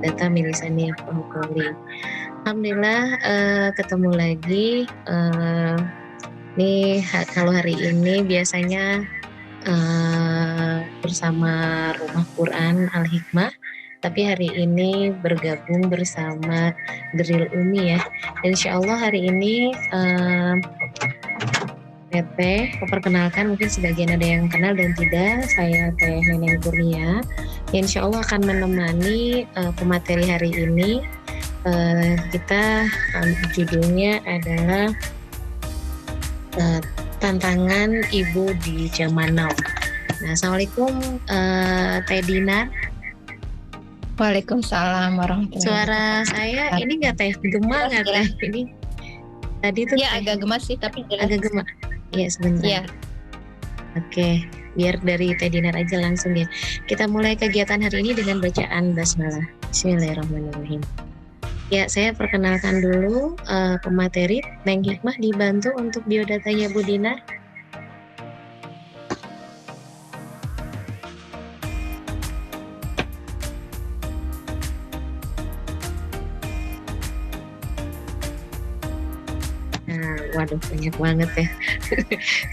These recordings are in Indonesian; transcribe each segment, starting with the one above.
data milisani Qawli. Alhamdulillah ketemu lagi. Nih kalau hari ini biasanya bersama Rumah Quran Al Hikmah, tapi hari ini bergabung bersama Drill Umi ya. Dan insya Allah hari ini Teteh, memperkenalkan mungkin sebagian ada yang kenal dan tidak, saya Teh Neneng Kurnia, yang insya Allah akan menemani pemateri hari ini. Kita judulnya adalah tantangan ibu di zaman now. Nah, Assalamualaikum Teh Dinar. Waalaikumsalam warahmatullahi Suara saya ini nggak Teh gema nggak Teh? Ini tadi tuh ya agak gemas sih, tapi jelas. agak gema. Iya sebentar. Ya. Oke, biar dari Teh Dinar aja langsung ya. Kita mulai kegiatan hari ini dengan bacaan basmalah. Bismillahirrahmanirrahim. Ya, saya perkenalkan dulu pemateri. Neng Hikmah dibantu untuk biodatanya Bu Dinar. Waduh, banyak banget ya.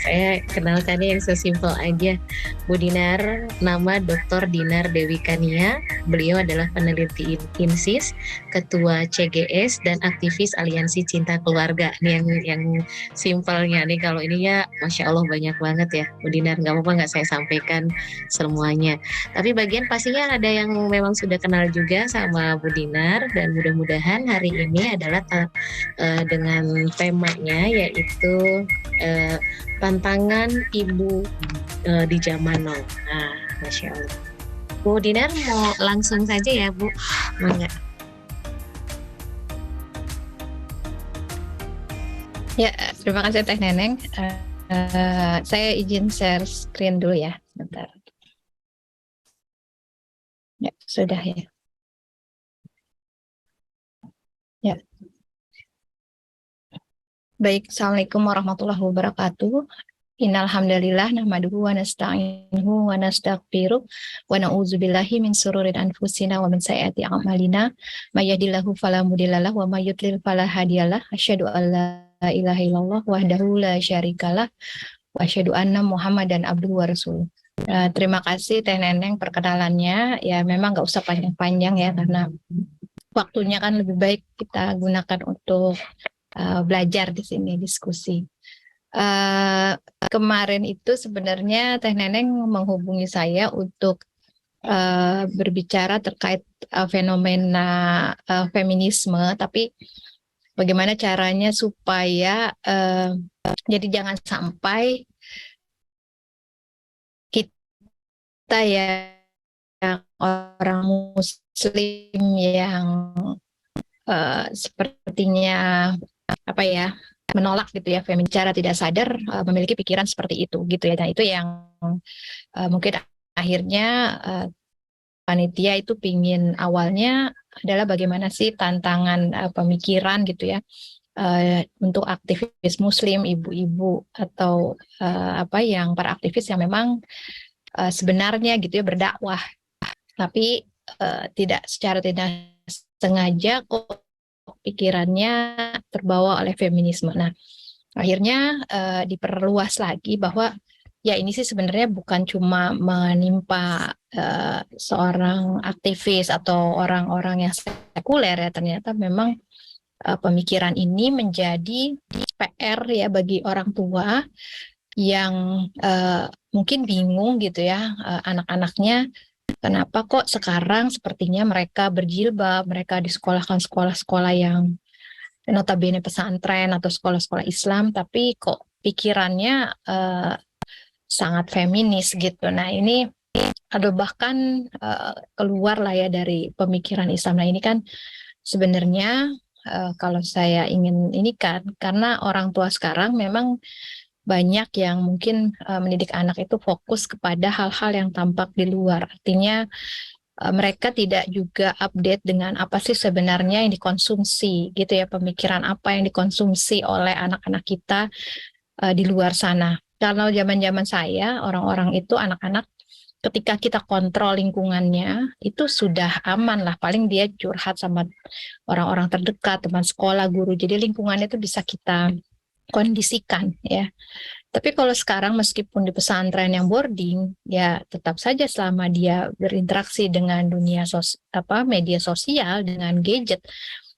Saya kenalkannya yang sesimpel aja. Bu Dinar, nama Dr. Dinar Dewi Kania. Beliau adalah peneliti INSIS, ketua CGS, dan aktivis Aliansi Cinta Keluarga. Ini yang simpelnya nih. Kalau ini ya, Masya Allah banyak banget ya. Bu Dinar, nggak apa-apa nggak saya sampaikan semuanya. Tapi bagian pastinya ada yang memang sudah kenal juga sama Bu Dinar, dan mudah-mudahan hari ini adalah dengan temanya yaitu tantangan ibu di zaman now. Nah, Masya Allah. Bu Dinar mau langsung saja ya Bu? Mangga. Ya, terima kasih Teh Neneng. Saya izin share screen dulu ya, bentar. Ya, sudah ya. Ya. Baik, Assalamualaikum warahmatullahi wabarakatuh. Innal hamdalillah nahmaduhu wa nasta'inuhu wa nastaghfiruh wa na'udzubillahi min syururi anfusina wa min sayyiati a'malina may yahdihillahu fala mudhillalah wa may yudlil fala hadiyalah asyhadu an la ilaha illallah wahdahu la syarikalah wa asyhadu anna Muhammadan abduhu wa rasuluh. Terima kasih Teh Neneng perkenalannya. Ya memang nggak usah panjang-panjang ya karena waktunya kan lebih baik kita gunakan untuk belajar di sini, diskusi. Kemarin itu sebenarnya Teh Neneng menghubungi saya untuk berbicara terkait fenomena feminisme, tapi bagaimana caranya supaya jadi jangan sampai kita yang orang Muslim yang sepertinya apa ya menolak gitu ya feminis secara tidak sadar memiliki pikiran seperti itu gitu ya. Nah itu yang mungkin akhirnya panitia itu pingin awalnya adalah bagaimana sih tantangan pemikiran gitu ya untuk aktivis Muslim, ibu-ibu atau apa yang para aktivis yang memang sebenarnya gitu ya berdakwah tapi secara tidak sengaja kok pikirannya terbawa oleh feminisme. Nah, akhirnya diperluas lagi bahwa ya ini sih sebenarnya bukan cuma menimpa seorang aktivis atau orang-orang yang sekuler ya, ternyata memang pemikiran ini menjadi PR ya bagi orang tua yang mungkin bingung gitu ya anak-anaknya. Kenapa kok sekarang sepertinya mereka berjilbab, mereka disekolahkan sekolah-sekolah yang notabene pesantren atau sekolah-sekolah Islam, tapi kok pikirannya sangat feminis gitu. Nah ini ada bahkan keluar lah ya dari pemikiran Islam. Nah ini kan sebenarnya kalau saya ingin ini kan, karena orang tua sekarang memang banyak yang mungkin mendidik anak itu fokus kepada hal-hal yang tampak di luar. Artinya mereka tidak juga update dengan apa sih sebenarnya yang dikonsumsi gitu ya, pemikiran apa yang dikonsumsi oleh anak-anak kita di luar sana. Kalau zaman-zaman saya, orang-orang itu anak-anak ketika kita kontrol lingkungannya, itu sudah aman lah. Paling dia curhat sama orang-orang terdekat, teman sekolah, guru. Jadi lingkungannya itu bisa kita kondisikan ya. Tapi kalau sekarang meskipun di pesantren yang boarding, ya tetap saja selama dia berinteraksi dengan dunia media sosial, dengan gadget,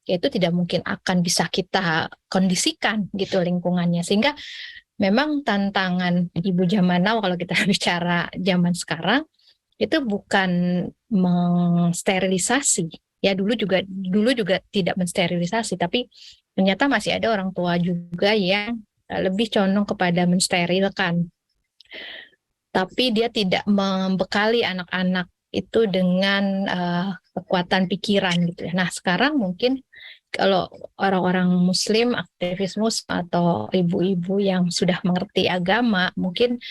ya itu tidak mungkin akan bisa kita kondisikan gitu lingkungannya. Sehingga memang tantangan ibu zaman now kalau kita bicara zaman sekarang itu bukan mensterilisasi. Ya dulu juga tidak mensterilisasi, tapi ternyata masih ada orang tua juga yang lebih condong kepada mensterilkan. Tapi dia tidak membekali anak-anak itu dengan kekuatan pikiran gitu ya. Nah, sekarang mungkin kalau orang-orang muslim, aktivis muslim atau ibu-ibu yang sudah mengerti agama, mungkin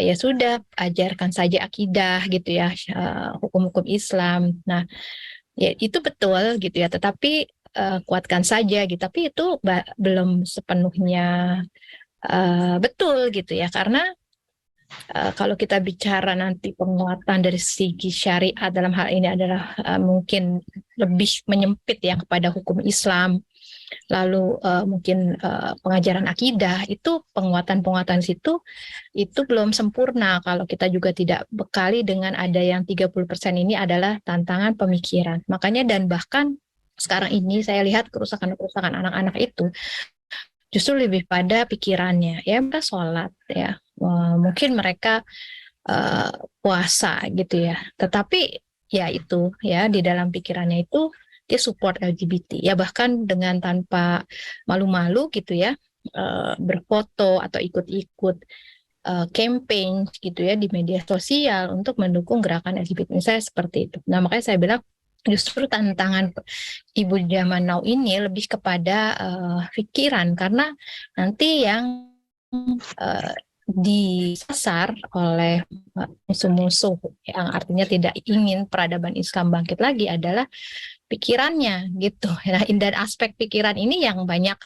ya sudah ajarkan saja akidah gitu ya, hukum-hukum Islam. Nah, ya itu betul gitu ya, tetapi kuatkan saja gitu. Tapi itu belum sepenuhnya betul gitu ya, karena kalau kita bicara nanti penguatan dari segi syariat dalam hal ini adalah mungkin lebih menyempit ya kepada hukum Islam, lalu mungkin pengajaran akidah, itu penguatan situ itu belum sempurna kalau kita juga tidak bekali dengan ada yang 30% ini adalah tantangan pemikiran. Makanya dan bahkan sekarang ini saya lihat kerusakan-kerusakan anak-anak itu justru lebih pada pikirannya. Ya mereka sholat ya, mungkin mereka puasa gitu ya, tetapi ya itu ya di dalam pikirannya itu dia support LGBT ya, bahkan dengan tanpa malu-malu gitu ya, berfoto atau ikut-ikut campaign gitu ya di media sosial untuk mendukung gerakan LGBT misalnya seperti itu. Nah makanya saya bilang justru tantangan ibu zaman now ini lebih kepada pikiran, karena nanti yang disasar oleh musuh-musuh yang artinya tidak ingin peradaban Islam bangkit lagi adalah pikirannya gitu. Nah, dan aspek pikiran ini yang banyak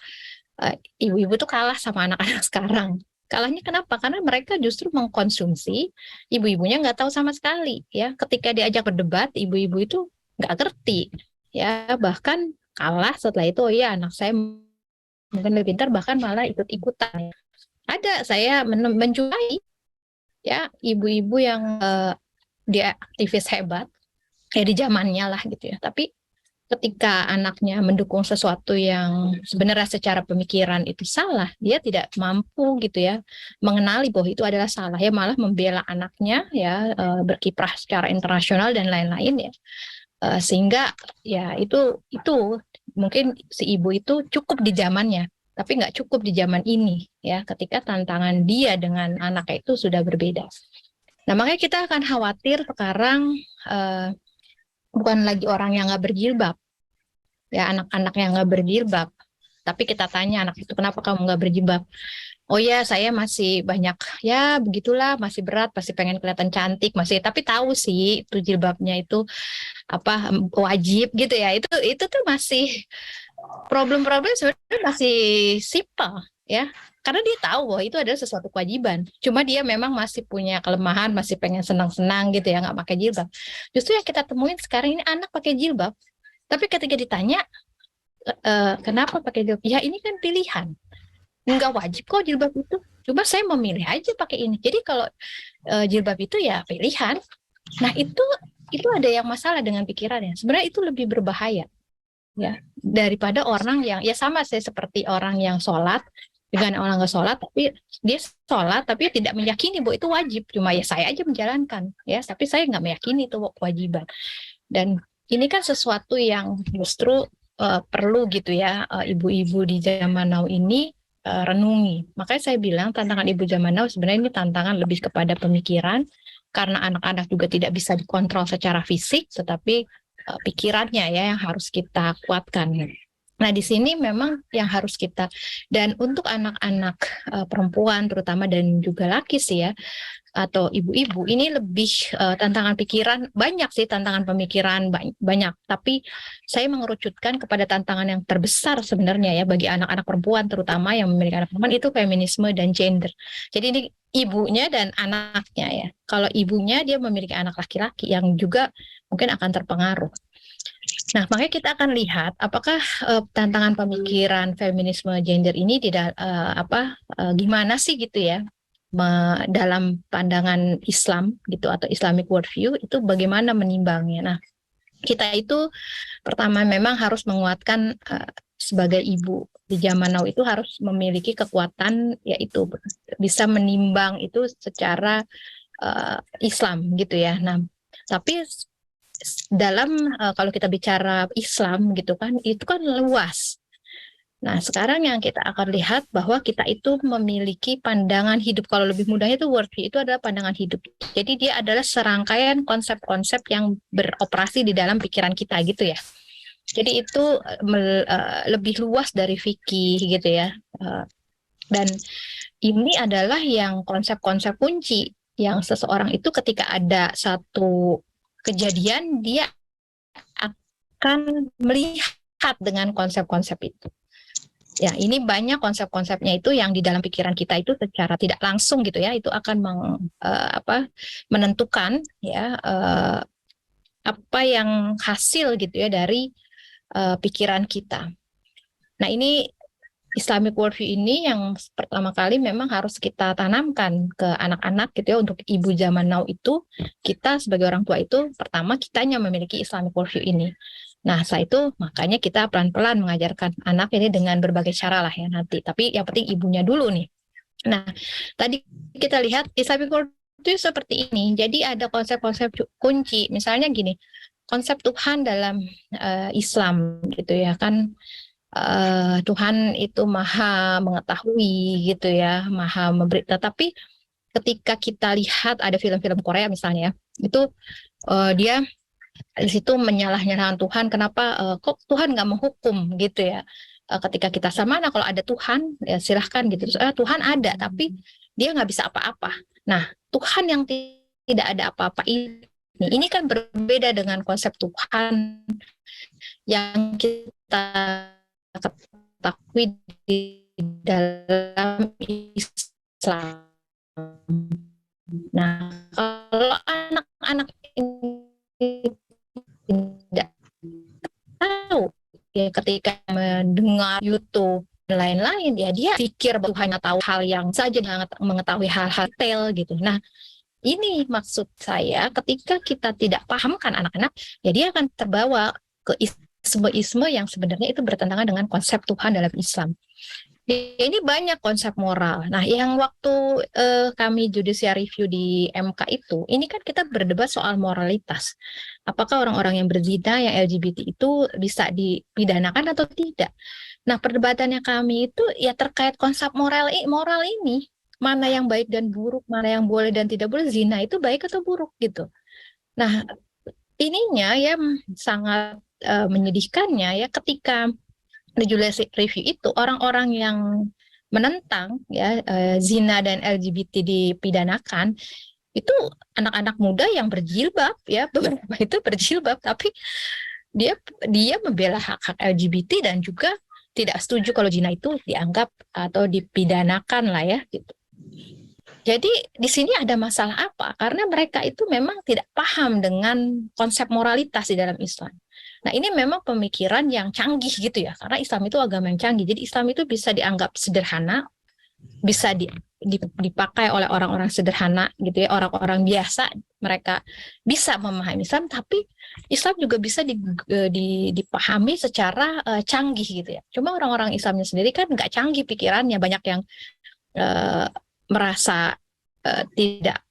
ibu-ibu tuh kalah sama anak-anak sekarang. Kalahnya kenapa? Karena mereka justru mengkonsumsi, ibu-ibunya nggak tahu sama sekali ya. Ketika diajak berdebat, ibu-ibu itu nggak ngerti ya, bahkan kalah setelah itu. Oh iya, anak saya mungkin lebih pintar, bahkan malah ikut-ikutan. Ada saya menjumpai ya ibu-ibu yang dia aktivis hebat ya di zamannya lah gitu ya, tapi ketika anaknya mendukung sesuatu yang sebenarnya secara pemikiran itu salah, dia tidak mampu gitu ya mengenali bahwa itu adalah salah ya, malah membela anaknya ya, berkiprah secara internasional dan lain-lain ya. Sehingga ya itu mungkin si ibu itu cukup di zamannya, tapi nggak cukup di zaman ini ya, ketika tantangan dia dengan anaknya itu sudah berbeda. Nah makanya kita akan khawatir sekarang bukan lagi orang yang nggak berjilbab ya, anak-anak yang nggak berjilbab, tapi kita tanya anak itu, kenapa kamu nggak berjilbab? Oh ya, saya masih banyak ya begitulah, masih berat, masih pengen kelihatan cantik, masih, tapi tahu sih itu jilbabnya itu apa wajib gitu ya. Itu tuh masih problem-problem sebenarnya masih simple ya. Karena dia tahu bahwa itu adalah sesuatu kewajiban. Cuma dia memang masih punya kelemahan, masih pengen senang-senang gitu ya, nggak pakai jilbab. Justru yang kita temuin sekarang ini anak pakai jilbab, tapi ketika ditanya kenapa pakai jilbab? Ya ini kan pilihan. Nggak wajib kok jilbab itu. Coba saya memilih aja pakai ini. Jadi kalau jilbab itu ya pilihan. Nah itu ada yang masalah dengan pikirannya. Sebenarnya itu lebih berbahaya ya daripada orang yang ya sama saya seperti orang yang sholat dengan orang nggak sholat, tapi dia sholat tapi tidak meyakini bahwa itu wajib. Cuma ya saya aja menjalankan ya, tapi saya nggak meyakini itu kewajiban. Dan ini kan sesuatu yang justru perlu gitu ya ibu-ibu di zaman now ini renungi. Makanya saya bilang tantangan ibu zaman now sebenarnya ini tantangan lebih kepada pemikiran, karena anak-anak juga tidak bisa dikontrol secara fisik, tetapi pikirannya ya yang harus kita kuatkan. Nah, di sini memang yang harus kita, dan untuk anak-anak perempuan terutama dan juga laki sih ya, atau ibu-ibu, ini lebih tantangan pikiran, banyak sih tantangan pemikiran, banyak, tapi saya mengerucutkan kepada tantangan yang terbesar sebenarnya ya bagi anak-anak perempuan terutama yang memiliki anak perempuan, itu feminisme dan gender. Jadi ini ibunya dan anaknya ya. Kalau ibunya dia memiliki anak laki-laki yang juga mungkin akan terpengaruh. Nah, makanya kita akan lihat apakah tantangan pemikiran feminisme gender ini tidak gimana sih gitu ya dalam pandangan Islam gitu atau Islamic worldview itu bagaimana menimbangnya. Nah, kita itu pertama memang harus menguatkan sebagai ibu di zaman now itu harus memiliki kekuatan yaitu bisa menimbang itu secara Islam gitu ya. Nah, tapi dalam kalau kita bicara Islam gitu kan, itu kan luas. Nah, sekarang yang kita akan lihat bahwa kita itu memiliki pandangan hidup. Kalau lebih mudahnya itu worldview itu adalah pandangan hidup. Jadi dia adalah serangkaian konsep-konsep yang beroperasi di dalam pikiran kita gitu ya. Jadi itu lebih luas dari fikih gitu ya. Dan ini adalah yang konsep-konsep kunci yang seseorang itu ketika ada satu kejadian dia akan melihat dengan konsep-konsep itu. Ya, ini banyak konsep-konsepnya itu yang di dalam pikiran kita itu secara tidak langsung gitu ya, itu akan menentukan ya apa yang hasil gitu ya dari pikiran kita. Nah, ini Islamic worldview ini yang pertama kali memang harus kita tanamkan ke anak-anak gitu ya. Untuk ibu zaman now itu, kita sebagai orang tua itu pertama kitanya memiliki Islamic worldview ini. Nah, setelah itu makanya kita pelan-pelan mengajarkan anak ini dengan berbagai cara lah ya nanti. Tapi yang penting ibunya dulu nih. Nah, tadi kita lihat Islamic worldview seperti ini. Jadi ada konsep-konsep kunci. Misalnya gini, konsep Tuhan dalam Islam gitu ya kan. Tuhan itu maha mengetahui gitu ya, maha memberi. Tetapi ketika kita lihat ada film-film Korea misalnya, itu dia di situ menyalah-nyalahkan Tuhan. Kenapa kok Tuhan nggak menghukum gitu ya? Ketika kita sama, nah kalau ada Tuhan ya silahkan gitu. Tuhan ada, tapi dia nggak bisa apa-apa. Nah, Tuhan yang tidak ada apa-apa ini kan berbeda dengan konsep Tuhan yang kita ketahui di dalam Islam. Nah, kalau anak-anak ini tidak tahu ya ketika mendengar YouTube dan lain-lain ya dia pikir bahwa hanya tahu hal yang saja mengetahui hal-hal detail gitu. Nah, ini maksud saya ketika kita tidak pahamkan anak-anak ya dia akan terbawa ke isme-isme yang sebenarnya itu bertentangan dengan konsep Tuhan dalam Islam. Ini banyak konsep moral. Nah, yang waktu kami judicial review di MK itu, ini kan kita berdebat soal moralitas. Apakah orang-orang yang berzina, yang LGBT itu bisa dipidanakan atau tidak? Nah, perdebatannya kami itu ya terkait konsep moral ini. Mana yang baik dan buruk, mana yang boleh dan tidak boleh, zina itu baik atau buruk gitu. Nah, ininya ya sangat menyedihkannya ya ketika di judicial review itu orang-orang yang menentang ya zina dan LGBT dipidanakan itu anak-anak muda yang berjilbab ya, beberapa itu berjilbab tapi dia membela hak-hak LGBT dan juga tidak setuju kalau zina itu dianggap atau dipidanakan lah ya gitu. Jadi di sini ada masalah apa? Karena mereka itu memang tidak paham dengan konsep moralitas di dalam Islam. Nah, ini memang pemikiran yang canggih gitu ya, karena Islam itu agama yang canggih. Jadi Islam itu bisa dianggap sederhana, bisa dipakai oleh orang-orang sederhana gitu ya, orang-orang biasa, mereka bisa memahami Islam, tapi Islam juga bisa dipahami secara canggih gitu ya. Cuma orang-orang Islamnya sendiri kan nggak canggih pikirannya, banyak yang merasa tidak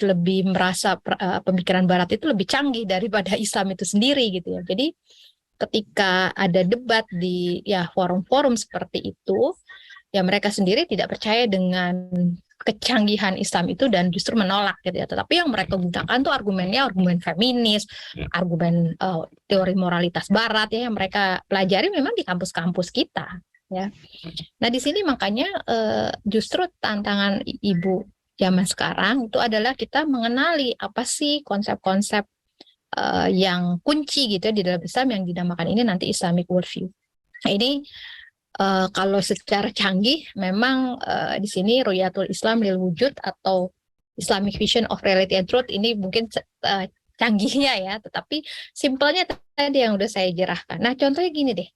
lebih merasa pemikiran Barat itu lebih canggih daripada Islam itu sendiri gitu ya. Jadi ketika ada debat di ya forum-forum seperti itu, ya mereka sendiri tidak percaya dengan kecanggihan Islam itu dan justru menolak gitu ya. Tetapi yang mereka gunakan tuh argumennya argumen feminis, argumen teori moralitas Barat ya yang mereka pelajari memang di kampus-kampus kita ya. Nah di sini makanya justru tantangan ibu zaman sekarang itu adalah kita mengenali apa sih konsep-konsep yang kunci gitu ya di dalam Islam yang dinamakan ini nanti Islamic worldview. Nah ini kalau secara canggih memang di sini Ruyatul Islam lil Wujud atau Islamic Vision of Reality and Truth ini mungkin canggihnya ya, tetapi simpelnya tadi yang udah saya jerahkan. Nah contohnya gini deh,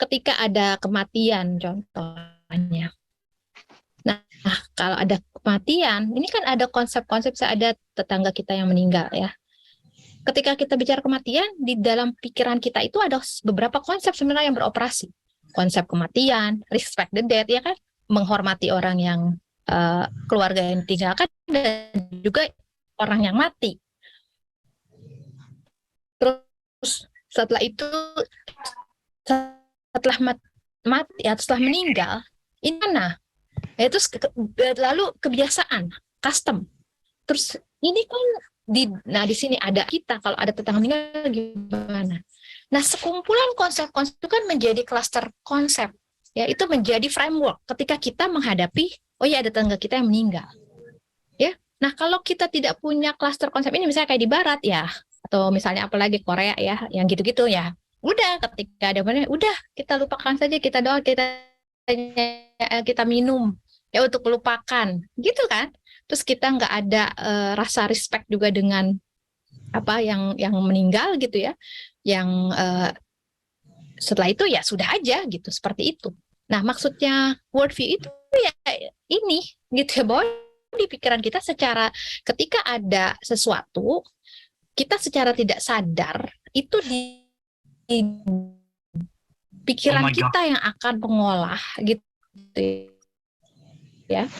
ketika ada kematian contohnya. Nah kalau ada kematian, ini kan ada konsep-konsep, ada tetangga kita yang meninggal ya. Ketika kita bicara kematian, di dalam pikiran kita itu ada beberapa konsep sebenarnya yang beroperasi. Konsep kematian, respect the dead, ya kan, menghormati orang yang keluarga yang ditinggalkan dan juga orang yang mati. Terus setelah itu, setelah mati, ya, setelah meninggal, ini mana? Itu lalu kebiasaan, custom. Terus ini kan di sini ada kita, kalau ada tetangga meninggal gimana? Nah, sekumpulan konsep-konsep itu kan menjadi klaster konsep. Ya, itu menjadi framework ketika kita menghadapi, oh ya ada tetangga kita yang meninggal. Ya. Nah, kalau kita tidak punya klaster konsep ini misalnya kayak di barat ya, atau misalnya apalagi Korea ya, yang gitu-gitu ya. Udah ketika ada mana, udah kita lupakan saja, kita doa, kita minum ya untuk melupakan. Gitu kan? Terus kita nggak ada rasa respect juga dengan apa yang meninggal gitu ya, yang setelah itu ya sudah aja gitu seperti itu. Nah maksudnya worldview itu ya ini gitu ya, bahwa di pikiran kita secara ketika ada sesuatu kita secara tidak sadar itu di pikiran kita yang akan mengolah gitu ya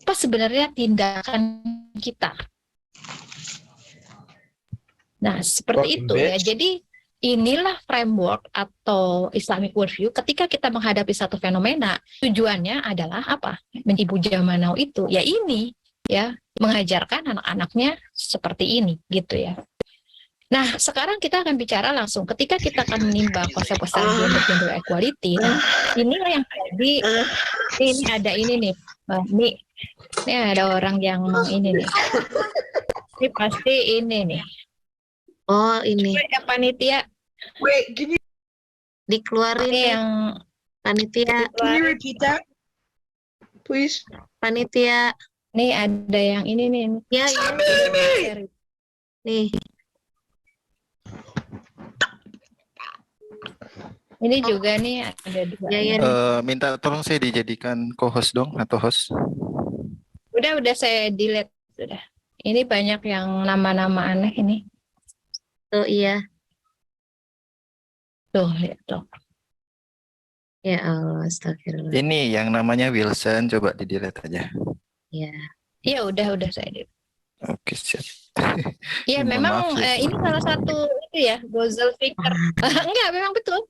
apa sebenarnya tindakan kita. Nah, seperti itu ya. Jadi inilah framework atau Islamic worldview ketika kita menghadapi satu fenomena, tujuannya adalah apa? Ibu zaman now itu ya ini ya, mengajarkan anak-anaknya seperti ini gitu ya. Nah, sekarang kita akan bicara langsung ketika kita akan menimba konsep-konsep gender equality. Nah, inilah yang tadi ini ada ini nih. Ini ada orang yang ini nih. Ini pasti ini nih. Oh ini. Coba ya panitia. Wait, can you Dikeluarin nih Yang panitia. can you repeat that, please? Panitia. Nih ada yang ini nih. Ya, ya. Nih. Ini juga nih ada dua. Ya, Minta tolong saya dijadikan co-host dong atau host. Udah saya delete sudah. Ini banyak yang nama-nama aneh ini. Tuh iya. Tuh, lihat tuh. Ya Allah, astagfirullah. Ini yang namanya Wilson, coba di-delete aja. Ya. Iya, udah saya delete. Oke, siap. Iya, memang ini salah satu itu ya, Gozel Fikr. Enggak, memang betul.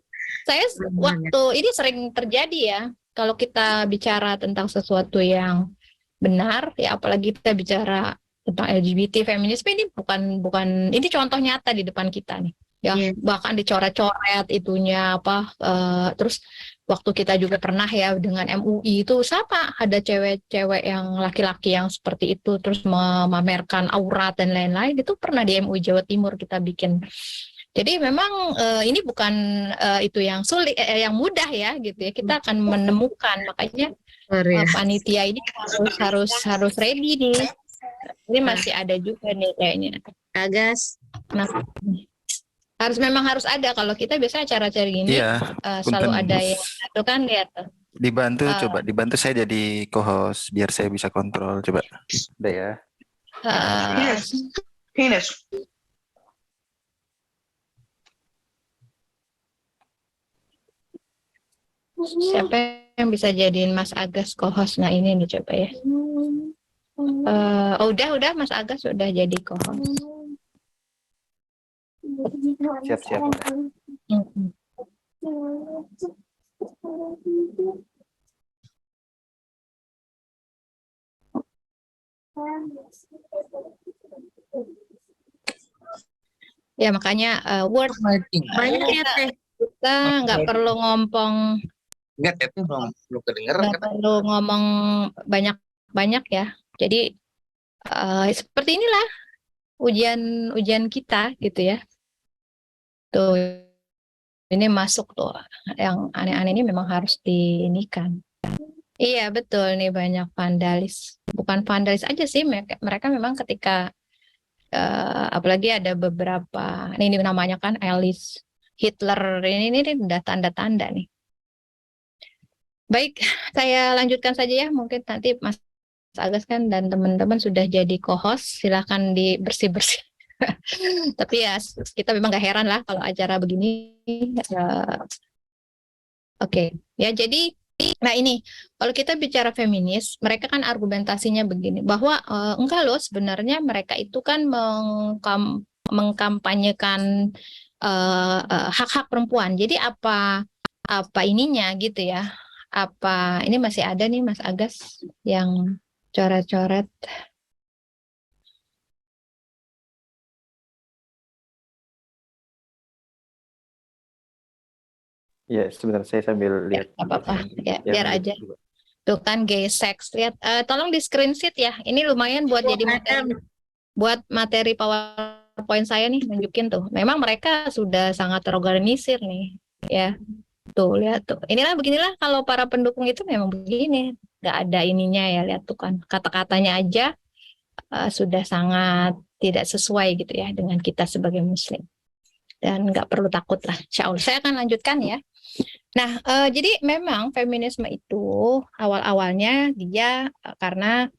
Saya waktu ini sering terjadi ya, kalau kita bicara tentang sesuatu yang benar, ya apalagi kita bicara tentang LGBT, feminisme ini bukan ini contoh nyata di depan kita nih. Ya, bahkan dicoret-coret itunya apa terus waktu kita juga pernah ya dengan MUI itu siapa ada cewek-cewek yang laki-laki yang seperti itu terus memamerkan aurat dan lain-lain itu pernah di MUI Jawa Timur kita bikin. Jadi memang ini bukan itu yang sulit yang mudah ya gitu ya, kita akan menemukan, makanya panitia ini harus ready nih. Ini masih ada juga nih kayaknya Agas. Nah, harus ada. Kalau kita biasanya acara-acara gini selalu ada yang itu kan lihat. Coba dibantu saya jadi co-host biar saya bisa kontrol coba. Udah ya. Penis. Siapa yang bisa jadiin Mas Agas co-host? Nah ini nih coba ya. Udah Mas Agas sudah jadi co-host. Siap. Ya makanya word Banyak ya Teh. kita nggak perlu ngomong, Enggak, Teteh belum kedengeran nggak kan? perlu ngomong banyak-banyak ya. Jadi seperti inilah ujian kita gitu ya. Tuh ini masuk tuh, yang aneh-aneh ini memang harus diinikan. Iya betul nih, banyak vandalis. Bukan vandalis aja sih, mereka memang ketika apalagi ada beberapa, ini namanya kan Alice Hitler, ini udah tanda-tanda nih. Baik, saya lanjutkan saja ya. Mungkin nanti Mas Agus kan dan teman-teman sudah jadi co-host, silahkan dibersih-bersih. Tapi ya kita memang gak heran lah kalau acara begini. Oke, ya jadi, nah ini kalau kita bicara feminis, mereka kan argumentasinya begini bahwa enggak loh, sebenarnya mereka itu kan mengkampanyekan hak-hak perempuan. Jadi apa ininya gitu ya? Apa ini masih ada nih Mas Agas yang coret-coret? Ya, sebentar saya sambil lihat. Apa-apa ya, Ya, biar aja. Tuh kan gay sex, lihat, tolong di screenshot ya. Ini lumayan buat jadi materi PowerPoint saya nih, nunjukin tuh. Memang mereka sudah sangat terorganisir nih, ya. Tuh lihat tuh. Beginilah kalau para pendukung itu memang begini, nggak ada ininya ya, lihat tuh kan kata-katanya aja sudah sangat tidak sesuai gitu ya dengan kita sebagai Muslim. Dan nggak perlu takut lah, Insya Allah. Saya akan lanjutkan ya. Nah, jadi memang feminisme itu awal-awalnya dia karena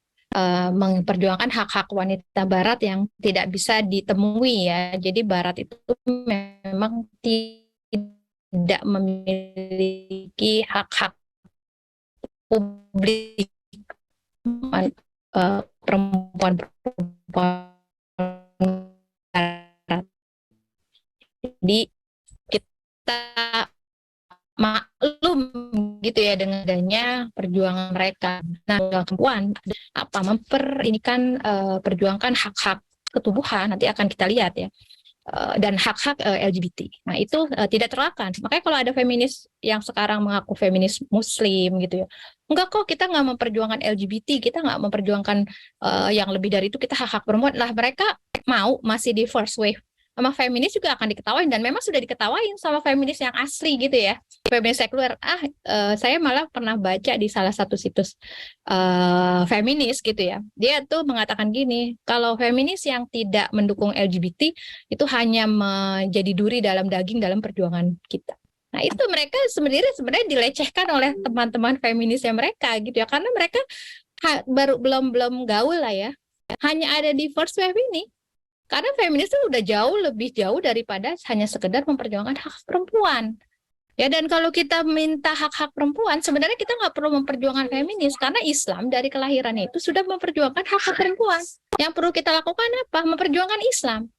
memperjuangkan hak-hak wanita Barat yang tidak bisa ditemui ya. Jadi Barat itu memang tidak memiliki hak-hak publik, perempuan-perempuan Barat. Jadi kita maklum gitu ya dengan adanya perjuangan mereka. Nah, perempuan apa memperinikan perjuangkan hak-hak ketubuhan, nanti akan kita lihat ya, dan hak-hak LGBT. Nah itu tidak terelakkan. Makanya kalau ada feminis yang sekarang mengaku feminis Muslim gitu ya, enggak kok, kita nggak memperjuangkan LGBT, kita nggak memperjuangkan yang lebih dari itu, kita hak-hak perempuan. Lah mereka mau masih di first wave sama feminis juga akan diketawain, dan memang sudah diketawain sama feminis yang asli gitu ya, feminis sekuler. Saya malah pernah baca di salah satu situs feminis gitu ya, dia tuh mengatakan gini, kalau feminis yang tidak mendukung LGBT itu hanya menjadi duri dalam daging dalam perjuangan kita. Nah itu mereka sebenarnya dilecehkan oleh teman-teman feminisnya mereka gitu ya, karena mereka belum gaul lah ya, hanya ada di first wave ini. Karena feminis itu udah lebih jauh daripada hanya sekedar memperjuangkan hak perempuan. Ya, dan kalau kita minta hak-hak perempuan, sebenarnya kita nggak perlu memperjuangkan feminis, karena Islam dari kelahirannya itu sudah memperjuangkan hak-hak perempuan. Yang perlu kita lakukan apa? Memperjuangkan Islam.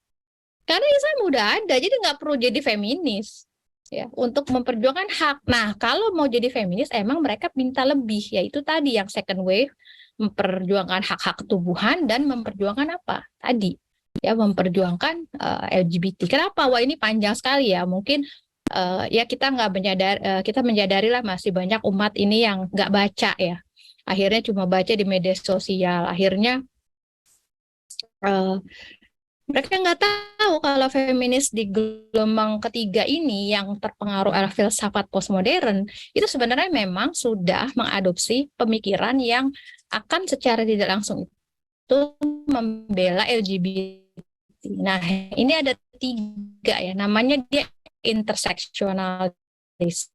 Karena Islam udah ada, jadi nggak perlu jadi feminis ya untuk memperjuangkan hak. Nah, kalau mau jadi feminis, emang mereka minta lebih, yaitu tadi yang second wave, memperjuangkan hak-hak ketubuhan dan memperjuangkan apa? Tadi ya, memperjuangkan LGBT. Kenapa? Wah ini panjang sekali ya. Mungkin ya kita nggak kita menyadari lah masih banyak umat ini yang nggak baca ya. Akhirnya cuma baca di media sosial. Akhirnya mereka nggak tahu kalau feminis di gelombang ketiga ini yang terpengaruh oleh filsafat postmodern itu sebenarnya memang sudah mengadopsi pemikiran yang akan secara tidak langsung itu membela LGBT. Nah, ini ada 3 ya, namanya dia interseksionalis,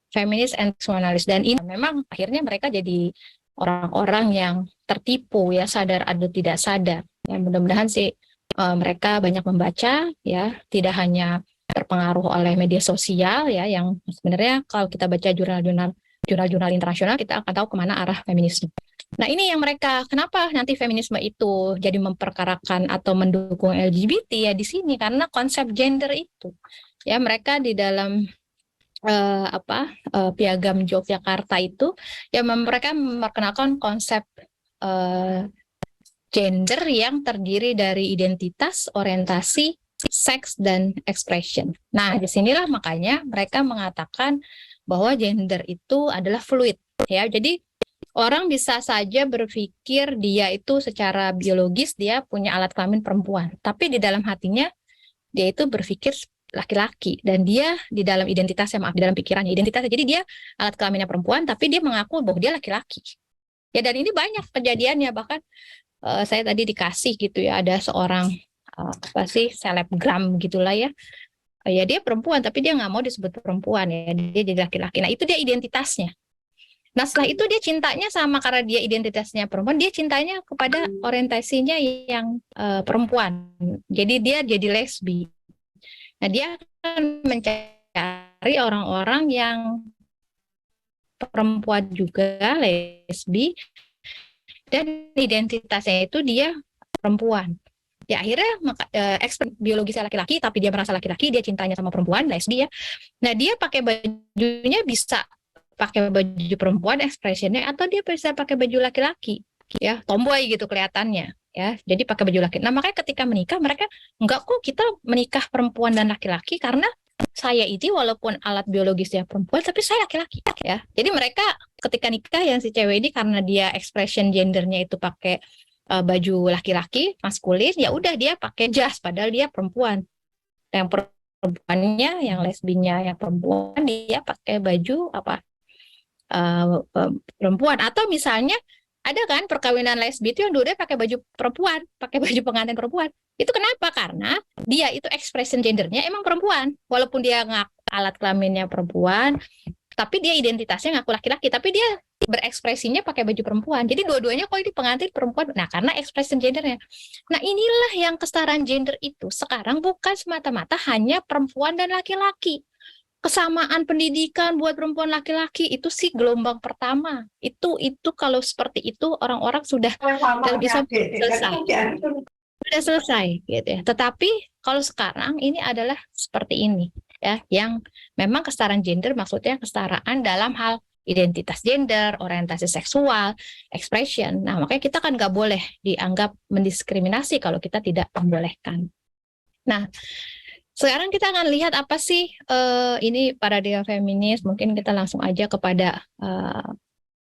feminis interseksionalis, dan ini memang akhirnya mereka jadi orang-orang yang tertipu ya, sadar atau tidak sadar. Ya, mudah-mudahan sih mereka banyak membaca ya, tidak hanya terpengaruh oleh media sosial ya, yang sebenarnya kalau kita baca jurnal-jurnal internasional kita akan tahu kemana arah feminisme. Nah ini yang mereka, kenapa nanti feminisme itu jadi memperkarakan atau mendukung LGBT ya di sini, karena konsep gender itu ya, mereka di dalam Piagam Yogyakarta itu ya, mereka memperkenalkan konsep gender yang terdiri dari identitas, orientasi, seks dan expression. Nah, disinilah makanya mereka mengatakan bahwa gender itu adalah fluid, ya. Jadi orang bisa saja berpikir dia itu secara biologis dia punya alat kelamin perempuan, tapi di dalam hatinya dia itu berpikir laki-laki, dan dia di dalam identitasnya, maaf, di dalam pikirannya identitasnya, jadi dia alat kelaminnya perempuan tapi dia mengaku bahwa dia laki-laki. Ya, dan ini banyak kejadiannya, bahkan saya tadi dikasih gitu ya, ada seorang selebgram gitulah ya. Ya dia perempuan tapi dia nggak mau disebut perempuan, ya dia jadi laki-laki. Nah, itu dia identitasnya. Nah, setelah itu dia cintanya sama, karena dia identitasnya perempuan, dia cintanya kepada orientasinya yang perempuan. Jadi dia jadi lesbi. Nah, dia akan mencari orang-orang yang perempuan juga, lesbi, dan identitasnya itu dia perempuan. Ya, akhirnya biologisnya laki-laki, tapi dia merasa laki-laki, dia cintanya sama perempuan, lesbi ya. Nah, dia pakai bajunya bisa pakai baju perempuan ekspresinya, atau dia bisa pakai baju laki-laki, ya, tomboy gitu kelihatannya, ya. Jadi pakai baju laki. Nah, makanya ketika menikah mereka enggak kok, kita menikah perempuan dan laki-laki karena saya ini walaupun alat biologisnya perempuan tapi saya laki-laki, ya. Jadi mereka ketika nikah yang si cewek ini karena dia expression gendernya itu pakai baju laki-laki maskulin, ya udah dia pakai jas padahal dia perempuan. Yang perempuannya, yang lesbinya, yang perempuan dia pakai baju apa? Perempuan. Atau misalnya ada kan perkawinan lesbi itu yang dua pakai baju perempuan, pakai baju pengantin perempuan. Itu kenapa? Karena dia itu expression gendernya emang perempuan, walaupun dia alat kelaminnya perempuan, tapi dia identitasnya ngaku laki-laki, tapi dia berekspresinya pakai baju perempuan. Jadi dua-duanya kok ini pengantin perempuan. Nah, karena expression gendernya. Nah, inilah yang kesetaraan gender itu sekarang bukan semata-mata hanya perempuan dan laki-laki. Kesamaan pendidikan buat perempuan laki-laki itu sih gelombang pertama. Itu kalau seperti itu orang-orang sudah bisa selesai. Sudah selesai gitu ya. Tetapi kalau sekarang ini adalah seperti ini ya, yang memang kesetaraan gender maksudnya kesetaraan dalam hal identitas gender, orientasi seksual, expression. Nah, makanya kita kan nggak boleh dianggap mendiskriminasi kalau kita tidak membolehkan. Nah, sekarang kita akan lihat apa sih ini paradigma feminis. Mungkin kita langsung aja kepada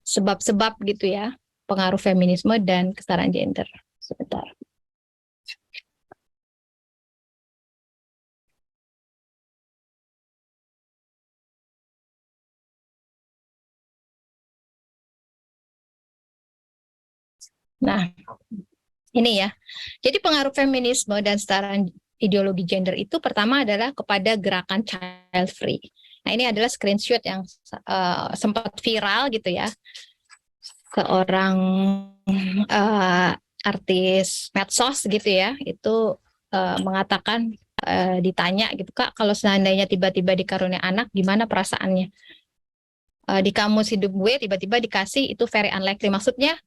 sebab-sebab gitu ya, pengaruh feminisme dan kesetaraan gender. Sebentar. Nah, ini ya. Jadi pengaruh feminisme dan kesetaraan ideologi gender itu pertama adalah kepada gerakan child free. Nah, ini adalah screenshot yang sempat viral gitu ya. Seorang artis medsos gitu ya, itu mengatakan ditanya gitu, Kak, kalau seandainya tiba-tiba dikaruniai anak, gimana perasaannya? Di kamus hidup gue tiba-tiba dikasih, itu very unlikely. Maksudnya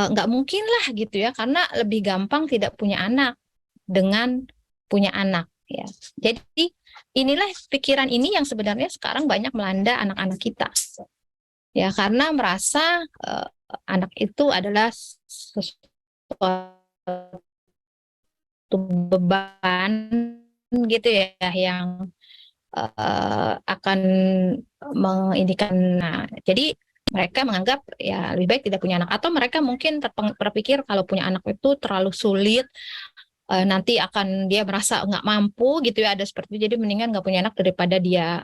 nggak mungkin lah gitu ya, karena lebih gampang tidak punya anak dengan punya anak ya. Jadi inilah pikiran ini yang sebenarnya sekarang banyak melanda anak-anak kita ya, karena merasa anak itu adalah sesuatu beban gitu ya, yang akan mengindikan. Nah, jadi mereka menganggap ya lebih baik tidak punya anak, atau mereka mungkin terpikir kalau punya anak itu terlalu sulit, nanti akan dia merasa nggak mampu gitu ya, ada seperti itu. Jadi mendingan nggak punya anak daripada dia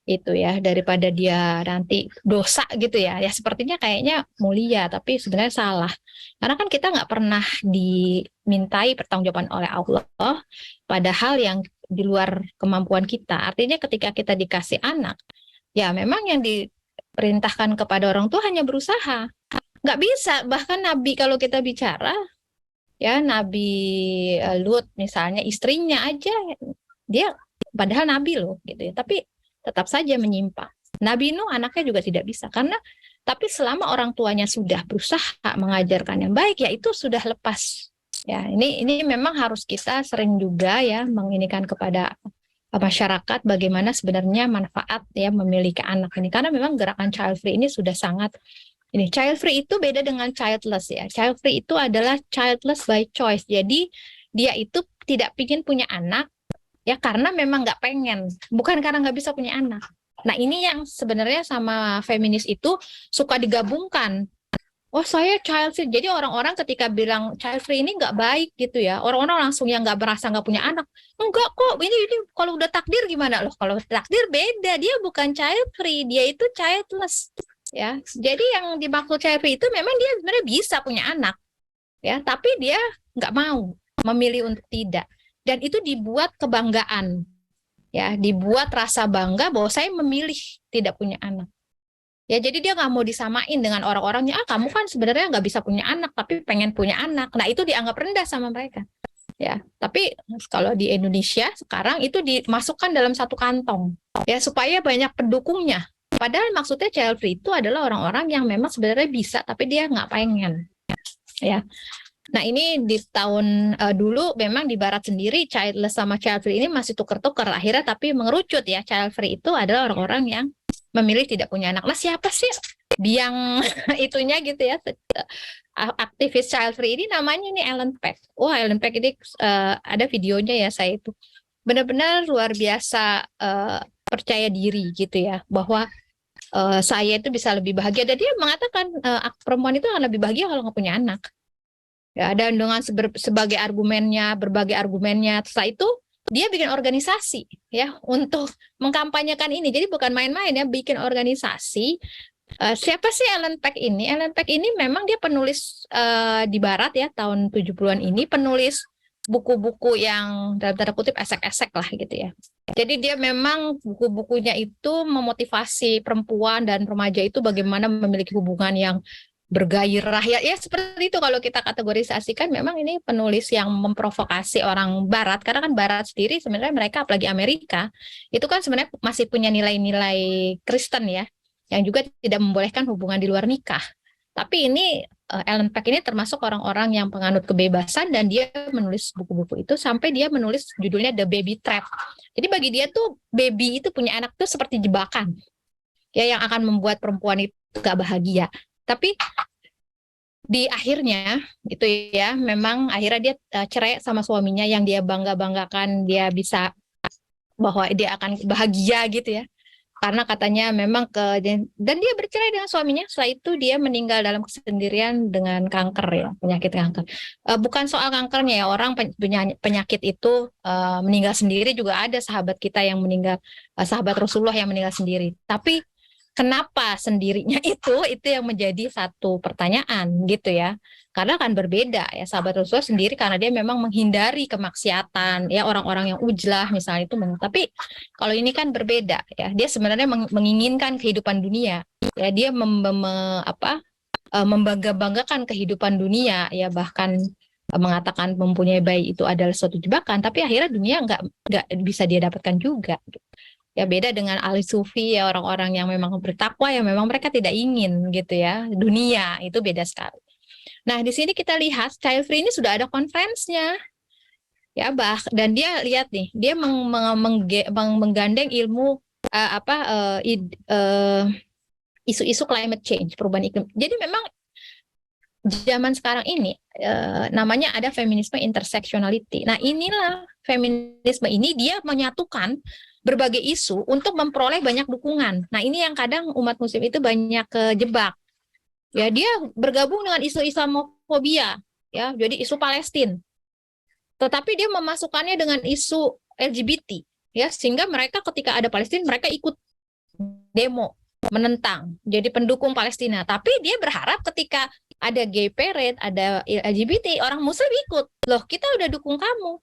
itu ya, daripada dia nanti dosa gitu ya. Ya sepertinya kayaknya mulia, tapi sebenarnya salah. Karena kan kita nggak pernah dimintai pertanggungjawaban oleh Allah pada hal yang di luar kemampuan kita. Artinya ketika kita dikasih anak, ya memang yang diperintahkan kepada orang tua hanya berusaha. Nggak bisa, bahkan Nabi kalau kita bicara, ya Nabi Lut misalnya, istrinya aja dia padahal Nabi loh gitu ya, tapi tetap saja menyimpang. Nabi Nuh anaknya juga tidak bisa, karena tapi selama orang tuanya sudah berusaha mengajarkan yang baik, ya itu sudah lepas. Ya, ini memang harus kita sering juga ya menginikan kepada masyarakat bagaimana sebenarnya manfaat ya memiliki anak ini, karena memang gerakan child free ini sudah sangat ini. Child free itu beda dengan childless ya. Child free itu adalah childless by choice. Jadi dia itu tidak pingin punya anak ya karena memang nggak pengen, bukan karena nggak bisa punya anak. Nah ini yang sebenarnya sama feminis itu suka digabungkan. Oh saya child free, jadi orang-orang ketika bilang child free ini nggak baik gitu ya, orang-orang langsung yang nggak merasa nggak punya anak, enggak kok, ini kalau udah takdir gimana loh? Kalau takdir beda, dia bukan child free, dia itu childless ya. Jadi yang dimaksud child free itu memang dia sebenarnya bisa punya anak ya, tapi dia nggak mau, memilih untuk tidak, dan itu dibuat kebanggaan ya, dibuat rasa bangga bahwa saya memilih tidak punya anak. Ya, jadi dia nggak mau disamain dengan orang-orangnya, kamu kan sebenarnya nggak bisa punya anak, tapi pengen punya anak. Nah, itu dianggap rendah sama mereka. Ya, tapi kalau di Indonesia sekarang itu dimasukkan dalam satu kantong, ya supaya banyak pendukungnya. Padahal maksudnya child free itu adalah orang-orang yang memang sebenarnya bisa, tapi dia nggak pengen. Ya, nah ini di tahun dulu memang di Barat sendiri childless sama child free ini masih tuker-tuker. Akhirnya tapi mengerucut ya, child free itu adalah orang-orang yang memilih tidak punya anak. Nah siapa sih biang itunya gitu ya, aktivis child free ini? Namanya ini Ellen Peck. Wah, Ellen Peck ini ada videonya ya, saya itu benar-benar luar biasa percaya diri gitu ya, bahwa saya itu bisa lebih bahagia, dan dia mengatakan perempuan itu akan lebih bahagia kalau nggak punya anak ya. Dan dengan sebagai argumennya, berbagai argumennya, setelah itu dia bikin organisasi ya untuk mengkampanyekan ini. Jadi bukan main-main ya, bikin organisasi. Siapa sih Ellen Peck ini? Ellen Peck ini memang dia penulis di Barat ya, tahun 70-an ini, penulis buku-buku yang dalam tanda kutip esek-esek lah gitu ya. Jadi dia memang buku-bukunya itu memotivasi perempuan dan remaja itu bagaimana memiliki hubungan yang bergairah ya seperti itu. Kalau kita kategorisasikan, memang ini penulis yang memprovokasi orang Barat, karena kan Barat sendiri sebenarnya mereka, apalagi Amerika, itu kan sebenarnya masih punya nilai-nilai Kristen ya, yang juga tidak membolehkan hubungan di luar nikah. Tapi ini Ellen Peck ini termasuk orang-orang yang penganut kebebasan, dan dia menulis buku-buku itu sampai dia menulis judulnya The Baby Trap. Jadi bagi dia tuh baby itu punya anak tuh seperti jebakan ya, yang akan membuat perempuan itu gak bahagia. Tapi di akhirnya gitu ya, memang akhirnya dia cerai sama suaminya yang dia bangga-banggakan, dia bisa bahwa dia akan bahagia gitu ya. Karena katanya memang dan dia bercerai dengan suaminya. Setelah itu dia meninggal dalam kesendirian dengan kanker ya, penyakit kanker. Bukan soal kankernya ya, orang penyakit itu meninggal sendiri juga ada, sahabat kita yang meninggal, sahabat Rasulullah yang meninggal sendiri. Tapi kenapa sendirinya itu yang menjadi satu pertanyaan gitu ya. Karena kan berbeda ya, sahabat Rasulullah sendiri karena dia memang menghindari kemaksiatan ya, orang-orang yang ujlah misalnya itu. Tapi kalau ini kan berbeda ya, dia sebenarnya menginginkan kehidupan dunia ya, dia membangga-banggakan kehidupan dunia ya, bahkan mengatakan mempunyai bayi itu adalah suatu jebakan, tapi akhirnya dunia nggak bisa dia dapatkan juga gitu. Ya beda dengan ahli sufi ya, orang-orang yang memang bertakwa, yang memang mereka tidak ingin gitu ya, dunia itu beda sekali. Nah di sini kita lihat child free ini sudah ada conference-nya ya, dan dia lihat nih, dia menggandeng ilmu isu-isu climate change, perubahan iklim. Jadi memang zaman sekarang ini namanya ada feminisme intersectionality. Nah inilah feminisme ini, dia menyatukan berbagai isu untuk memperoleh banyak dukungan. Nah ini yang kadang umat muslim itu banyak kejebak. Ya dia bergabung dengan isu Islamofobia, ya jadi isu Palestina. Tetapi dia memasukkannya dengan isu LGBT, ya sehingga mereka ketika ada Palestina mereka ikut demo menentang, jadi pendukung Palestina. Tapi dia berharap ketika ada gay parade, ada LGBT, orang muslim ikut. Loh, kita udah dukung kamu.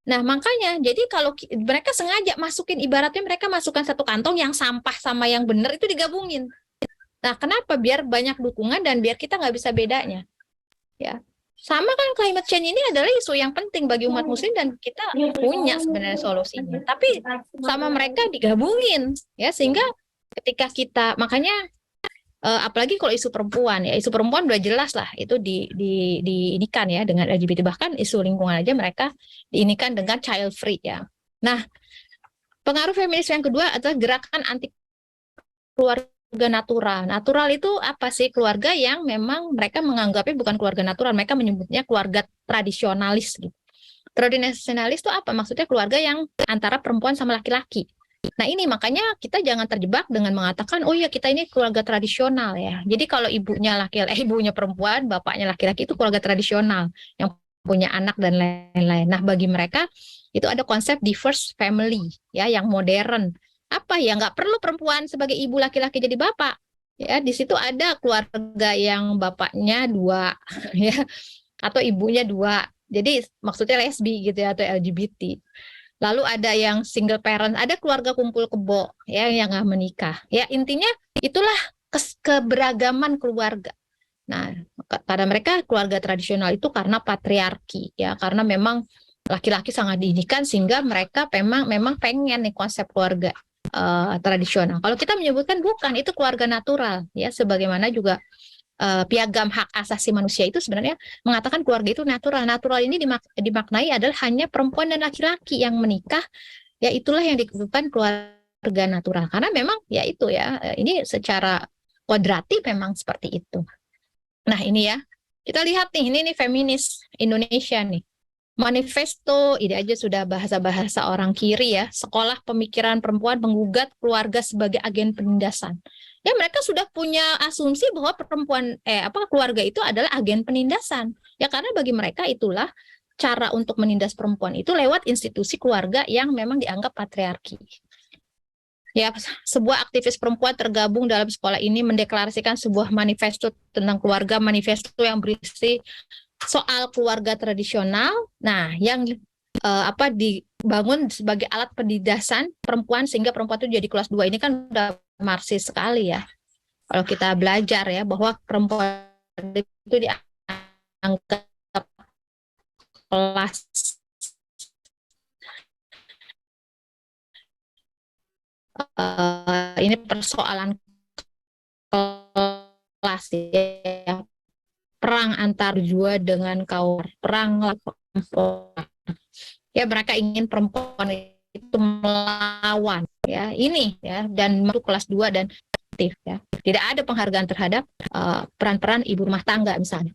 Nah, makanya jadi kalau mereka sengaja masukin, ibaratnya mereka masukkan satu kantong, yang sampah sama yang benar itu digabungin. Nah, kenapa? Biar banyak dukungan dan biar kita nggak bisa bedanya. Ya. Sama kan climate change ini adalah isu yang penting bagi umat muslim dan kita punya sebenarnya solusinya. Tapi sama mereka digabungin ya, sehingga ketika kita, makanya apalagi kalau isu perempuan ya, isu perempuan udah jelas lah itu diinikan ya dengan LGBT, bahkan isu lingkungan aja mereka diinikan dengan child free ya. Nah, pengaruh feminis yang kedua adalah gerakan anti keluarga natural. Natural itu apa sih? Keluarga yang memang mereka menganggapnya bukan keluarga natural, mereka menyebutnya keluarga tradisionalis gitu. Tradisionalis itu apa? Maksudnya keluarga yang antara perempuan sama laki-laki. Nah ini makanya kita jangan terjebak dengan mengatakan, oh ya kita ini keluarga tradisional ya. Jadi kalau ibunya perempuan, bapaknya laki-laki itu keluarga tradisional yang punya anak dan lain-lain. Nah bagi mereka itu ada konsep diverse family ya yang modern. Apa ya, nggak perlu perempuan sebagai ibu, laki-laki jadi bapak. Ya, di situ ada keluarga yang bapaknya dua, ya, atau ibunya dua. Jadi maksudnya lesbi gitu ya, atau LGBT. Lalu ada yang single parent, ada keluarga kumpul kebo ya yang nggak menikah. Ya intinya itulah keberagaman keluarga. Nah, pada mereka keluarga tradisional itu karena patriarki ya, karena memang laki-laki sangat didikan sehingga mereka memang pengen nih konsep keluarga tradisional. Kalau kita menyebutkan bukan, itu keluarga natural ya, sebagaimana juga piagam hak asasi manusia itu sebenarnya mengatakan keluarga itu natural. Natural ini dimaknai adalah hanya perempuan dan laki-laki yang menikah, ya itulah yang dikatakan keluarga natural. Karena memang ya itu ya, ini secara kodrati memang seperti itu. Nah ini ya, kita lihat nih, ini feminis Indonesia nih. Manifesto, ini aja sudah bahasa-bahasa orang kiri ya. Sekolah pemikiran perempuan menggugat keluarga sebagai agen penindasan. Ya mereka sudah punya asumsi bahwa keluarga itu adalah agen penindasan. Ya karena bagi mereka itulah cara untuk menindas perempuan itu lewat institusi keluarga yang memang dianggap patriarki. Ya, sebuah aktivis perempuan tergabung dalam sekolah ini mendeklarasikan sebuah manifesto tentang keluarga, manifesto yang berisi soal keluarga tradisional, nah yang dibangun sebagai alat penindasan perempuan sehingga perempuan itu jadi kelas 2. Ini kan udah marxis sekali ya. Kalau kita belajar ya bahwa perempuan itu dianggap kelas ini persoalan kelas ya. Perang antar jua dengan kaum, perang perempuan. Ya mereka ingin perempuan itu melawan ya ini ya, dan masuk kelas 2 dan aktif ya. Tidak ada penghargaan terhadap peran-peran ibu rumah tangga misalnya.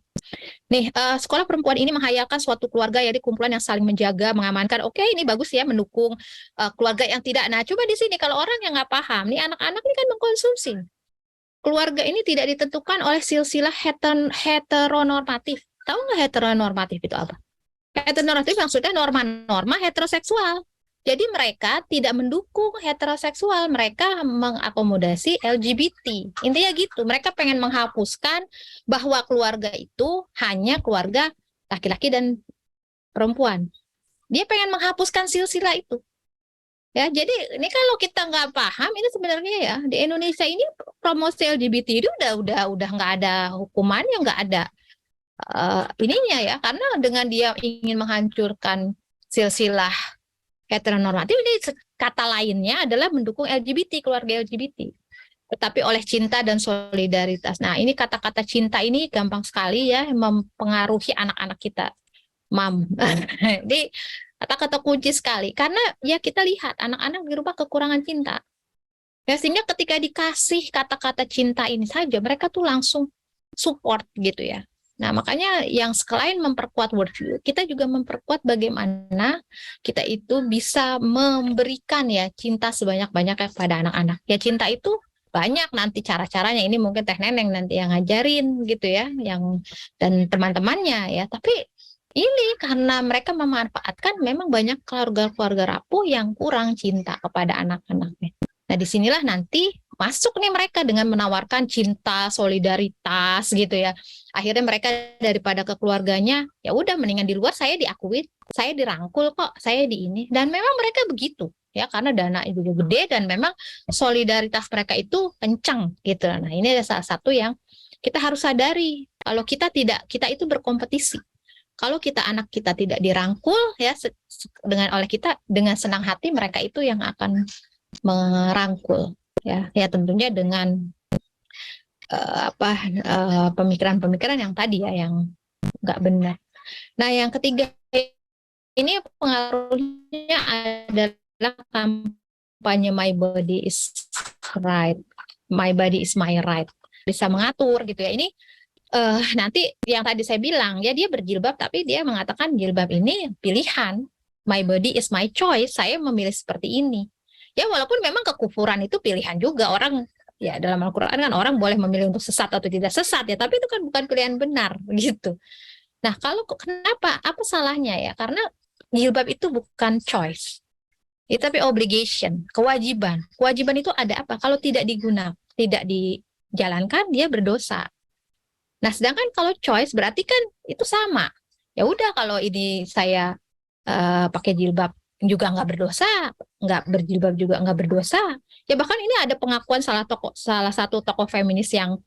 Nih, sekolah perempuan ini menghayalkan suatu keluarga jadi kumpulan yang saling menjaga, mengamankan. Oke, ini bagus ya, mendukung keluarga yang tidak. Nah, coba di sini kalau orang yang nggak paham, nih anak-anak ini kan mengkonsumsi. Keluarga ini tidak ditentukan oleh silsilah heteronormatif. Tahu nggak heteronormatif itu apa? Heteronormatif maksudnya norma-norma heteroseksual. Jadi mereka tidak mendukung heteroseksual, mereka mengakomodasi LGBT. Intinya gitu, mereka pengen menghapuskan bahwa keluarga itu hanya keluarga laki-laki dan perempuan. Dia pengen menghapuskan silsilah itu. Ya, jadi ini kalau kita nggak paham, ini sebenarnya ya di Indonesia ini promosi LGBT itu udah nggak ada hukumannya, nggak ada ininya ya, karena dengan dia ingin menghancurkan silsilah heteronormatif, ini kata lainnya adalah mendukung LGBT, keluarga LGBT, tetapi oleh cinta dan solidaritas. Nah ini kata-kata cinta ini gampang sekali ya mempengaruhi anak-anak kita, mam. Jadi kata-kata kunci sekali, karena ya kita lihat anak-anak di rumah kekurangan cinta. Ya, sehingga ketika dikasih kata-kata cinta ini saja, mereka tuh langsung support gitu ya. Nah, makanya yang selain memperkuat worldview, kita juga memperkuat bagaimana kita itu bisa memberikan ya cinta sebanyak-banyaknya kepada anak-anak. Ya cinta itu banyak nanti cara-caranya, ini mungkin Teh Neneng nanti yang ngajarin gitu ya, yang dan teman-temannya ya. Tapi ini karena mereka memanfaatkan memang banyak keluarga-keluarga rapuh yang kurang cinta kepada anak-anaknya. Nah, disinilah nanti masuk nih mereka dengan menawarkan cinta, solidaritas gitu ya. Akhirnya mereka daripada ke keluarganya, ya udah mendingan di luar saya diakuin, saya dirangkul kok, saya di ini. Dan memang mereka begitu ya, karena dana itu gede dan memang solidaritas mereka itu kencang gitu. Nah, ini ada salah satu yang kita harus sadari. Kalau kita itu berkompetisi. Kalau anak kita tidak dirangkul ya oleh kita, dengan senang hati mereka itu yang akan merangkul ya tentunya dengan pemikiran-pemikiran yang tadi ya yang nggak benar. Nah yang ketiga ini pengaruhnya adalah kampanye My Body is Right, My Body is My Right, bisa mengatur gitu ya. Ini nanti yang tadi saya bilang ya, dia berjilbab tapi dia mengatakan jilbab ini pilihan, my body is my choice, saya memilih seperti ini. Ya walaupun memang kekufuran itu pilihan juga, orang ya dalam Al-Quran kan orang boleh memilih untuk sesat atau tidak sesat ya, tapi itu kan bukan pilihan benar gitu. Nah kalau kenapa, apa salahnya ya, karena jilbab itu bukan choice, itu tapi obligation, kewajiban. Kewajiban itu ada apa? Kalau tidak digunakan, tidak dijalankan, dia berdosa. Nah, sedangkan kalau choice berarti kan itu sama. Ya udah, kalau ini saya pakai jilbab juga nggak berdosa, nggak berjilbab juga nggak berdosa. Ya bahkan ini ada pengakuan salah satu tokoh feminis yang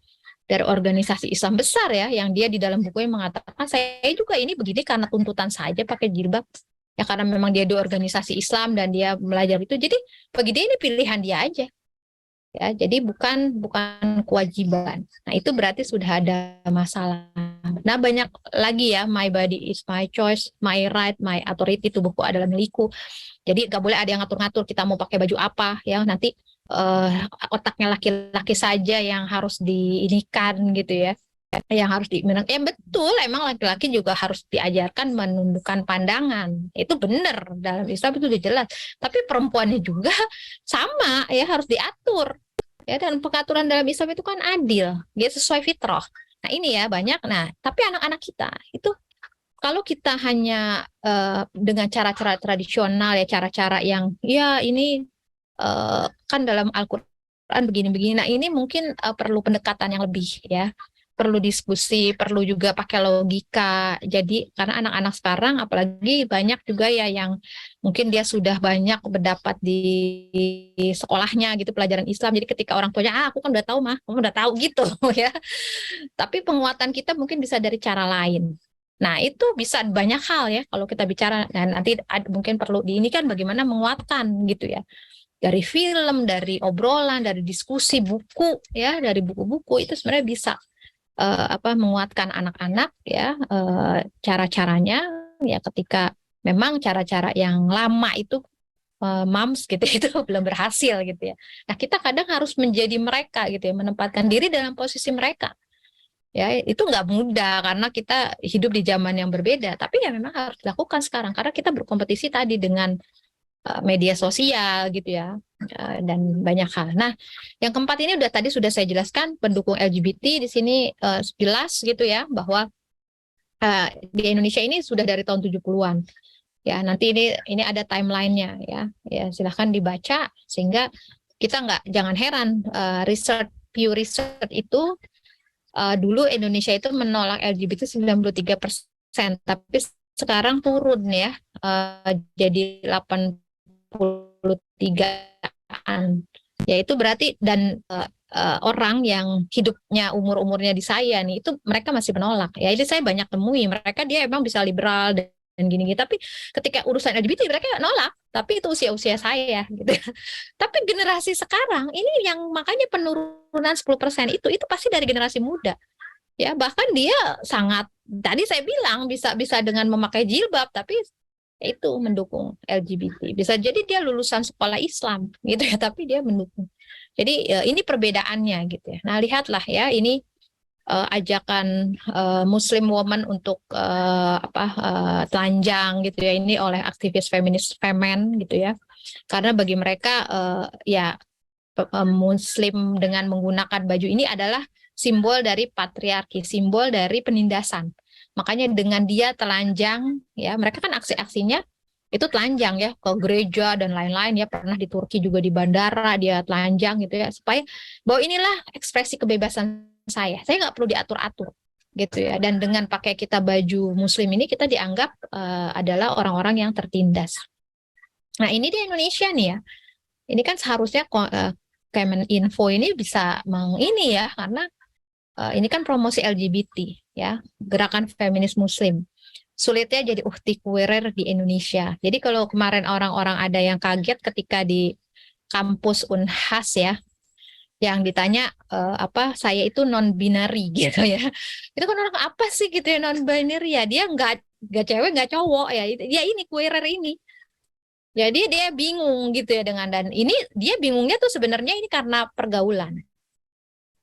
dari organisasi Islam besar ya, yang dia di dalam bukunya mengatakan, saya juga ini begini karena tuntutan saja pakai jilbab. Ya karena memang dia di organisasi Islam dan dia belajar itu. Jadi bagi dia ini pilihan dia aja. Ya, jadi bukan kewajiban. Nah, itu berarti sudah ada masalah. Nah, banyak lagi ya, my body is my choice, my right, my authority, itu buku adalah milikku. Jadi nggak boleh ada yang ngatur-ngatur kita mau pakai baju apa ya, nanti otaknya laki-laki saja yang harus diinikan gitu ya. Yang harus dimenang. Ya betul, emang laki-laki juga harus diajarkan menundukkan pandangan. Itu benar, dalam Islam itu udah jelas. Tapi perempuannya juga sama ya, harus diatur. Ya, dan pengaturan dalam Islam itu kan adil, dia sesuai fitrah. Nah, ini ya banyak. Nah, tapi anak-anak kita itu kalau kita hanya dengan cara-cara tradisional ya, cara-cara yang ya ini kan dalam Al-Qur'an begini-begini. Nah, ini mungkin perlu pendekatan yang lebih ya. Perlu diskusi, perlu juga pakai logika. Jadi karena anak-anak sekarang apalagi banyak juga ya yang mungkin dia sudah banyak berdapat di sekolahnya gitu, pelajaran Islam. Jadi ketika orang tuanya, aku kan udah tahu mah, kamu udah tahu gitu ya. Tapi penguatan kita mungkin bisa dari cara lain. Nah itu bisa banyak hal ya kalau kita bicara. Nah nanti mungkin perlu ini kan bagaimana menguatkan gitu ya. Dari film, dari obrolan, dari diskusi buku ya, dari buku-buku itu sebenarnya bisa menguatkan anak-anak ya, cara-caranya ya, ketika memang cara-cara yang lama itu moms gitu itu belum berhasil gitu ya. Nah kita kadang harus menjadi mereka gitu ya, menempatkan diri dalam posisi mereka ya, itu nggak mudah karena kita hidup di zaman yang berbeda, tapi ya memang harus dilakukan sekarang karena kita berkompetisi tadi dengan media sosial gitu ya, dan banyak hal. Nah, yang keempat ini tadi sudah saya jelaskan, pendukung LGBT di sini jelas gitu ya, bahwa di Indonesia ini sudah dari tahun 70-an. Ya, nanti ini ada timelinenya ya. Ya, silahkan dibaca sehingga kita jangan heran, Pew Research itu dulu Indonesia itu menolak LGBT 93%, tapi sekarang turun ya, jadi 83-an. Ya itu berarti, dan orang yang hidupnya umurnya di saya nih, itu mereka masih menolak. Ya ini saya banyak temui, mereka dia emang bisa liberal dan gini-gini, tapi ketika urusan LGBT mereka nolak, tapi itu usia-usia saya gitu. Tapi generasi sekarang ini yang makanya penurunan 10% itu pasti dari generasi muda. Ya bahkan dia sangat, tadi saya bilang bisa dengan memakai jilbab, tapi itu mendukung LGBT. Bisa jadi dia lulusan sekolah Islam gitu ya, tapi dia mendukung. Jadi ini perbedaannya gitu ya. Nah lihatlah ya, ini ajakan Muslim woman untuk telanjang gitu ya, ini oleh aktivis feminis Femen gitu ya. Karena bagi mereka ya Muslim dengan menggunakan baju ini adalah simbol dari patriarki, simbol dari penindasan. Makanya dengan dia telanjang ya, mereka kan aksi-aksinya itu telanjang ya, ke gereja dan lain-lain ya, pernah di Turki juga di bandara dia telanjang gitu ya, supaya bahwa inilah ekspresi kebebasan saya nggak perlu diatur-atur gitu ya. Dan dengan pakai kita baju Muslim ini kita dianggap adalah orang-orang yang tertindas. Nah ini di Indonesia nih ya, ini kan seharusnya Kemeninfo ini bisa ini ya, karena ini kan promosi LGBT ya, gerakan feminis Muslim. Sulitnya jadi uhti kurir di Indonesia. Jadi kalau kemarin orang-orang ada yang kaget ketika di kampus Unhas ya, yang ditanya saya itu non binary gitu ya. Itu kan orang apa sih gitu ya non binary ya? Dia nggak cewek nggak cowok ya. Dia ini kurir ini. Jadi dia bingung gitu ya dan ini dia bingungnya tuh sebenarnya ini karena pergaulan.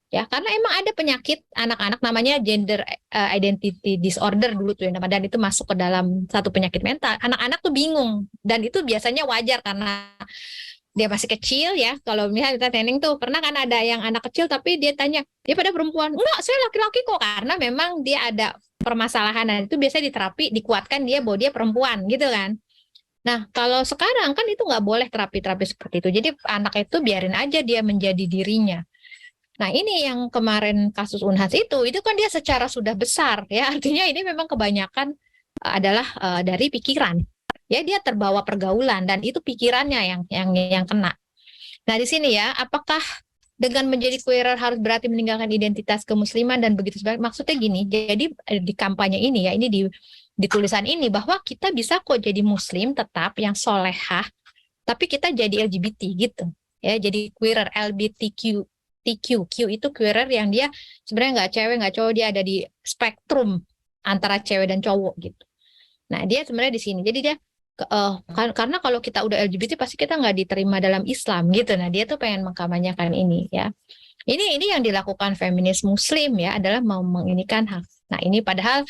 Ya, karena emang ada penyakit anak-anak namanya gender identity disorder dulu tuh ya, dan itu masuk ke dalam satu penyakit mental. Anak-anak tuh bingung dan itu biasanya wajar karena dia masih kecil ya. Kalau misalnya kita training tuh pernah kan ada yang anak kecil tapi dia tanya, dia pada perempuan. Enggak, saya laki-laki kok, karena memang dia ada permasalahan dan itu biasanya diterapi dikuatkan dia bahwa dia perempuan gitu kan. Nah, kalau sekarang kan itu nggak boleh terapi-terapi seperti itu. Jadi anak itu biarin aja dia menjadi dirinya. Nah, ini yang kemarin kasus Unhas itu kan dia secara sudah besar ya, artinya ini memang kebanyakan adalah dari pikiran. Ya, dia terbawa pergaulan dan itu pikirannya yang kena. Nah, di sini ya, apakah dengan menjadi queerer harus berarti meninggalkan identitas kemusliman dan begitu sebagainya? Maksudnya gini, jadi di kampanye ini ya, ini di tulisan ini bahwa kita bisa kok jadi muslim tetap yang solehah, tapi kita jadi LGBT gitu. Ya, jadi queerer LGBTQ. Q itu queerer yang dia sebenarnya nggak cewek nggak cowok, dia ada di spektrum antara cewek dan cowok gitu. Nah, dia sebenarnya di sini. Jadi dia karena kalau kita udah LGBT pasti kita nggak diterima dalam Islam gitu. Nah, dia tuh pengen mengkampanyekan ini ya. Ini yang dilakukan feminis Muslim ya, adalah mau menginikan hak. Nah, ini padahal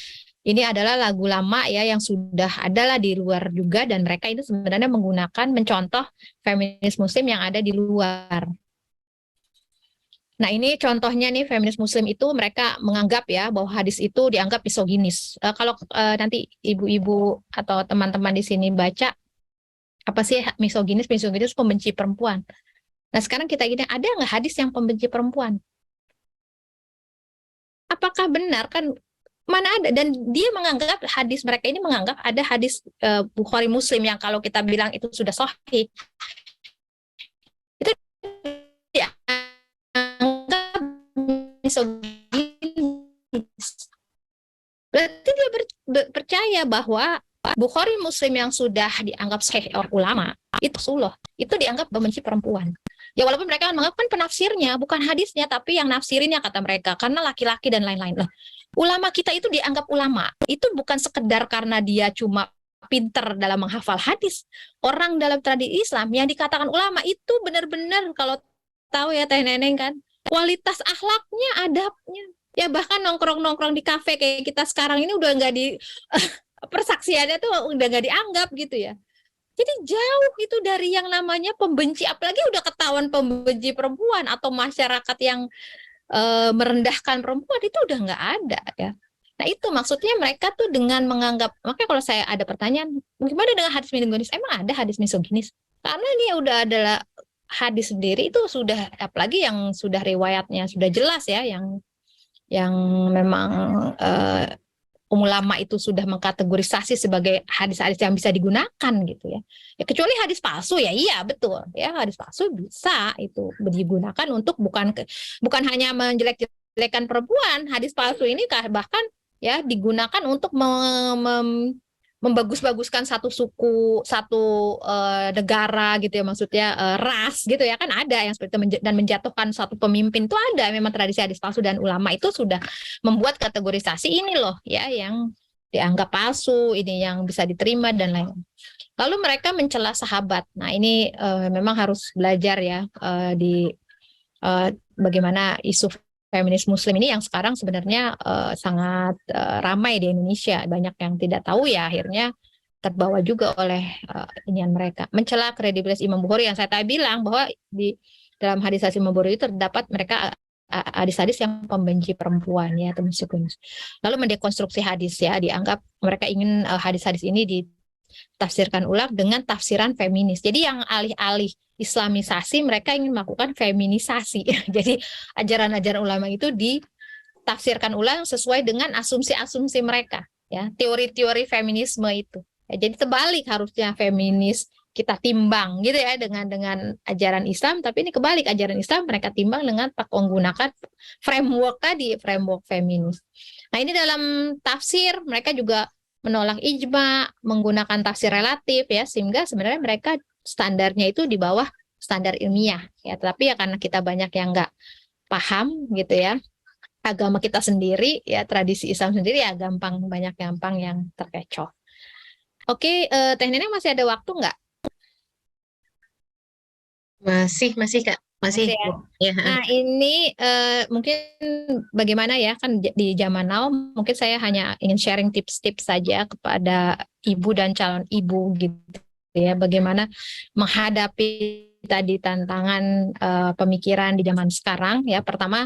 ini adalah lagu lama ya yang sudah adalah di luar juga, dan mereka itu sebenarnya mencontoh feminis Muslim yang ada di luar. Nah, ini contohnya nih, feminis Muslim itu mereka menganggap ya bahwa hadis itu dianggap misoginis. Kalau nanti ibu-ibu atau teman-teman di sini baca, apa sih misoginis? Misoginis pembenci perempuan. Nah, sekarang kita gini, ada nggak hadis yang pembenci perempuan? Apakah benar kan? Mana ada? Dan dia menganggap hadis, mereka ini menganggap ada hadis Bukhari Muslim yang kalau kita bilang itu sudah sahih, itu dianggap misoginis. Berarti dia percaya bahwa Bukhari Muslim yang sudah dianggap sahih oleh ulama itu Rasulullah itu dianggap membenci perempuan. Ya, walaupun mereka menganggap kan penafsirnya bukan hadisnya, tapi yang nafsirinnya kata mereka karena laki-laki dan lain-lain. Lah, ulama kita itu dianggap ulama itu bukan sekedar karena dia cuma pinter dalam menghafal hadis. Orang dalam tradisi Islam yang dikatakan ulama itu benar-benar, kalau tahu ya Teh Neneng kan, kualitas akhlaknya, adabnya. Ya, bahkan nongkrong-nongkrong di kafe kayak kita sekarang ini udah nggak di persaksiannya tuh udah nggak dianggap gitu ya. Jadi jauh itu dari yang namanya pembenci, apalagi udah ketahuan pembenci perempuan atau masyarakat yang merendahkan perempuan, itu udah nggak ada ya. Nah, itu maksudnya mereka tuh dengan menganggap, makanya kalau saya ada pertanyaan, gimana dengan hadis misoginis? Emang ada hadis misoginis? Karena ini udah adalah hadis sendiri itu sudah, apalagi yang sudah riwayatnya sudah jelas ya, yang memang ulama itu sudah mengkategorisasi sebagai hadis-hadis yang bisa digunakan gitu ya. Ya, kecuali hadis palsu ya, iya betul ya, hadis palsu bisa itu digunakan untuk bukan hanya menjelek-jelekan perempuan. Hadis palsu ini bahkan ya digunakan untuk membagus-baguskan satu suku, satu negara gitu ya, maksudnya ras gitu ya, kan ada yang seperti itu, dan menjatuhkan satu pemimpin itu ada memang tradisi hadis palsu, dan ulama itu sudah membuat kategorisasi ini loh ya yang dianggap palsu, ini yang bisa diterima dan lain. Lalu mereka mencela sahabat. Nah, ini memang harus belajar ya di bagaimana isu feminis Muslim ini yang sekarang sebenarnya sangat ramai di Indonesia. Banyak yang tidak tahu ya, akhirnya terbawa juga oleh inian mereka. Mencela kredibilitas Imam Bukhari, yang saya tadi bilang bahwa di dalam hadis-hadis Imam Bukhari itu terdapat mereka hadis-hadis yang pembenci perempuan ya, atau misoginis. Lalu mendekonstruksi hadis ya, dianggap mereka ingin hadis-hadis ini ditafsirkan ulang dengan tafsiran feminis. Jadi yang alih-alih Islamisasi, mereka ingin melakukan feminisasi. Jadi ajaran-ajaran ulama itu ditafsirkan ulang sesuai dengan asumsi-asumsi mereka, ya, teori-teori feminisme itu. Ya, jadi terbalik harusnya feminis kita timbang gitu ya dengan ajaran Islam, tapi ini kebalik, ajaran Islam mereka timbang dengan menggunakan framework tadi, framework feminis. Nah, ini dalam tafsir mereka juga menolak ijma, menggunakan tafsir relatif ya, sehingga sebenarnya mereka standarnya itu di bawah standar ilmiah ya. Tapi ya karena kita banyak yang nggak paham gitu ya, agama kita sendiri ya, tradisi Islam sendiri ya, gampang yang terkecoh. Oke, Teh Neneng masih ada waktu nggak? Masih Kak. Masih Masih ya. ya. Nah, ini mungkin bagaimana ya, kan di zaman now mungkin saya hanya ingin sharing tips-tips saja kepada ibu dan calon ibu gitu ya, bagaimana menghadapi tadi tantangan pemikiran di zaman sekarang ya. Pertama,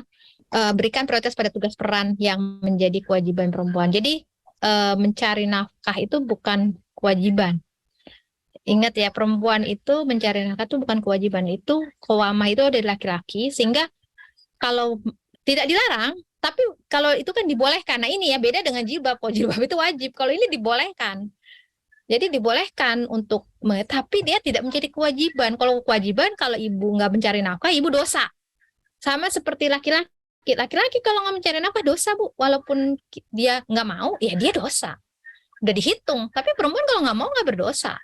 berikan prioritas pada tugas peran yang menjadi kewajiban perempuan. Jadi mencari nafkah itu bukan kewajiban. Ingat ya, perempuan itu mencari nafkah itu bukan kewajiban, itu qawamah itu dari laki-laki, sehingga kalau tidak dilarang, tapi kalau itu kan dibolehkan. Nah ini ya beda dengan jilbab. Kalau jilbab itu wajib, kalau ini dibolehkan. Jadi dibolehkan untuk, tapi dia tidak menjadi kewajiban. Kalau kewajiban, kalau ibu nggak mencari nafkah, ibu dosa. Sama seperti laki-laki. Laki-laki kalau nggak mencari nafkah dosa, Bu. Walaupun dia nggak mau, ya dia dosa. Udah dihitung. Tapi perempuan kalau nggak mau nggak berdosa.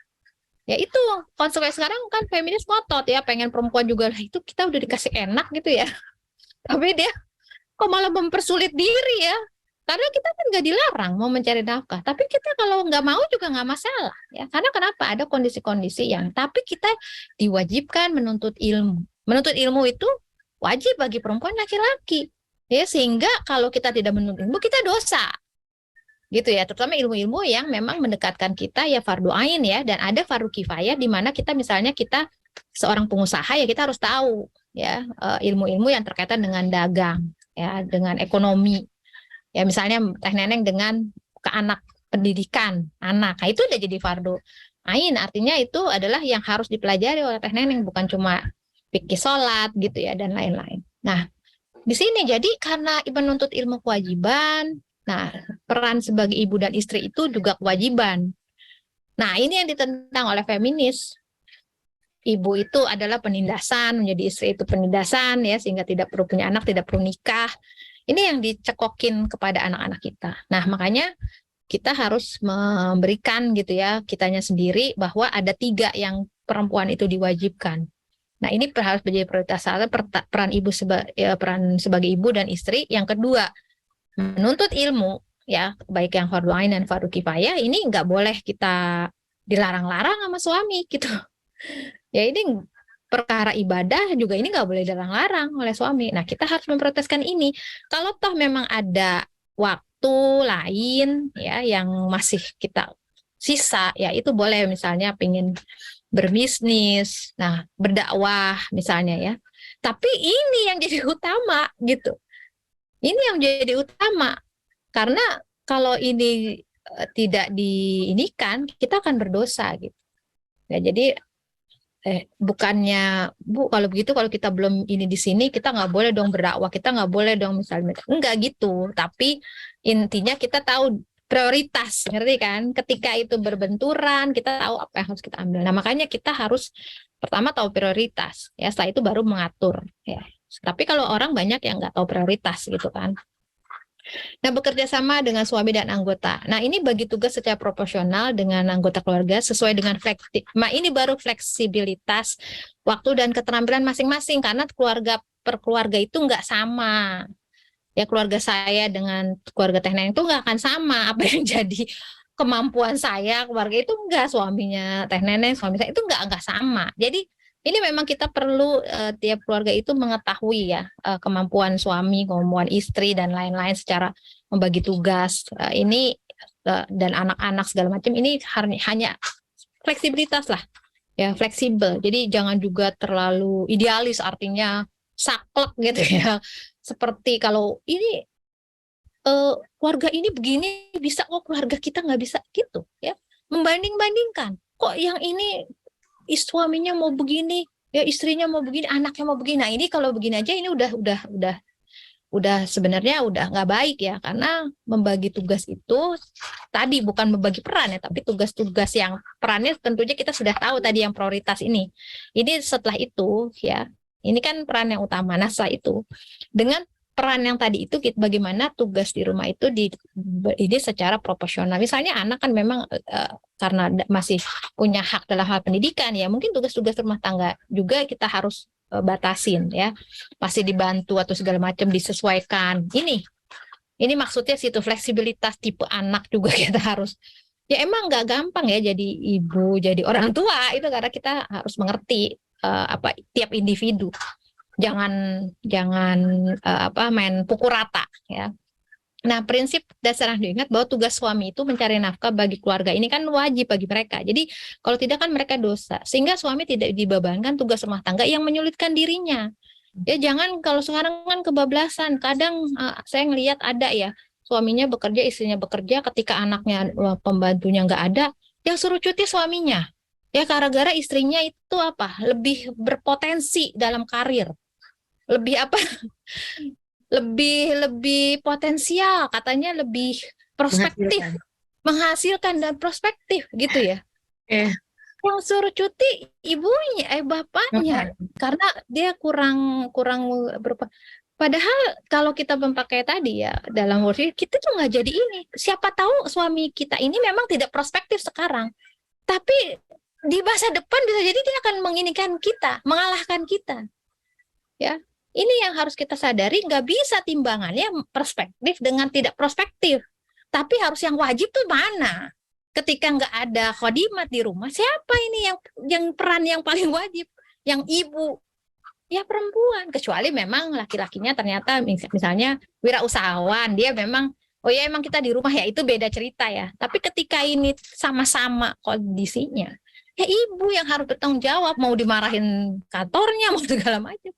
Ya itu konsekuensi sekarang kan feminis ngotot ya, pengen perempuan juga lah, itu kita udah dikasih enak gitu ya. Tapi dia kok malah mempersulit diri ya. Karena kita kan nggak dilarang mau mencari nafkah. Tapi kita kalau nggak mau juga nggak masalah ya. Karena kenapa? Ada kondisi-kondisi yang, tapi kita diwajibkan menuntut ilmu. Menuntut ilmu itu wajib bagi perempuan laki-laki. Ya, sehingga kalau kita tidak menuntut ilmu, kita dosa. Gitu ya, terutama ilmu-ilmu yang memang mendekatkan kita ya fardu ain ya, dan ada fardu kifayah di mana kita misalnya kita seorang pengusaha ya kita harus tahu ya ilmu-ilmu yang terkaitan dengan dagang ya, dengan ekonomi. Ya misalnya Teh Neneng dengan ke anak, pendidikan anak. Nah, itu udah jadi fardu ain, artinya itu adalah yang harus dipelajari oleh Teh Neneng, bukan cuma fikih sholat gitu ya dan lain-lain. Nah, di sini jadi karena menuntut ilmu kewajiban. Nah, peran sebagai ibu dan istri itu juga kewajiban. Nah, ini yang ditentang oleh feminis. Ibu itu adalah penindasan, menjadi istri itu penindasan ya, sehingga tidak perlu punya anak, tidak perlu nikah. Ini yang dicekokin kepada anak-anak kita. Nah, makanya kita harus memberikan gitu ya, kitanya sendiri, bahwa ada 3 yang perempuan itu diwajibkan. Nah, ini harus menjadi prioritas. Peran ibu peran sebagai ibu dan istri. Yang kedua, menuntut ilmu ya, baik yang fardu ain dan fardu kifayah, ini nggak boleh kita dilarang-larang sama suami gitu. Ya ini perkara ibadah juga, ini nggak boleh dilarang-larang oleh suami. Nah, kita harus memproteskan ini. Kalau toh memang ada waktu lain ya yang masih kita sisa, ya itu boleh, misalnya pengen berbisnis, nah berdakwah misalnya ya. Tapi ini yang jadi utama gitu. Ini yang jadi utama, karena kalau ini tidak diinikan, kita akan berdosa gitu. Ya, jadi bukannya Bu, kalau begitu kalau kita belum ini di sini, kita nggak boleh dong berdakwah, kita nggak boleh dong misalnya, enggak gitu. Tapi intinya kita tahu prioritas, ngerti kan? Ketika itu berbenturan, kita tahu apa yang harus kita ambil. Nah, makanya kita harus pertama tahu prioritas, ya. Setelah itu baru mengatur, ya. Tapi kalau orang banyak yang nggak tahu prioritas gitu kan. Nah, bekerja sama dengan suami dan anggota. Nah, ini bagi tugas secara proporsional dengan anggota keluarga sesuai dengan ini baru fleksibilitas waktu dan keterampilan masing-masing, karena keluarga per keluarga itu nggak sama. Ya, keluarga saya dengan keluarga Teh Neneng itu nggak akan sama. Apa yang jadi kemampuan saya, keluarga itu enggak, suaminya Teh Neneng, suami saya itu enggak sama. Jadi ini memang kita perlu tiap keluarga itu mengetahui ya kemampuan suami, kemampuan istri dan lain-lain secara membagi tugas. Ini dan anak-anak segala macam, ini hanya fleksibilitas lah. Ya, fleksibel. Jadi jangan juga terlalu idealis, artinya saklek gitu ya. Seperti kalau ini keluarga ini begini bisa, kok keluarga kita nggak bisa gitu ya. Membanding-bandingkan. Kok yang ini suaminya mau begini, ya istrinya mau begini, anaknya mau begini. Nah, ini kalau begini aja ini udah sebenarnya udah nggak baik ya, karena membagi tugas itu tadi bukan membagi peran ya, tapi tugas-tugas yang perannya tentunya kita sudah tahu tadi yang prioritas ini. Ini setelah itu ya, ini kan peran yang utama. Nah, setelah itu dengan peran yang tadi itu, bagaimana tugas di rumah itu ini secara proporsional. Misalnya anak kan memang karena masih punya hak dalam hal pendidikan ya, mungkin tugas-tugas rumah tangga juga kita harus batasin ya, masih dibantu atau segala macam disesuaikan. Ini maksudnya situ fleksibilitas tipe anak juga kita harus, ya emang nggak gampang ya jadi ibu, jadi orang tua itu, karena kita harus mengerti tiap individu. jangan main pukul rata ya. Nah, prinsip dasar yang diingat bahwa tugas suami itu mencari nafkah bagi keluarga ini kan wajib bagi mereka. Jadi kalau tidak kan mereka dosa. Sehingga suami tidak dibebankan tugas rumah tangga yang menyulitkan dirinya. Ya jangan kalau sekarang kan kebablasan. Kadang saya ngelihat ada ya suaminya bekerja, istrinya bekerja, ketika anaknya pembantunya nggak ada, yang suruh cuti suaminya. Ya gara-gara istrinya itu lebih berpotensi dalam karir, lebih lebih potensial, katanya lebih prospektif, menghasilkan dan prospektif gitu ya. Yang suruh cuti ibunya, bapaknya, karena dia kurang berupa. Padahal kalau kita memakai tadi ya dalam word kita tuh nggak jadi ini. Siapa tahu suami kita ini memang tidak prospektif sekarang, tapi di masa depan bisa jadi dia akan menginikan kita, mengalahkan kita. Ya, ini yang harus kita sadari, nggak bisa timbangannya perspektif dengan tidak prospektif. Tapi harus yang wajib tuh mana? Ketika nggak ada khodimat di rumah, siapa ini yang peran yang paling wajib? Yang ibu, ya perempuan. Kecuali memang laki-lakinya ternyata misalnya wirausahawan, dia memang, oh ya emang kita di rumah ya, itu beda cerita ya. Tapi ketika ini sama-sama kondisinya, ya ibu yang harus bertanggung jawab, mau dimarahin kantornya, mau segala macam.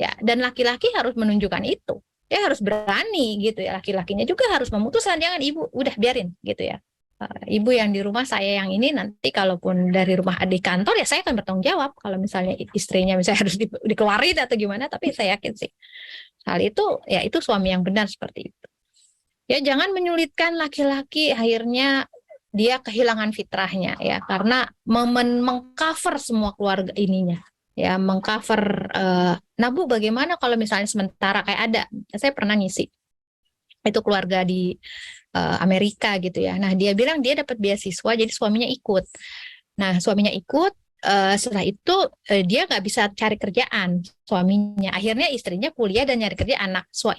Ya, dan laki-laki harus menunjukkan itu. Dia harus berani gitu ya. Laki-lakinya juga harus memutuskan, jangan ibu udah biarin gitu ya. Ibu yang di rumah, saya yang ini, nanti kalaupun dari rumah di kantor ya saya akan bertanggung jawab. Kalau misalnya istrinya misalnya harus dikeluarin atau gimana, tapi saya yakin sih hal itu ya itu suami yang benar seperti itu. Ya jangan menyulitkan laki-laki, akhirnya dia kehilangan fitrahnya ya, karena mengcover semua keluarga ininya. Ya mengcover, nah Bu bagaimana kalau misalnya sementara kayak saya pernah ngisi itu keluarga di Amerika gitu ya. Nah dia bilang dia dapat beasiswa, jadi suaminya ikut. Nah suaminya ikut, setelah itu dia nggak bisa cari kerjaan suaminya. Akhirnya istrinya kuliah dan nyari kerja,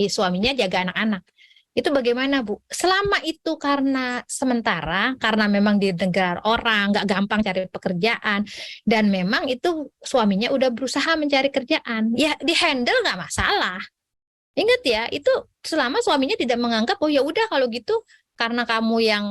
suaminya jaga anak-anak. Itu bagaimana Bu? Selama itu karena sementara, karena memang di negara orang nggak gampang cari pekerjaan, dan memang itu suaminya udah berusaha mencari kerjaan, ya di handle nggak masalah. Ingat ya, itu selama suaminya tidak menganggap, oh ya udah kalau gitu karena kamu yang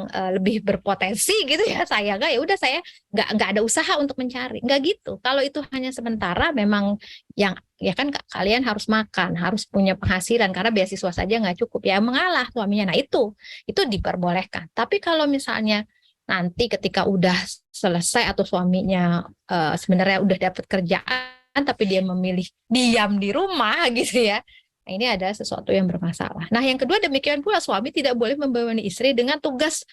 lebih berpotensi gitu ya, saya nggak, ya udah saya nggak ada usaha untuk mencari, nggak gitu. Kalau itu hanya sementara, memang yang ya kan kalian harus makan, harus punya penghasilan karena beasiswa saja nggak cukup, ya mengalah suaminya. Nah itu diperbolehkan. Tapi kalau misalnya nanti ketika udah selesai atau suaminya sebenarnya udah dapat kerjaan tapi dia memilih diam di rumah gitu ya, nah, ini ada sesuatu yang bermasalah. Nah, yang kedua, demikian pula suami tidak boleh membebani istri dengan tugas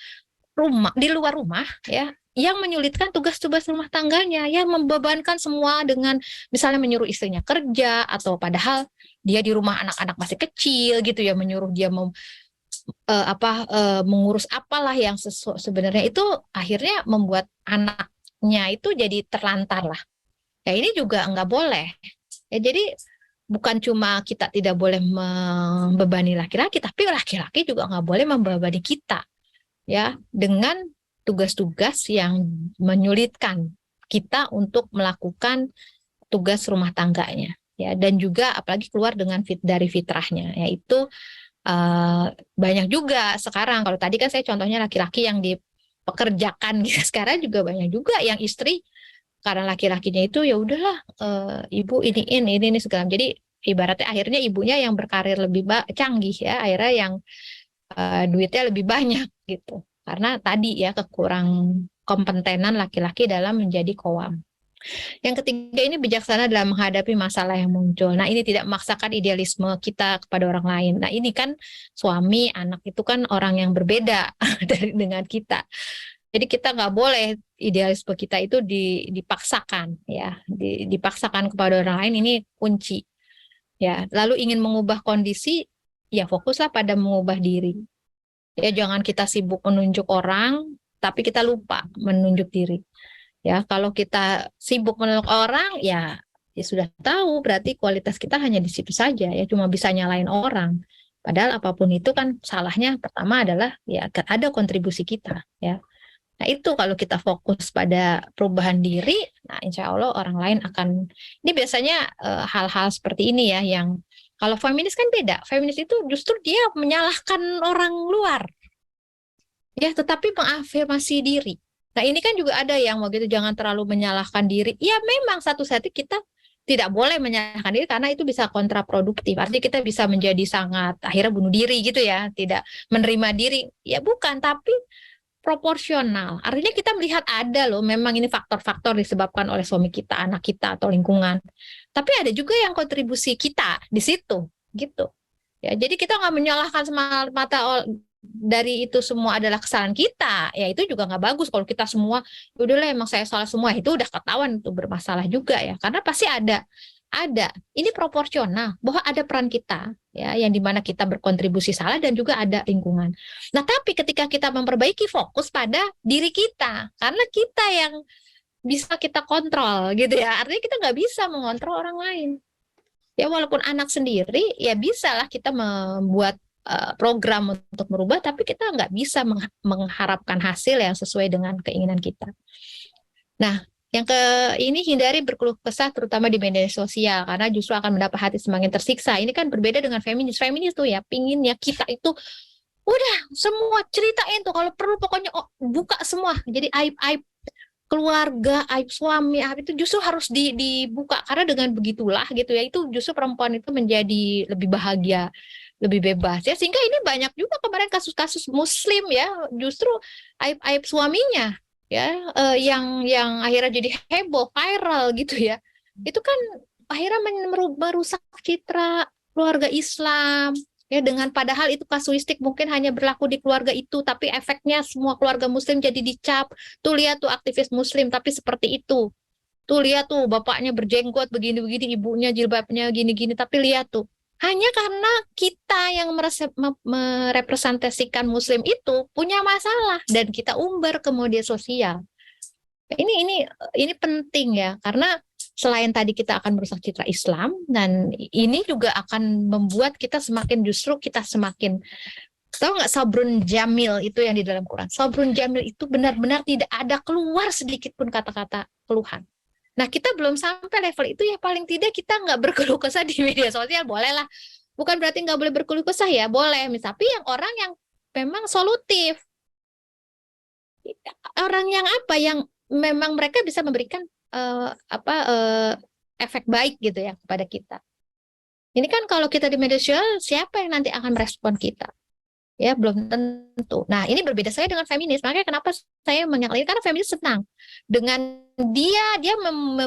rumah di luar rumah ya, yang menyulitkan tugas-tugas rumah tangganya, yang membebankan semua dengan misalnya menyuruh istrinya kerja, atau padahal dia di rumah anak-anak masih kecil gitu ya, menyuruh dia mengurus apalah yang sebenarnya itu akhirnya membuat anaknya itu jadi terlantar lah. Ya ini juga nggak boleh. Ya jadi bukan cuma kita tidak boleh membebani laki-laki, tapi laki-laki juga nggak boleh membebani kita ya dengan tugas-tugas yang menyulitkan kita untuk melakukan tugas rumah tangganya ya, dan juga apalagi keluar dari fitrahnya, yaitu banyak juga sekarang. Kalau tadi kan saya contohnya laki-laki yang dipekerjakan gitu, sekarang juga banyak juga yang istri karena laki-lakinya itu ya udahlah, ibu ini segala. Jadi ibaratnya akhirnya ibunya yang berkarir lebih canggih ya, akhirnya yang duitnya lebih banyak gitu. Karena tadi ya kekurang kompetenan laki-laki dalam menjadi qawwam. Yang ketiga, ini bijaksana dalam menghadapi masalah yang muncul. Nah ini tidak memaksakan idealisme kita kepada orang lain. Nah ini kan suami, anak itu kan orang yang berbeda dengan kita. Jadi kita nggak boleh idealisme kita itu dipaksakan ya, dipaksakan kepada orang lain, ini kunci ya. Lalu ingin mengubah kondisi, ya fokuslah pada mengubah diri. Ya jangan kita sibuk menunjuk orang, tapi kita lupa menunjuk diri. Ya kalau kita sibuk menunjuk orang, ya sudah tahu berarti kualitas kita hanya di situ saja ya, cuma bisa nyalain orang. Padahal apapun itu kan salahnya pertama adalah ya ada kontribusi kita ya. Nah itu kalau kita fokus pada perubahan diri, nah insya Allah orang lain akan, ini biasanya hal-hal seperti ini ya yang kalau feminis kan beda. Feminis itu justru dia menyalahkan orang luar, ya tetapi mengafirmasi diri. Nah ini kan juga ada yang begitu jangan terlalu menyalahkan diri. Ya memang satu saat kita tidak boleh menyalahkan diri karena itu bisa kontraproduktif. Artinya kita bisa menjadi sangat akhirnya bunuh diri gitu ya, tidak menerima diri. Ya bukan, tapi proporsional. Artinya kita melihat ada loh, memang ini faktor-faktor disebabkan oleh suami kita, anak kita, atau lingkungan. Tapi ada juga yang kontribusi kita di situ, gitu. Ya, jadi kita nggak menyalahkan semata-mata dari itu semua adalah kesalahan kita. Ya itu juga nggak bagus kalau kita semua, udahlah emang saya salah semua, itu udah ketahuan itu bermasalah juga ya. Karena pasti ada ini proporsional bahwa ada peran kita ya yang dimana kita berkontribusi salah dan juga ada lingkungan. Nah tapi ketika kita memperbaiki fokus pada diri kita karena kita yang bisa kita kontrol gitu ya, artinya kita nggak bisa mengontrol orang lain ya, walaupun anak sendiri ya bisalah kita membuat program untuk merubah, tapi kita nggak bisa mengharapkan hasil yang sesuai dengan keinginan kita. Nah yang ini hindari berkeluh kesah terutama di media sosial karena justru akan mendapat hati semakin tersiksa. Ini kan berbeda dengan feminis. Feminis tuh ya pinginnya kita itu udah semua ceritain tuh kalau perlu pokoknya buka semua. Jadi aib-aib keluarga, aib suami, aib itu justru harus dibuka karena dengan begitulah gitu ya itu justru perempuan itu menjadi lebih bahagia, lebih bebas ya, sehingga ini banyak juga kemarin kasus-kasus muslim ya justru aib-aib suaminya ya yang akhirnya jadi heboh viral gitu ya, itu kan akhirnya merusak citra keluarga Islam ya, dengan padahal itu kasuistik mungkin hanya berlaku di keluarga itu tapi efeknya semua keluarga muslim jadi dicap, tuh lihat tuh aktivis muslim tapi seperti itu, tuh lihat tuh bapaknya berjenggot begini-begini, ibunya jilbabnya gini-gini, tapi lihat tuh hanya karena kita yang merepresentasikan muslim itu punya masalah dan kita umbar ke media sosial. Ini penting ya, karena selain tadi kita akan merusak citra Islam, dan ini juga akan membuat kita justru kita semakin, tahu nggak sabrun jamil itu yang di dalam Quran? Sabrun jamil itu benar-benar tidak ada keluar sedikit pun kata-kata keluhan. Nah kita belum sampai level itu ya, paling tidak kita nggak berkeluh kesah di media sosial, bolehlah. Bukan berarti nggak boleh berkeluh kesah ya, boleh. Tapi yang orang yang memang solutif, orang yang yang memang mereka bisa memberikan efek baik gitu ya kepada kita. Ini kan kalau kita di media sosial, siapa yang nanti akan merespon kita? Ya belum tentu. Nah ini berbeda saya dengan feminis. Makanya kenapa saya menyalahin, karena feminis senang dengan dia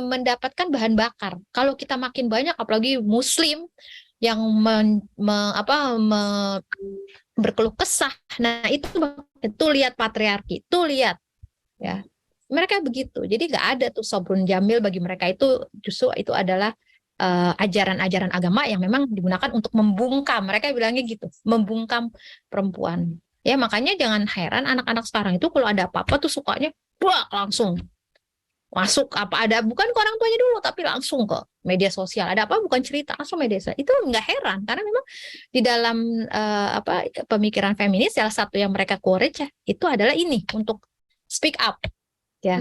mendapatkan bahan bakar. Kalau kita makin banyak, apalagi muslim yang berkeluh kesah, nah itu lihat patriarki, itu lihat ya mereka begitu. Jadi nggak ada tuh sabrun jamil bagi mereka, itu justru itu adalah ajaran-ajaran agama yang memang digunakan untuk membungkam, mereka bilangnya gitu, membungkam perempuan. Ya makanya jangan heran anak-anak sekarang itu kalau ada apa-apa tuh sukanya langsung masuk bukan ke orang tuanya dulu tapi langsung ke media sosial. Ada apa bukan cerita, langsung media sosial. Itu nggak heran karena memang di dalam pemikiran feminis salah satu yang mereka courage itu adalah ini, untuk speak up ya.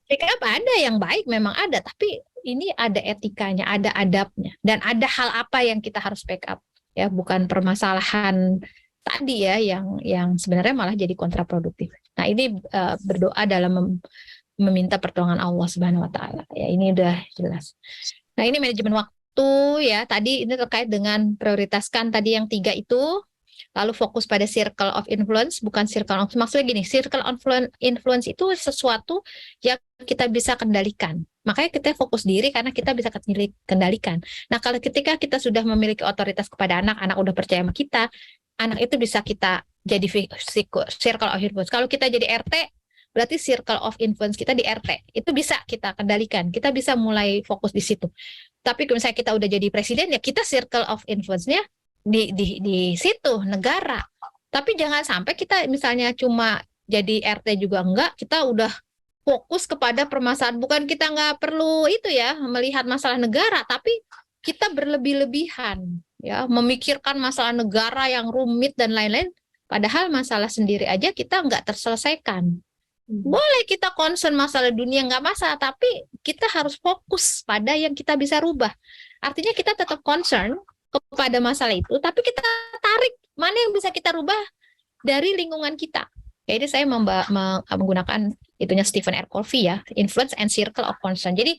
Speak up ada yang baik memang ada, tapi ini ada etikanya, ada adabnya, dan ada hal apa yang kita harus speak up ya, bukan permasalahan tadi ya yang sebenarnya malah jadi kontraproduktif. Nah ini berdoa dalam meminta pertolongan Allah Subhanahu wa taala. Ya ini udah jelas. Nah, ini manajemen waktu ya. Tadi ini terkait dengan prioritaskan tadi yang 3 itu. Lalu fokus pada circle of influence, bukan circle of, maksudnya gini, circle of influence itu sesuatu yang kita bisa kendalikan. Makanya kita fokus diri karena kita bisa kendalikan. Nah, kalau ketika kita sudah memiliki otoritas kepada anak udah percaya sama kita, anak itu bisa kita jadi circle of influence. Kalau kita jadi RT, berarti circle of influence kita di RT itu bisa kita kendalikan, kita bisa mulai fokus di situ. Tapi kalau misalnya kita udah jadi presiden ya kita circle of influence-nya di situ negara. Tapi jangan sampai kita misalnya cuma jadi RT juga enggak, kita udah fokus kepada permasalahan, bukan kita nggak perlu itu ya melihat masalah negara, tapi kita berlebih-lebihan ya memikirkan masalah negara yang rumit dan lain-lain, padahal masalah sendiri aja kita nggak terselesaikan. Boleh kita concern masalah dunia, nggak masalah, tapi kita harus fokus pada yang kita bisa rubah. Artinya kita tetap concern kepada masalah itu, tapi kita tarik mana yang bisa kita rubah dari lingkungan kita. Jadi saya menggunakan itunya Stephen R. Covey ya, influence and circle of concern. Jadi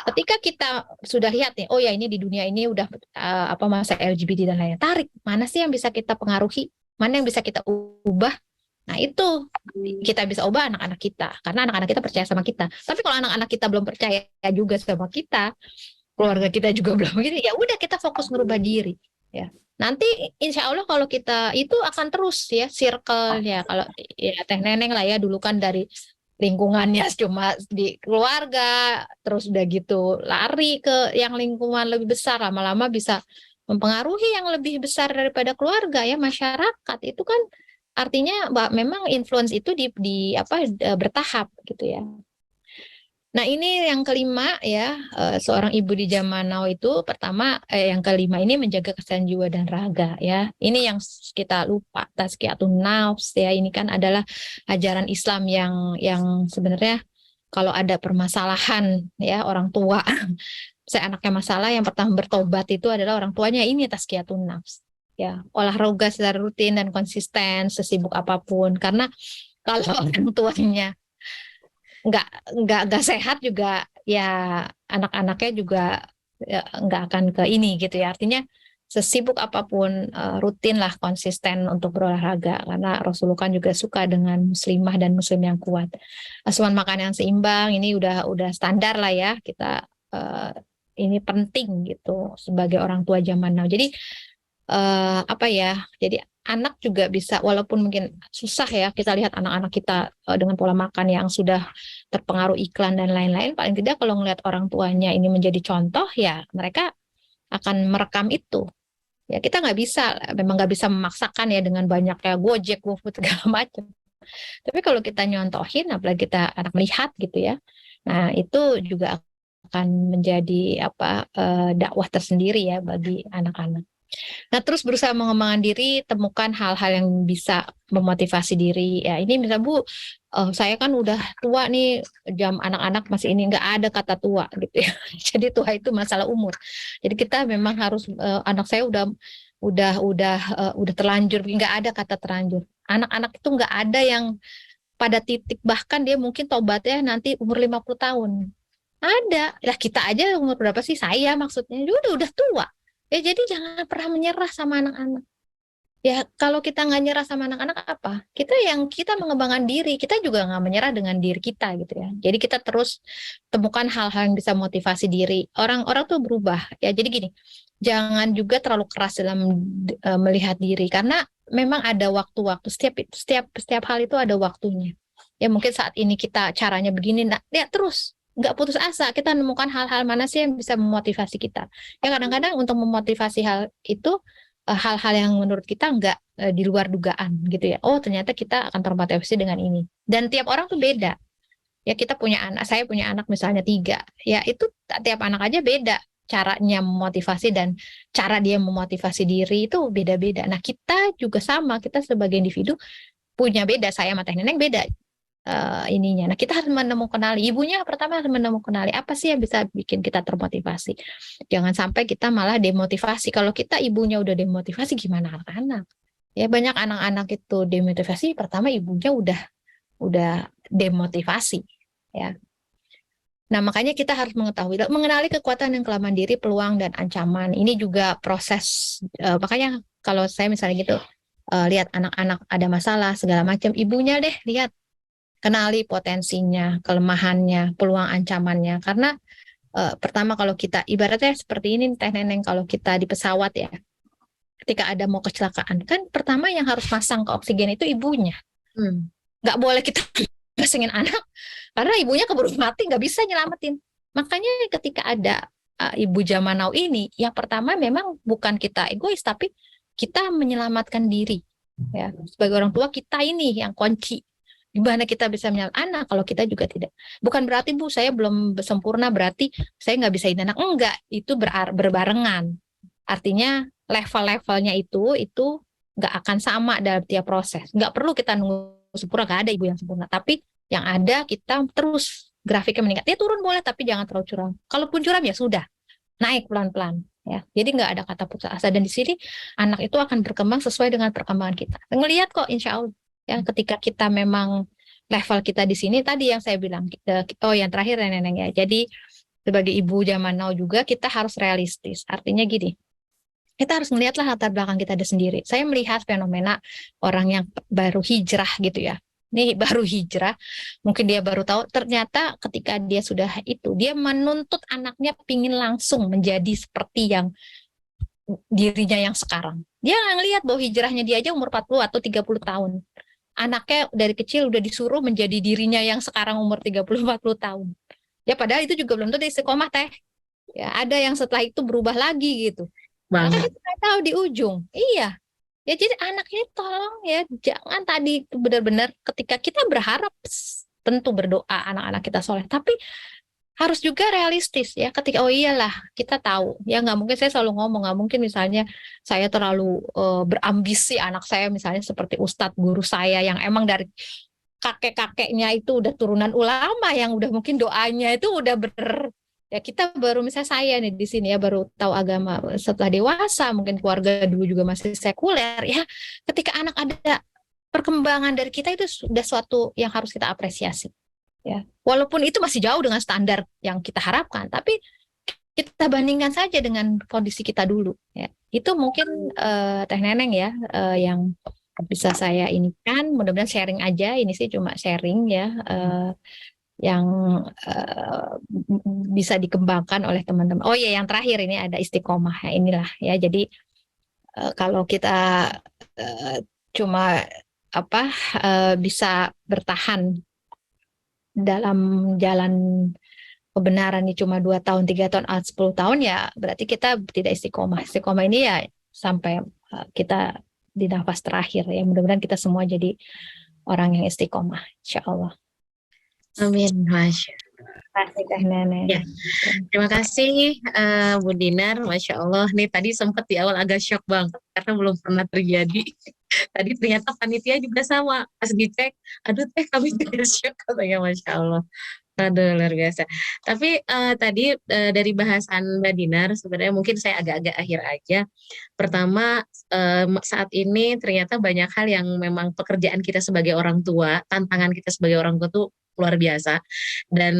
ketika kita sudah lihat nih, oh ya ini di dunia ini udah masa LGBT dan lainnya, tarik mana sih yang bisa kita pengaruhi, mana yang bisa kita ubah. Nah itu kita bisa ubah anak-anak kita, karena anak-anak kita percaya sama kita. Tapi kalau anak-anak kita belum percaya juga sama kita, keluarga kita juga belum gitu, ya udah kita fokus merubah diri. Ya, nanti insya Allah kalau kita itu akan terus ya circle ya, kalau ya teh neneng lah ya dulu kan dari lingkungannya cuma di keluarga, terus udah gitu lari ke yang lingkungan lebih besar, lama-lama bisa mempengaruhi yang lebih besar daripada keluarga ya, masyarakat. Itu kan artinya memang influence itu bertahap gitu ya. Nah ini yang kelima ya, seorang ibu di zaman now itu pertama, yang kelima ini menjaga kesehatan jiwa dan raga ya. Ini yang kita lupa, tazkiyatun nafs ya, ini kan adalah ajaran Islam yang sebenarnya kalau ada permasalahan ya orang tua, saya anaknya masalah, yang pertama bertobat itu adalah orang tuanya, ini tazkiyatun nafs. Ya, olahraga secara rutin dan konsisten sesibuk apapun, karena kalau orang tuanya nggak sehat juga ya anak-anaknya juga ya, nggak akan ke ini gitu ya. Artinya sesibuk apapun rutin lah konsisten untuk berolahraga, karena Rasulullah kan juga suka dengan muslimah dan muslim yang kuat. Asupan makan yang seimbang ini udah standar lah ya, kita ini penting gitu sebagai orang tua zaman now. Jadi jadi anak juga bisa, walaupun mungkin susah ya, kita lihat anak-anak kita dengan pola makan yang sudah terpengaruh iklan dan lain-lain, paling tidak kalau ngelihat orang tuanya ini menjadi contoh ya mereka akan merekam itu ya. Kita memang nggak bisa memaksakan ya dengan banyaknya Gojek, GoFood segala macam, tapi kalau kita nyontohin, apalagi kita anak melihat gitu ya, nah itu juga akan menjadi dakwah tersendiri ya bagi anak-anak. Nah, terus berusaha mengembangkan diri, temukan hal-hal yang bisa memotivasi diri. Ya, ini misal Bu, saya kan udah tua nih, jam anak-anak masih ini, nggak ada kata tua gitu ya. Jadi tua itu masalah umur. Jadi kita memang harus, anak saya udah terlanjur, nggak ada kata terlanjur. Anak-anak itu nggak ada yang pada titik, bahkan dia mungkin tobatnya nanti umur 50 tahun. Ada. Lah kita aja umur berapa sih? Saya maksudnya udah tua. Ya jadi jangan pernah menyerah sama anak-anak. Ya kalau kita nggak nyerah sama anak-anak apa? Kita mengembangkan diri, kita juga nggak menyerah dengan diri kita gitu ya. Jadi kita terus temukan hal-hal yang bisa motivasi diri. Orang-orang tuh berubah ya. Jadi gini, jangan juga terlalu keras dalam melihat diri, karena memang ada waktu-waktu, setiap hal itu ada waktunya. Ya mungkin saat ini kita caranya begini, nah, ya terus nggak putus asa, kita menemukan hal-hal mana sih yang bisa memotivasi kita. Ya kadang-kadang untuk memotivasi hal itu, hal-hal yang menurut kita nggak di luar dugaan gitu ya. Oh ternyata kita akan termotivasi dengan ini. Dan tiap orang tuh beda. Ya kita punya anak, saya punya anak misalnya 3. Ya itu tiap anak aja beda caranya memotivasi, dan cara dia memotivasi diri itu beda-beda. Nah kita juga sama, kita sebagai individu punya beda. Saya sama Teh Neneng beda ininya. Nah kita harus menemukan ibunya, pertama harus menemukan apa sih yang bisa bikin kita termotivasi. Jangan sampai kita malah demotivasi. Kalau kita ibunya udah demotivasi, gimana anak-anak? Ya banyak anak-anak itu demotivasi, pertama ibunya udah demotivasi ya. Nah makanya kita harus mengenali kekuatan dan kelemahan diri, peluang dan ancaman. Ini juga proses, makanya kalau saya misalnya gitu lihat anak-anak ada masalah segala macam, ibunya deh lihat, kenali potensinya, kelemahannya, peluang ancamannya. Karena pertama kalau kita, ibaratnya seperti ini Teh Neneng, kalau kita di pesawat ya, ketika ada mau kecelakaan, kan pertama yang harus masang ke oksigen itu ibunya. Nggak boleh kita pasangin anak, karena ibunya keburu mati, nggak bisa nyelamatin. Makanya ketika ada ibu zaman now ini, yang pertama memang bukan kita egois, tapi kita menyelamatkan diri. Ya, sebagai orang tua kita ini yang kunci. Gimana kita bisa menyelamatkan anak kalau kita juga tidak. Bukan berarti Bu saya belum sempurna, berarti saya nggak bisa ini anak. Enggak, itu berbarengan. Artinya level-levelnya itu nggak akan sama dalam tiap proses. Nggak perlu kita nunggu sempurna, nggak ada ibu yang sempurna. Tapi Yang ada kita terus grafiknya meningkat. Dia turun boleh tapi jangan terlalu curam. Kalaupun curam ya sudah, naik pelan-pelan ya. Jadi nggak ada kata putus asa, dan di sini anak itu akan berkembang sesuai dengan perkembangan kita. Ngelihat kok insya Allah ya, ketika kita memang level kita di sini tadi yang saya bilang, oh yang terakhir ya Neneng ya. Jadi sebagai ibu zaman now juga kita harus realistis. Artinya gini, kita harus melihatlah latar belakang kita ada sendiri. Saya melihat fenomena orang yang baru hijrah gitu ya. Ini baru hijrah, mungkin dia baru tahu, ternyata ketika dia sudah itu, dia menuntut anaknya pingin langsung menjadi seperti yang dirinya yang sekarang. Dia nggak ngelihat bahwa hijrahnya dia aja umur 40 atau 30 tahun. Anaknya dari kecil udah disuruh menjadi dirinya yang sekarang umur 30-40 tahun. Ya padahal itu juga belum tentu istiqomah teh. Ya ada yang setelah itu berubah lagi gitu. Maka Banget. kita nggak tahu di ujung. Iya. Ya jadi anaknya tolong ya jangan tadi benar-benar ketika kita berharap tentu berdoa anak-anak kita soleh, tapi harus juga realistis ya ketika oh iyalah kita tahu ya nggak mungkin, saya selalu ngomong nggak mungkin misalnya saya terlalu berambisi anak saya misalnya seperti ustadz guru saya yang emang dari kakek-kakeknya itu udah turunan ulama yang udah mungkin doanya itu udah ya kita baru misalnya saya nih di sini ya baru tahu agama setelah dewasa, mungkin keluarga dulu juga masih sekuler ya. Ketika anak ada perkembangan dari kita itu sudah suatu yang harus kita apresiasi ya. Walaupun itu masih jauh dengan standar yang kita harapkan, tapi kita bandingkan saja dengan kondisi kita dulu ya. Itu mungkin Teh Neneng ya yang bisa saya ini kan mudah-mudahan sharing aja, ini sih cuma sharing ya yang bisa dikembangkan oleh teman-teman. Oh ya, yang terakhir ini ada istiqomah ya, inilah ya. Jadi kalau kita cuma bisa bertahan dalam jalan kebenaran ini cuma 2 tahun, 3 tahun, 10 tahun ya berarti kita tidak istiqomah. Istiqomah ini ya sampai kita di nafas terakhir ya. Mudah-mudahan kita semua jadi orang yang istiqomah, insya Allah. Amin, Masya. Terima kasih Teh Neneng. Ya. Terima kasih Bu Dinar, Masya Allah. Nih tadi sempat di awal agak shock banget karena belum pernah terjadi. Tadi ternyata panitia juga sama. Pas dicek, aduh teh kami juga shock katanya, Masya Allah. Aduh luar biasa. Tapi tadi dari bahasan Mbak Dinar sebenarnya mungkin saya agak-agak akhir aja. Pertama saat ini ternyata banyak hal yang memang pekerjaan kita sebagai orang tua, tantangan kita sebagai orang tua tuh luar biasa. Dan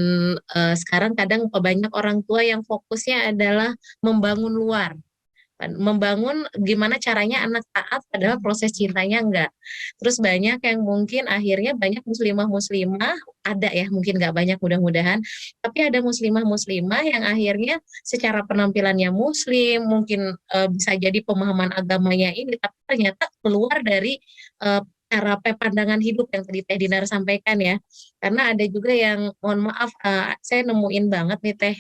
sekarang kadang banyak orang tua yang fokusnya adalah membangun luar. Membangun gimana caranya anak taat padahal proses cintanya enggak. Terus banyak yang mungkin akhirnya banyak muslimah-muslimah, ada ya mungkin enggak banyak mudah-mudahan, tapi ada muslimah-muslimah yang akhirnya secara penampilannya muslim, mungkin bisa jadi pemahaman agamanya ini, tapi ternyata keluar dari cara pandangan hidup yang tadi Teh Dinar sampaikan ya. Karena ada juga yang mohon maaf saya nemuin banget nih Teh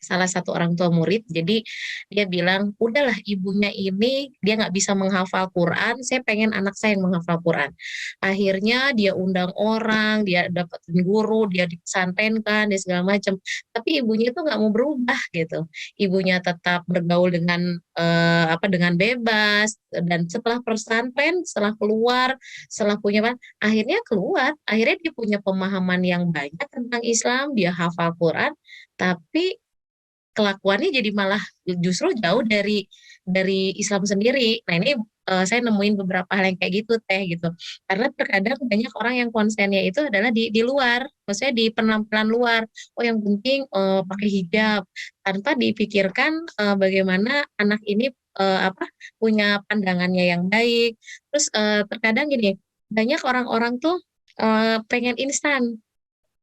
salah satu orang tua murid, jadi dia bilang, udahlah ibunya ini dia nggak bisa menghafal Quran, saya pengen anak saya yang menghafal Quran. Akhirnya dia undang orang, dia dapetin guru, dia dipesantenkan, dia segala macam. Tapi ibunya itu nggak mau berubah gitu. Ibunya tetap bergaul dengan dengan bebas, dan setelah pesantren, setelah keluar, setelah punya akhirnya dia punya pemahaman yang banyak tentang Islam, dia hafal Quran, tapi kelakuannya jadi malah justru jauh dari Islam sendiri. Nah ini saya nemuin beberapa hal yang kayak gitu Teh gitu. Karena terkadang banyak orang yang konsennya itu adalah di luar, maksudnya di penampilan luar. Oh yang penting pakai hijab, tanpa dipikirkan bagaimana anak ini punya pandangannya yang baik. Terus terkadang gini, banyak orang-orang tuh pengen instan.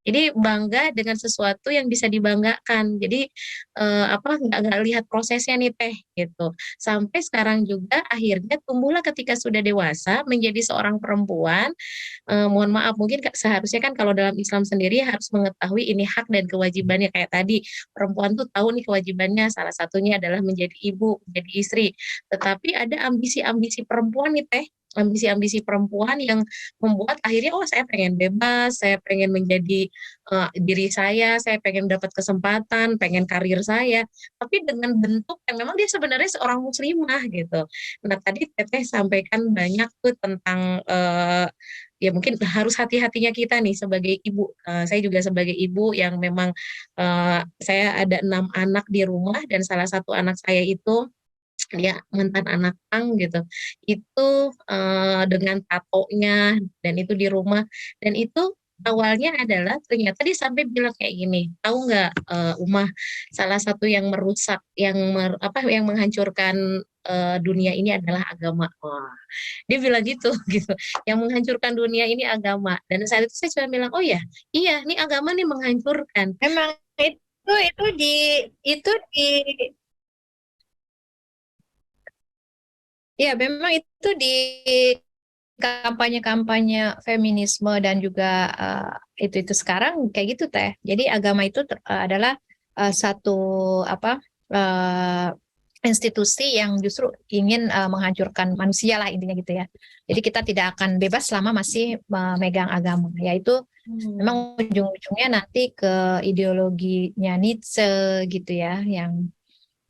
Jadi bangga dengan sesuatu yang bisa dibanggakan. Jadi nggak lihat prosesnya nih Teh gitu. Sampai sekarang juga akhirnya tumbuhlah ketika sudah dewasa menjadi seorang perempuan. Mohon maaf mungkin seharusnya kan kalau dalam Islam sendiri harus mengetahui ini hak dan kewajibannya kayak tadi. Perempuan tuh tahu nih kewajibannya, salah satunya adalah menjadi ibu, menjadi istri. Tetapi ada ambisi-ambisi perempuan nih Teh, ambisi-ambisi perempuan yang membuat akhirnya saya pengen bebas, saya pengen menjadi diri saya pengen dapat kesempatan, pengen karir saya, tapi dengan bentuk yang memang dia sebenarnya seorang muslimah gitu. Nah tadi Teteh sampaikan banyak tuh tentang ya mungkin harus hati-hatinya kita nih sebagai ibu. Saya juga sebagai ibu yang memang saya ada 6 anak di rumah dan salah satu anak saya itu dia mantan anak pang gitu. Itu dengan tatonya dan itu di rumah dan itu awalnya adalah ternyata dia sampai bilang kayak gini, tahu nggak Umah, salah satu yang merusak, yang menghancurkan dunia ini adalah agama. Wah, dia bilang gitu gitu. Yang menghancurkan dunia ini agama. Dan saat itu saya cuma bilang, oh ya, iya, nih agama nih menghancurkan. Memang itu di ya memang itu di kampanye-kampanye feminisme dan juga itu sekarang kayak gitu Teh. Jadi agama itu adalah satu apa institusi yang justru ingin menghancurkan manusia lah intinya gitu ya. Jadi kita tidak akan bebas selama masih memegang agama. Yaitu memang ujung-ujungnya nanti ke ideologinya Nietzsche gitu ya, yang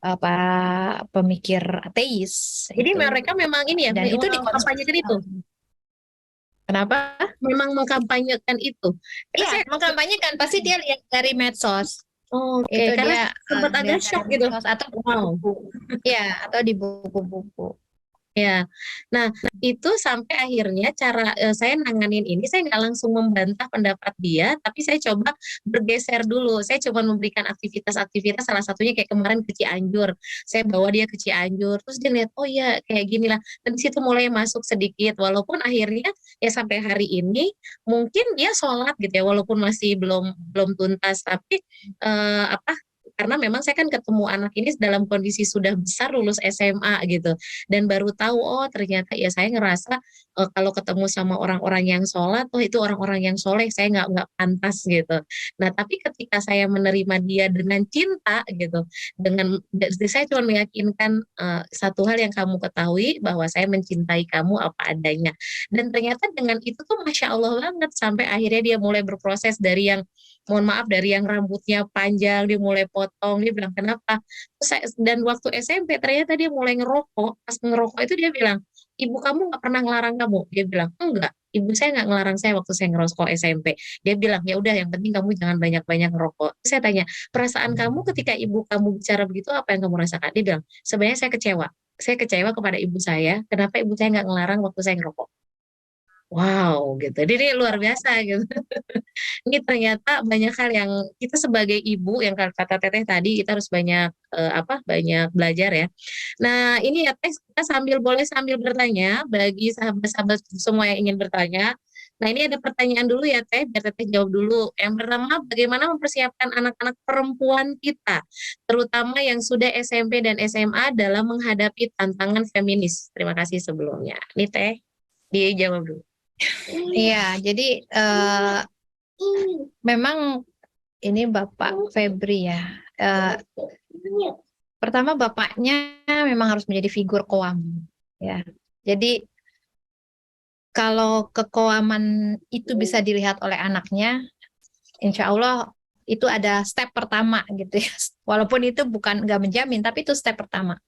para pemikir ateis. Jadi itu. mereka memang ini ya, Dan itu mengkampanyekan itu. Kenapa? Memang mengkampanyekan itu. Iya, mengkampanyekan pasti dia lihat dari medsos. Oke, Itu karena dia sempat agak lihat shock dari gitu. medsos atau di Wow. buku. Ya, atau di buku-buku. Ya, nah itu sampai akhirnya cara saya nanganin ini, saya nggak langsung membantah pendapat dia, tapi saya coba bergeser dulu. Saya coba memberikan aktivitas-aktivitas, salah satunya kayak kemarin ke Cianjur. Saya bawa dia ke Cianjur, terus dia lihat, oh ya kayak gini lah. Dan di situ mulai masuk sedikit, walaupun akhirnya ya sampai hari ini mungkin dia sholat gitu ya, walaupun masih belum belum tuntas, tapi apa? Karena memang saya kan ketemu anak ini dalam kondisi sudah besar lulus SMA gitu dan baru tahu oh ternyata ya saya ngerasa kalau ketemu sama orang-orang yang sholat oh itu orang-orang yang soleh saya nggak pantas gitu. Nah tapi ketika saya menerima dia dengan cinta gitu saya cuma meyakinkan satu hal yang kamu ketahui bahwa saya mencintai kamu apa adanya dan ternyata dengan itu tuh masya Allah banget sampai akhirnya dia mulai berproses dari yang mohon maaf dari yang rambutnya panjang dia mulai potong dia bilang kenapa. Dan waktu SMP ternyata dia mulai ngerokok. Pas ngerokok itu dia bilang, ibu kamu nggak pernah ngelarang kamu. Dia bilang, enggak. Ibu saya nggak ngelarang saya waktu saya ngerokok SMP. Dia bilang, ya udah yang penting kamu jangan banyak-banyak ngerokok. Terus saya tanya, perasaan kamu ketika ibu kamu bicara begitu apa yang kamu rasakan? Dia bilang, sebenarnya saya kecewa. Saya kecewa kepada ibu saya. Kenapa ibu saya nggak ngelarang waktu saya ngerokok? Wow, gitu. Jadi luar biasa gitu. Ini ternyata banyak hal yang kita sebagai ibu yang kata Teteh tadi kita harus banyak banyak belajar ya. Nah, ini ya Teh kita boleh sambil bertanya bagi sahabat-sahabat semua yang ingin bertanya. Nah, ini ada pertanyaan dulu ya Teh, biar Teteh jawab dulu. Yang pertama, bagaimana mempersiapkan anak-anak perempuan kita, terutama yang sudah SMP dan SMA dalam menghadapi tantangan feminis? Terima kasih sebelumnya. Ini Teh, dijawab dulu. Iya, jadi memang ini Bapak Febri ya. Pertama bapaknya memang harus menjadi figur koam ya. Jadi kalau kekoaman itu bisa dilihat oleh anaknya, insya Allah itu ada step pertama gitu ya. Walaupun itu bukan nggak menjamin, tapi itu step pertama.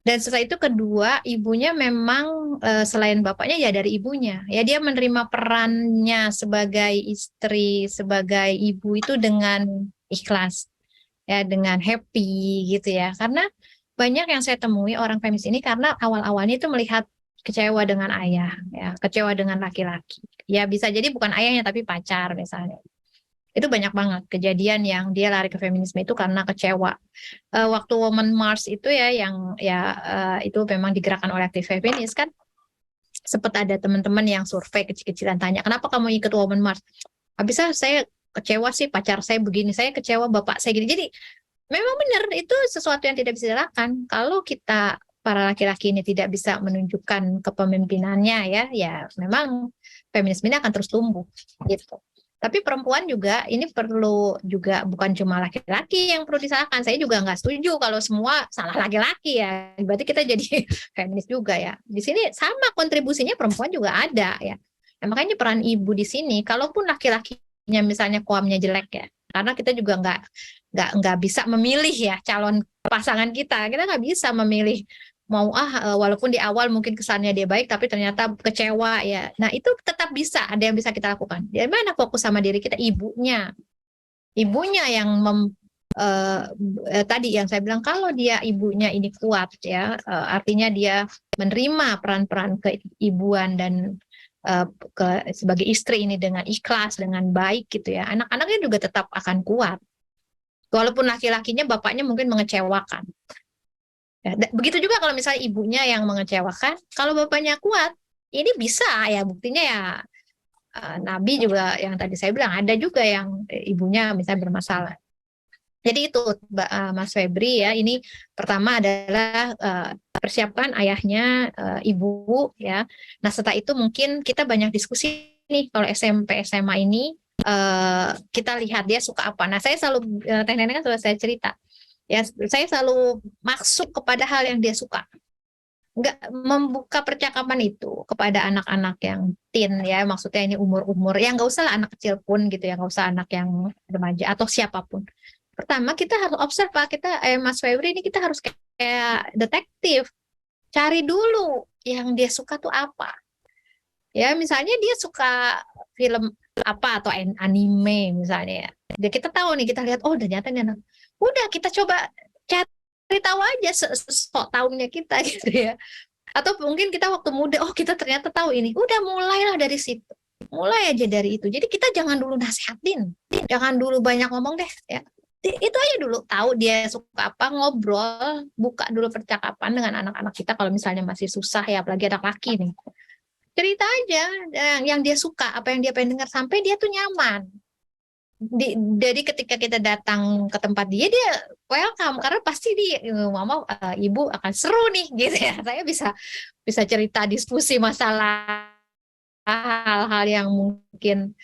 Dan setelah itu kedua, ibunya memang selain bapaknya ya dari ibunya. Ya dia menerima perannya sebagai istri, sebagai ibu itu dengan ikhlas, ya dengan happy gitu ya. Karena banyak yang saya temui orang feminis ini karena awal-awalnya itu melihat kecewa dengan ayah, ya kecewa dengan laki-laki. Ya bisa jadi bukan ayahnya tapi pacar misalnya. Itu banyak banget kejadian yang dia lari ke feminisme itu karena kecewa. Waktu Women March itu ya yang itu memang digerakkan oleh aktif feminis kan, sempat ada teman-teman yang survei kecil-kecilan tanya kenapa kamu ikut Women March? Habisnya saya kecewa sih pacar saya begini, saya kecewa bapak saya gini. Jadi memang benar itu sesuatu yang tidak bisa dilakukan kalau kita para laki-laki ini tidak bisa menunjukkan kepemimpinannya ya memang feminisme ini akan terus tumbuh gitu. Tapi perempuan juga ini perlu juga bukan cuma laki-laki yang perlu disalahkan. Saya juga nggak setuju kalau semua salah laki-laki ya. Berarti kita jadi feminis juga ya. Di sini sama kontribusinya perempuan juga ada ya. Nah, makanya peran ibu di sini, kalaupun laki-lakinya misalnya koamnya jelek ya, karena kita juga nggak bisa memilih ya calon pasangan kita. Kita nggak bisa memilih walaupun di awal mungkin kesannya dia baik tapi ternyata kecewa ya. Nah, itu tetap bisa, ada yang bisa kita lakukan. Di mana fokus sama diri kita, ibunya. Ibunya yang tadi yang saya bilang, kalau dia ibunya ini kuat ya, artinya dia menerima peran-peran keibuan dan sebagai istri ini dengan ikhlas, dengan baik gitu ya, anak-anaknya juga tetap akan kuat. Walaupun laki-lakinya, bapaknya mungkin mengecewakan. Ya, begitu juga kalau misalnya ibunya yang mengecewakan, kalau bapaknya kuat, ini bisa ya, buktinya ya. Nabi juga yang tadi saya bilang, ada juga yang ibunya misalnya bermasalah. Jadi itu Mas Febri ya, ini pertama adalah persiapkan ayahnya, ibu ya. Nah, setelah itu mungkin kita banyak diskusi nih, kalau SMP SMA ini kita lihat dia suka apa. Nah, saya selalu tekniknya kan selalu saya cerita ya, saya selalu masuk kepada hal yang dia suka, nggak membuka percakapan itu kepada anak-anak yang teen ya, maksudnya ini umur-umur yang nggak usah lah anak kecil pun gitu ya, nggak usah anak yang remaja atau siapapun. Pertama kita harus observe Pak, kita Mas Febri ini kita harus kayak detektif, cari dulu yang dia suka tuh apa. Ya misalnya dia suka film apa atau anime misalnya ya. Jadi kita tahu nih, kita lihat oh ternyata ini anak. Udah kita coba cari tahu aja sok tahunnya kita gitu ya. Atau mungkin kita waktu muda, oh kita ternyata tahu ini. Udah mulailah dari situ. Mulai aja dari itu. Jadi kita jangan dulu nasihatin. Jangan dulu banyak ngomong deh ya. Itu aja dulu, tahu dia suka apa, ngobrol, buka dulu percakapan dengan anak-anak kita kalau misalnya masih susah ya, apalagi anak laki nih. Cerita aja yang dia suka, apa yang dia pengen dengar sampai dia tuh nyaman. Jadi ketika kita datang ke tempat dia welcome, karena pasti mama ibu akan seru nih gitu ya. Saya bisa cerita diskusi masalah hal-hal yang mungkin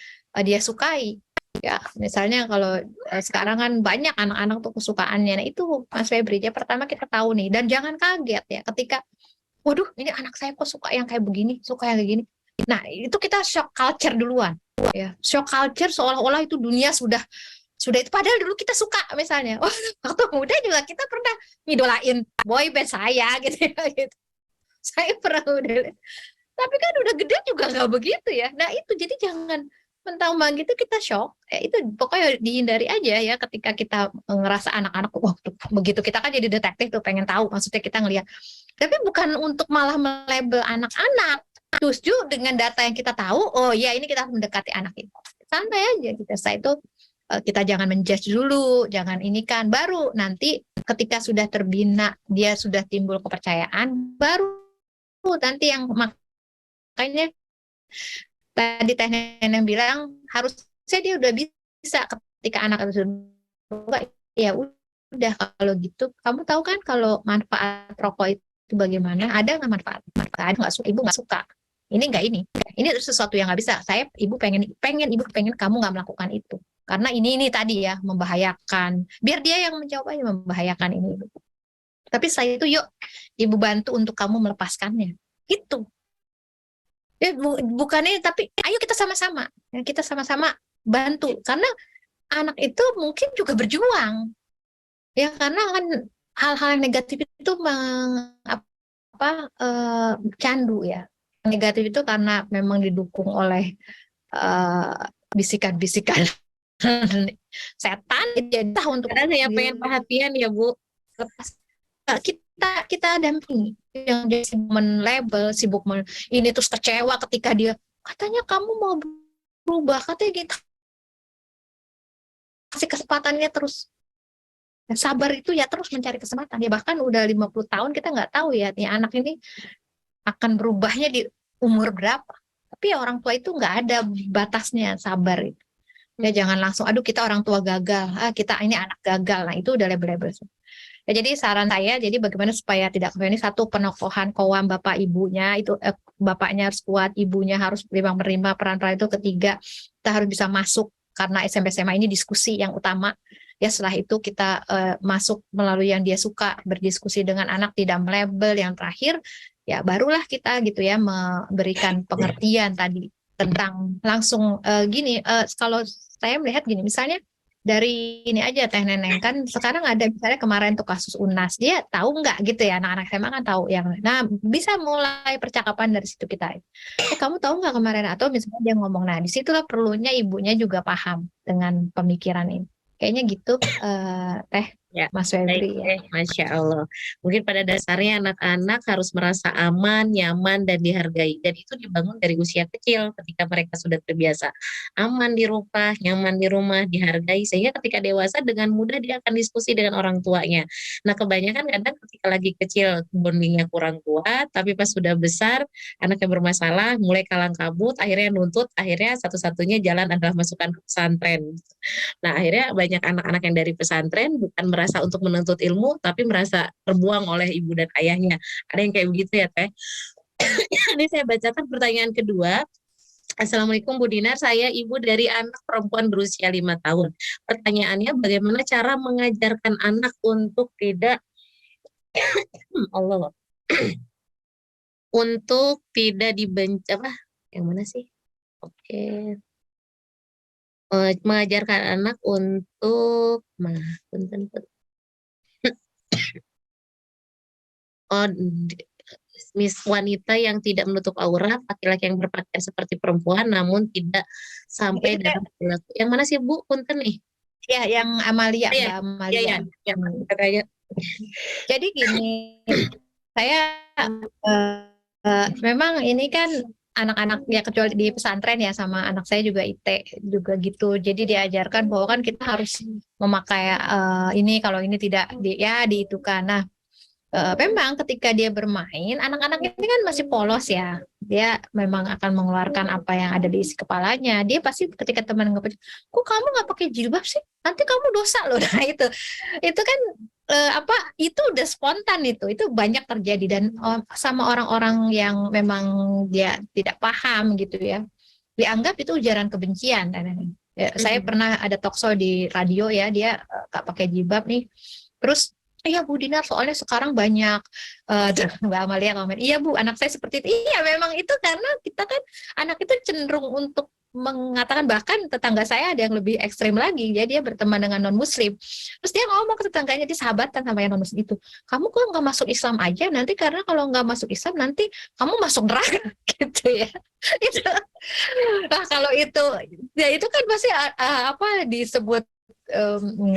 dia sukai. Ya, misalnya kalau sekarang kan banyak anak-anak tuh kesukaannya. Nah, itu Mas Febri, ya pertama kita tahu nih, dan jangan kaget ya ketika waduh, ini anak saya kok suka yang kayak begini, suka yang kayak gini. Nah, itu kita shock culture duluan. Ya, shock culture seolah-olah itu dunia sudah itu, padahal dulu kita suka misalnya. Waktu muda juga kita pernah ngidolain boy band saya gitu ya gitu. Saya pernah udah. Tapi kan udah gede juga nggak begitu ya. Nah, itu jadi jangan mentang-mentang gitu kita shock. Itu pokoknya dihindari aja ya ketika kita ngerasa anak-anak begitu, kita kan jadi detektif tuh, pengen tahu, maksudnya kita ngelihat. Tapi bukan untuk malah melabel anak-anak. Justru dengan data yang kita tahu, oh ya ini kita harus mendekati anak itu. Santai aja kita. Setelah itu kita jangan menjudge dulu, jangan ini kan. Baru nanti ketika sudah terbina, dia sudah timbul kepercayaan, baru nanti yang makanya tadi Teh Neneng bilang harusnya dia udah bisa ketika anak itu sudah, ya udah kalau gitu kamu tahu kan kalau manfaat rokok itu bagaimana, ada nggak manfaat nggak suka, ibu nggak suka ini nggak ini sesuatu yang nggak bisa, ibu pengen kamu nggak melakukan itu karena ini tadi ya membahayakan, biar dia yang mencobanya membahayakan ini. Tapi setelah itu yuk ibu bantu untuk kamu melepaskannya itu. Ya, bukannya, tapi ayo kita sama-sama bantu, karena anak itu mungkin juga berjuang ya, karena kan hal-hal yang negatif itu candu ya, negatif itu karena memang didukung oleh bisikan-bisikan setan. Jadi untuk saya pengen perhatian ya Bu, kita dampingi yang dia sibuk ini terus kecewa ketika dia katanya kamu mau berubah, katanya gitu, kasih kesempatannya terus. Sabar itu ya terus mencari kesempatan ya, bahkan udah 50 tahun kita nggak tahu ya anak ini akan berubahnya di umur berapa, tapi ya orang tua itu nggak ada batasnya sabar itu ya. Jangan langsung aduh kita orang tua gagal, kita ini anak gagal, nah itu udah label-label. Ya, jadi saran saya, jadi bagaimana supaya tidak ini, satu, penokohan kowam bapak ibunya itu, bapaknya harus kuat, ibunya harus menerima peran-peran itu. Ketiga, kita harus bisa masuk, karena SMP SMA ini diskusi yang utama. Ya setelah itu kita masuk melalui yang dia suka, berdiskusi dengan anak, tidak melabel. Yang terakhir, ya barulah kita gitu ya memberikan pengertian tadi tentang langsung gini. Kalau saya melihat gini, misalnya dari ini aja Teh Neneng, kan sekarang ada misalnya kemarin tuh kasus UNAS, dia tahu nggak gitu ya, anak-anak SMA kan tahu yang, nah bisa mulai percakapan dari situ kita, kamu tahu nggak kemarin, atau misalnya dia ngomong, nah disitulah perlunya ibunya juga paham dengan pemikiran ini, kayaknya gitu Teh Ya, Mas baik Febri ya. Masya Allah. Mungkin pada dasarnya anak-anak harus merasa aman, nyaman, dan dihargai. Dan itu dibangun dari usia kecil ketika mereka sudah terbiasa. Aman di rumah, nyaman di rumah, dihargai. Sehingga ketika dewasa dengan mudah dia akan diskusi dengan orang tuanya. Nah kebanyakan kadang ketika lagi kecil bondingnya kurang kuat, tapi pas sudah besar, anaknya bermasalah, mulai kalang kabut, akhirnya nuntut, akhirnya satu-satunya jalan adalah masukkan ke pesantren. Nah, akhirnya banyak anak-anak yang dari pesantren bukan merasa untuk menuntut ilmu, tapi merasa terbuang oleh ibu dan ayahnya. Ada yang kayak begitu ya, Teh. Ini saya bacakan pertanyaan kedua. Assalamualaikum Bu Dinar, saya ibu dari anak perempuan berusia 5 tahun. Pertanyaannya, bagaimana cara mengajarkan anak untuk tidak Allah untuk tidak dibenci apa? Yang mana sih? Oke. Mengajarkan anak untuk punten. Oh, Miss wanita yang tidak menutup aurat, laki-laki yang berpakaian seperti perempuan namun tidak sampai Itu dalam perilaku. Yang mana sih Bu? Punten nih. ya yang Amalia, Iya, Mbak Amalia. iya. Katanya. Jadi gini, saya memang ini kan anak-anak ya, kecuali di pesantren ya, sama anak saya juga IT juga gitu. Jadi diajarkan bahwa kan kita harus memakai ini, kalau ini tidak diitukan. Nah, memang ketika dia bermain, anak-anak ini kan masih polos ya. Dia memang akan mengeluarkan apa yang ada di isi kepalanya. Dia pasti ketika teman ngepec, kok kamu nggak pakai jilbab sih? Nanti kamu dosa loh. Nah itu kan itu udah spontan, itu banyak terjadi, dan sama orang-orang yang memang dia tidak paham gitu ya, dianggap itu ujaran kebencian. Ya, saya pernah ada talkshow di radio ya, dia nggak pakai jilbab nih, terus iya Bu Dinar, soalnya sekarang banyak Mbak Amalia komen, iya Bu, anak saya seperti itu. Iya memang itu karena kita kan anak itu cenderung untuk mengatakan, bahkan tetangga saya ada yang lebih ekstrim lagi, dia berteman dengan non muslim, terus dia ngomong ke tetangganya, dia sahabatan sama yang non muslim itu, kamu kok nggak masuk Islam aja, nanti karena kalau nggak masuk Islam nanti kamu masuk neraka gitu ya. Itu, nah kalau itu ya itu kan pasti disebut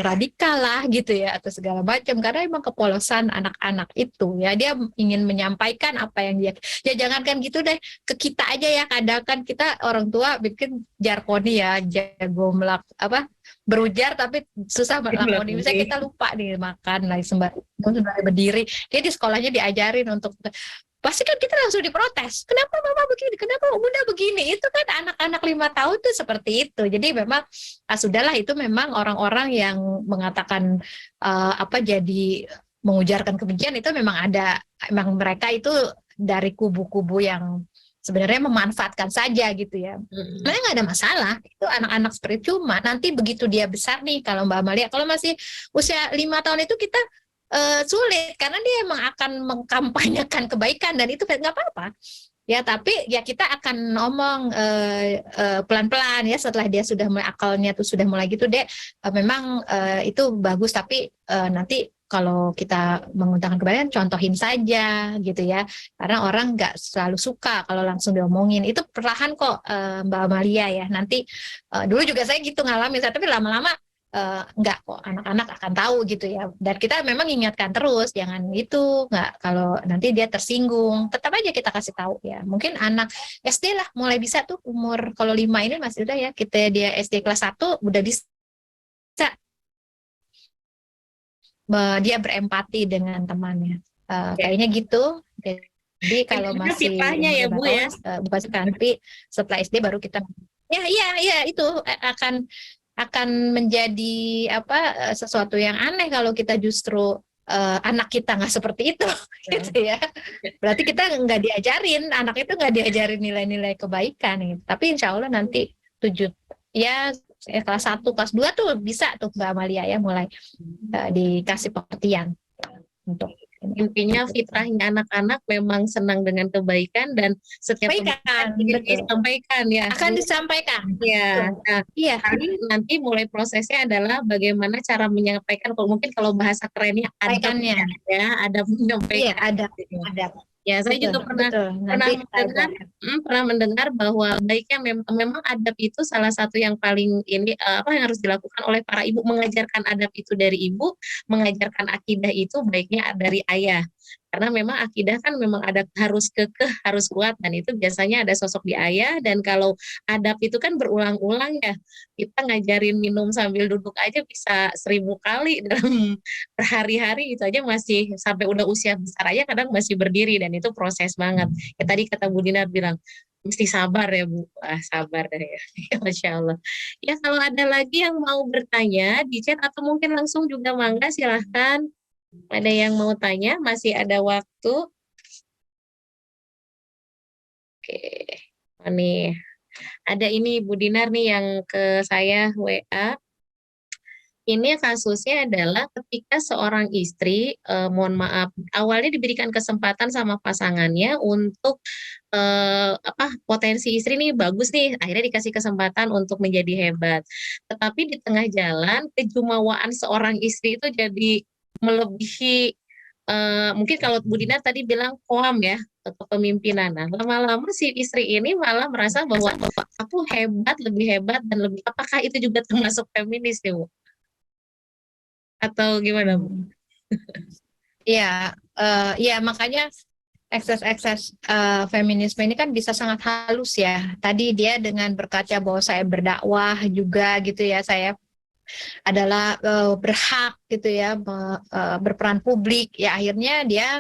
radikal lah gitu ya, atau segala macam, karena emang kepolosan anak-anak itu ya, dia ingin menyampaikan apa yang dia, ya jangankan gitu deh, ke kita aja ya, kadang kan kita orang tua bikin jargoni ya, jago berujar tapi susah melakoni, misalnya kita lupa nih makan lagi sembari berdiri, dia di sekolahnya diajarin untuk, pasti kan kita langsung diprotes, kenapa mama begini, kenapa bunda begini, itu kan anak-anak 5 tahun tuh seperti itu. Jadi memang sudahlah, itu memang orang-orang yang mengatakan jadi mengujarkan kebencian, itu memang mereka itu dari kubu-kubu yang sebenarnya memanfaatkan saja gitu ya. Sebenarnya nggak ada masalah, itu anak-anak seperti, cuma nanti begitu dia besar nih, kalau Mbak Amalia, kalau masih usia 5 tahun itu kita sulit, karena dia emang akan mengkampanyekan kebaikan, dan itu nggak apa-apa ya, tapi ya kita akan ngomong pelan-pelan ya, setelah dia sudah mulai akalnya tuh sudah mulai gitu, memang itu bagus, tapi nanti kalau kita mengutamakan kebaikan, contohin saja gitu ya, karena orang nggak selalu suka kalau langsung diomongin, itu perlahan kok Mbak Amalia ya, nanti dulu juga saya gitu ngalamin, tapi lama-lama enggak kok, anak-anak akan tahu gitu ya, dan kita memang ingatkan terus, jangan itu, enggak, kalau nanti dia tersinggung tetap aja kita kasih tahu ya. Mungkin anak SD lah mulai bisa tuh, umur kalau 5 ini masih udah ya, dia SD kelas 1 udah bisa dia berempati dengan temannya, kayaknya gitu. Jadi kalau masih ya Bu ya, bukan nanti setelah SD baru kita ya itu akan menjadi sesuatu yang aneh kalau kita justru anak kita nggak seperti itu gitu ya, berarti kita nggak diajarin, anak itu nggak diajarin nilai-nilai kebaikan gitu. Tapi insya Allah nanti 7 ya kelas 1 kelas 2 tuh bisa tuh Mbak Amalia ya, mulai dikasih pengertian untuk Intinya fitrahnya anak-anak memang senang dengan kebaikan dan setiap kebaikan Sampaikan, ingin betul. disampaikan ya. Akan disampaikan. Ya, nah, Iya, paling nanti mulai prosesnya adalah bagaimana cara menyampaikan. Kalau mungkin kalau bahasa kerennya adab sampaikannya. ya, adab Iya, menyampaikan. ada. Ya, saya Betul, juga pernah betul. pernah Nanti mendengar, ada. pernah mendengar bahwa baiknya memang adab itu salah satu yang paling ini apa yang harus dilakukan oleh para ibu, mengajarkan adab itu dari ibu, mengajarkan akidah itu baiknya dari ayah. Karena memang akidah kan memang ada harus kekeh, harus kuat dan itu biasanya ada sosok di ayah dan kalau adab itu kan berulang-ulang ya. Kita ngajarin minum sambil duduk aja bisa 1000 kali dalam berhari-hari itu aja masih sampai udah usia besar aja kadang masih berdiri dan itu proses banget. Ya tadi kata Bu Dinar bilang mesti sabar ya Bu. Ah, sabar deh ya. Ya, Masya Allah. Ya kalau ada lagi yang mau bertanya di chat atau mungkin langsung juga mangga silahkan. Ada yang mau tanya? Masih ada waktu? Oke. Oh, nih. Ada ini Bu Dinar nih yang ke saya WA. Ini kasusnya adalah ketika seorang istri, mohon maaf, awalnya diberikan kesempatan sama pasangannya untuk potensi istri nih bagus nih, akhirnya dikasih kesempatan untuk menjadi hebat. Tetapi di tengah jalan kejumawaan seorang istri itu jadi melebihi mungkin kalau Bu Dina tadi bilang koam ya atau pemimpinan. Nah, lama-lama si istri ini malah merasa bahwa aku hebat, lebih hebat dan lebih apakah itu juga termasuk feminis nih, Bu? Atau gimana, Bu? Iya, iya makanya ekses-ekses feminisme ini kan bisa sangat halus ya. Tadi dia dengan berkaca bahwa saya berdakwah juga gitu ya, saya adalah berhak gitu ya berperan publik. Ya akhirnya dia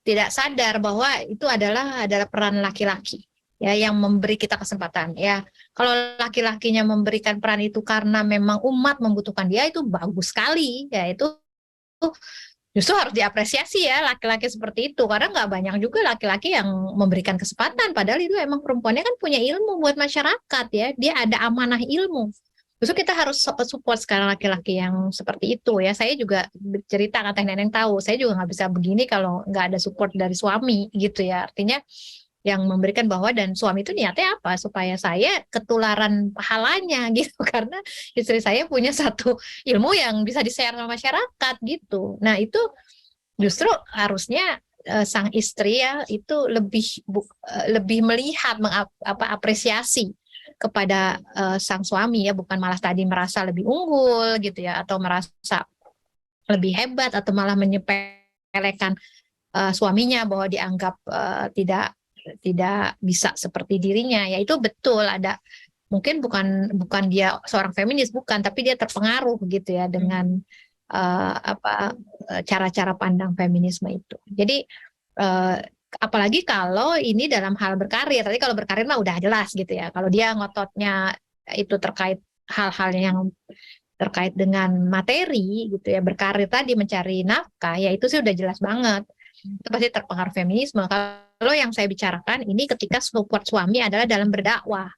tidak sadar bahwa itu adalah peran laki-laki ya yang memberi kita kesempatan ya. Kalau laki-lakinya memberikan peran itu karena memang umat membutuhkan dia itu bagus sekali ya, itu justru harus diapresiasi ya laki-laki seperti itu karena nggak banyak juga laki-laki yang memberikan kesempatan padahal itu emang perempuannya kan punya ilmu buat masyarakat ya, dia ada amanah ilmu. Justru kita harus support sekarang laki-laki yang seperti itu ya. Saya juga cerita kata nenek tahu, saya juga nggak bisa begini kalau nggak ada support dari suami gitu ya. Artinya yang memberikan bahwa dan suami itu niatnya apa supaya saya ketularan pahalanya gitu karena istri saya punya satu ilmu yang bisa di-share sama masyarakat gitu. Nah itu justru harusnya sang istri ya itu lebih melihat apresiasi kepada sang suami ya, bukan malah tadi merasa lebih unggul gitu ya atau merasa lebih hebat atau malah menyepelekan suaminya bahwa dianggap tidak bisa seperti dirinya. Ya itu betul ada mungkin bukan dia seorang feminis bukan, tapi dia terpengaruh gitu ya dengan cara-cara pandang feminisme itu. Jadi apalagi kalau ini dalam hal berkarir. Tadi kalau berkarir mah udah jelas gitu ya. Kalau dia ngototnya itu terkait hal-hal yang terkait dengan materi gitu ya, berkarir tadi mencari nafkah, ya itu sih udah jelas banget. Itu pasti terpengaruh feminisme. Kalau yang saya bicarakan ini ketika support suami adalah dalam berdakwah.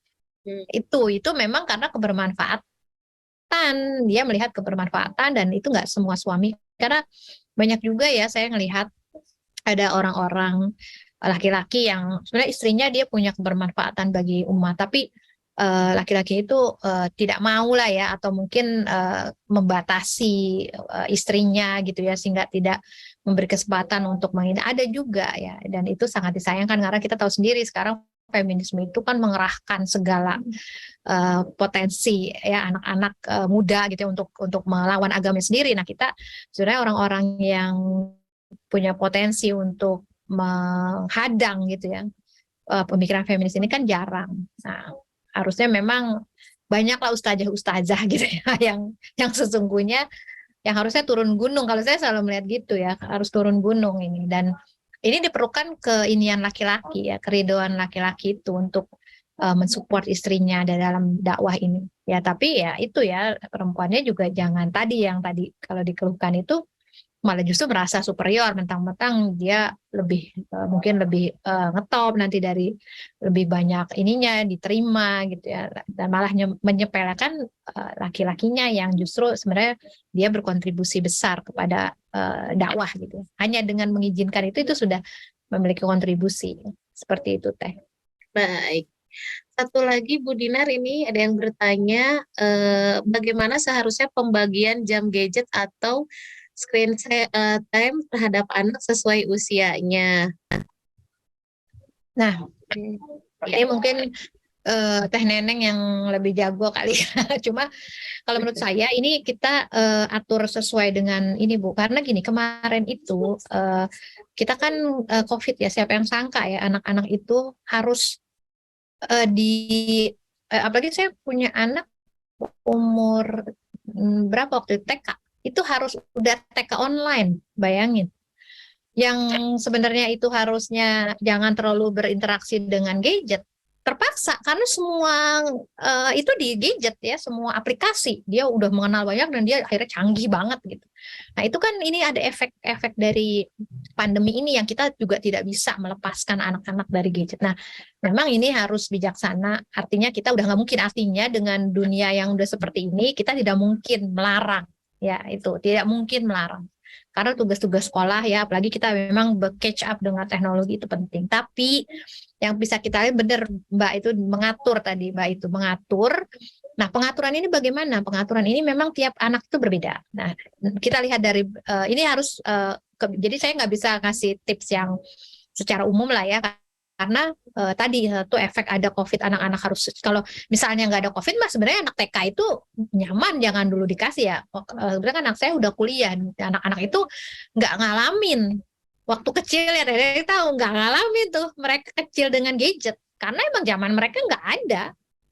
Itu memang karena kebermanfaatan, dia melihat kebermanfaatan dan itu nggak semua suami, karena banyak juga ya saya ngelihat ada orang-orang laki-laki yang sebenarnya istrinya dia punya kebermanfaatan bagi umat, tapi laki-laki itu tidak mau lah ya, atau mungkin membatasi istrinya gitu ya, sehingga tidak memberi kesempatan untuk menghina. Ada juga ya, dan itu sangat disayangkan karena kita tahu sendiri sekarang feminisme itu kan mengerahkan segala potensi ya anak-anak muda gitu ya, untuk melawan agama sendiri. Nah kita sebenarnya orang-orang yang punya potensi untuk menghadang gitu ya pemikiran feminis ini kan jarang. Nah harusnya memang banyaklah ustazah-ustazah gitu ya yang sesungguhnya yang harusnya turun gunung. Kalau saya selalu melihat gitu ya, harus turun gunung ini, dan ini diperlukan keinian laki-laki ya, keridoan laki-laki itu untuk mensupport istrinya dalam dakwah ini ya. Tapi ya itu ya, perempuannya juga jangan tadi yang tadi kalau dikeluhkan itu malah justru merasa superior, mentang-mentang dia lebih mungkin lebih ngetop nanti dari lebih banyak ininya diterima gitu ya, dan malah menyepelekan laki-lakinya yang justru sebenarnya dia berkontribusi besar kepada dakwah gitu. Hanya dengan mengizinkan itu sudah memiliki kontribusi seperti itu Teh. Baik. Satu lagi Bu Dinar, ini ada yang bertanya bagaimana seharusnya pembagian jam gadget atau screen time terhadap anak sesuai usianya. Nah, ini mungkin Teh Neneng yang lebih jago kali ya. Cuma kalau menurut saya ini kita atur sesuai dengan ini Bu. Karena gini, kemarin itu kita kan COVID ya, siapa yang sangka ya anak-anak itu harus apalagi saya punya anak umur berapa waktu itu, TK. Itu harus udah TK online, bayangin. Yang sebenarnya itu harusnya jangan terlalu berinteraksi dengan gadget, terpaksa karena semua itu di gadget ya, semua aplikasi dia udah mengenal banyak dan dia akhirnya canggih banget gitu. Nah itu kan ini ada efek-efek dari pandemi ini yang kita juga tidak bisa melepaskan anak-anak dari gadget. Nah memang ini harus bijaksana, artinya kita udah nggak mungkin, artinya dengan dunia yang udah seperti ini kita tidak mungkin melarang, ya itu tidak mungkin melarang. Karena tugas-tugas sekolah ya, apalagi kita memang catch up dengan teknologi itu penting. Tapi yang bisa kita lihat benar Mbak itu mengatur tadi, Mbak itu mengatur. Nah pengaturan ini bagaimana? Pengaturan ini memang tiap anak itu berbeda. Nah kita lihat dari ini harus jadi saya nggak bisa ngasih tips yang secara umum lah ya, karena tadi itu efek ada COVID, anak-anak harus, kalau misalnya nggak ada COVID mah sebenarnya anak TK itu nyaman, jangan dulu dikasih ya. Sebenarnya kan anak saya udah kuliah, anak-anak itu nggak ngalamin waktu kecil ya, dari tahu nggak ngalamin tuh mereka kecil dengan gadget karena emang zaman mereka nggak ada.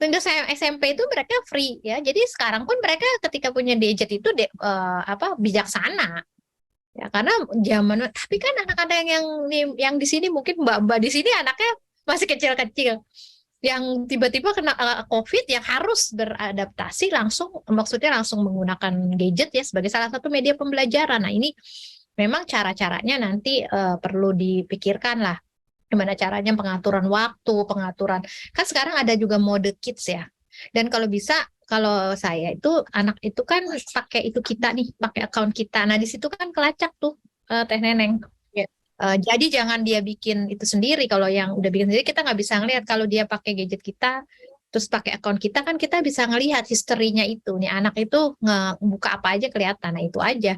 Tunggu saya SMP itu mereka free ya, jadi sekarang pun mereka ketika punya gadget itu bijaksana. Ya, karena zaman, tapi kan anak-anak yang di sini mungkin mbak-mbak di sini anaknya masih kecil-kecil, yang tiba-tiba kena COVID yang harus beradaptasi langsung, maksudnya langsung menggunakan gadget ya sebagai salah satu media pembelajaran. Nah ini memang cara-caranya nanti perlu dipikirkan lah, gimana caranya pengaturan waktu, pengaturan, kan sekarang ada juga mode kids ya. Dan kalau bisa, kalau saya itu anak itu kan pakai itu kita nih, pakai account kita. Nah di situ kan kelacak tuh Teh Neneng. Ya. Jadi jangan dia bikin itu sendiri. Kalau yang udah bikin sendiri kita nggak bisa ngelihat. Kalau dia pakai gadget kita, terus pakai account kita kan kita bisa ngelihat historinya itu. Nih anak itu ngebuka apa aja kelihatan. Nah itu aja.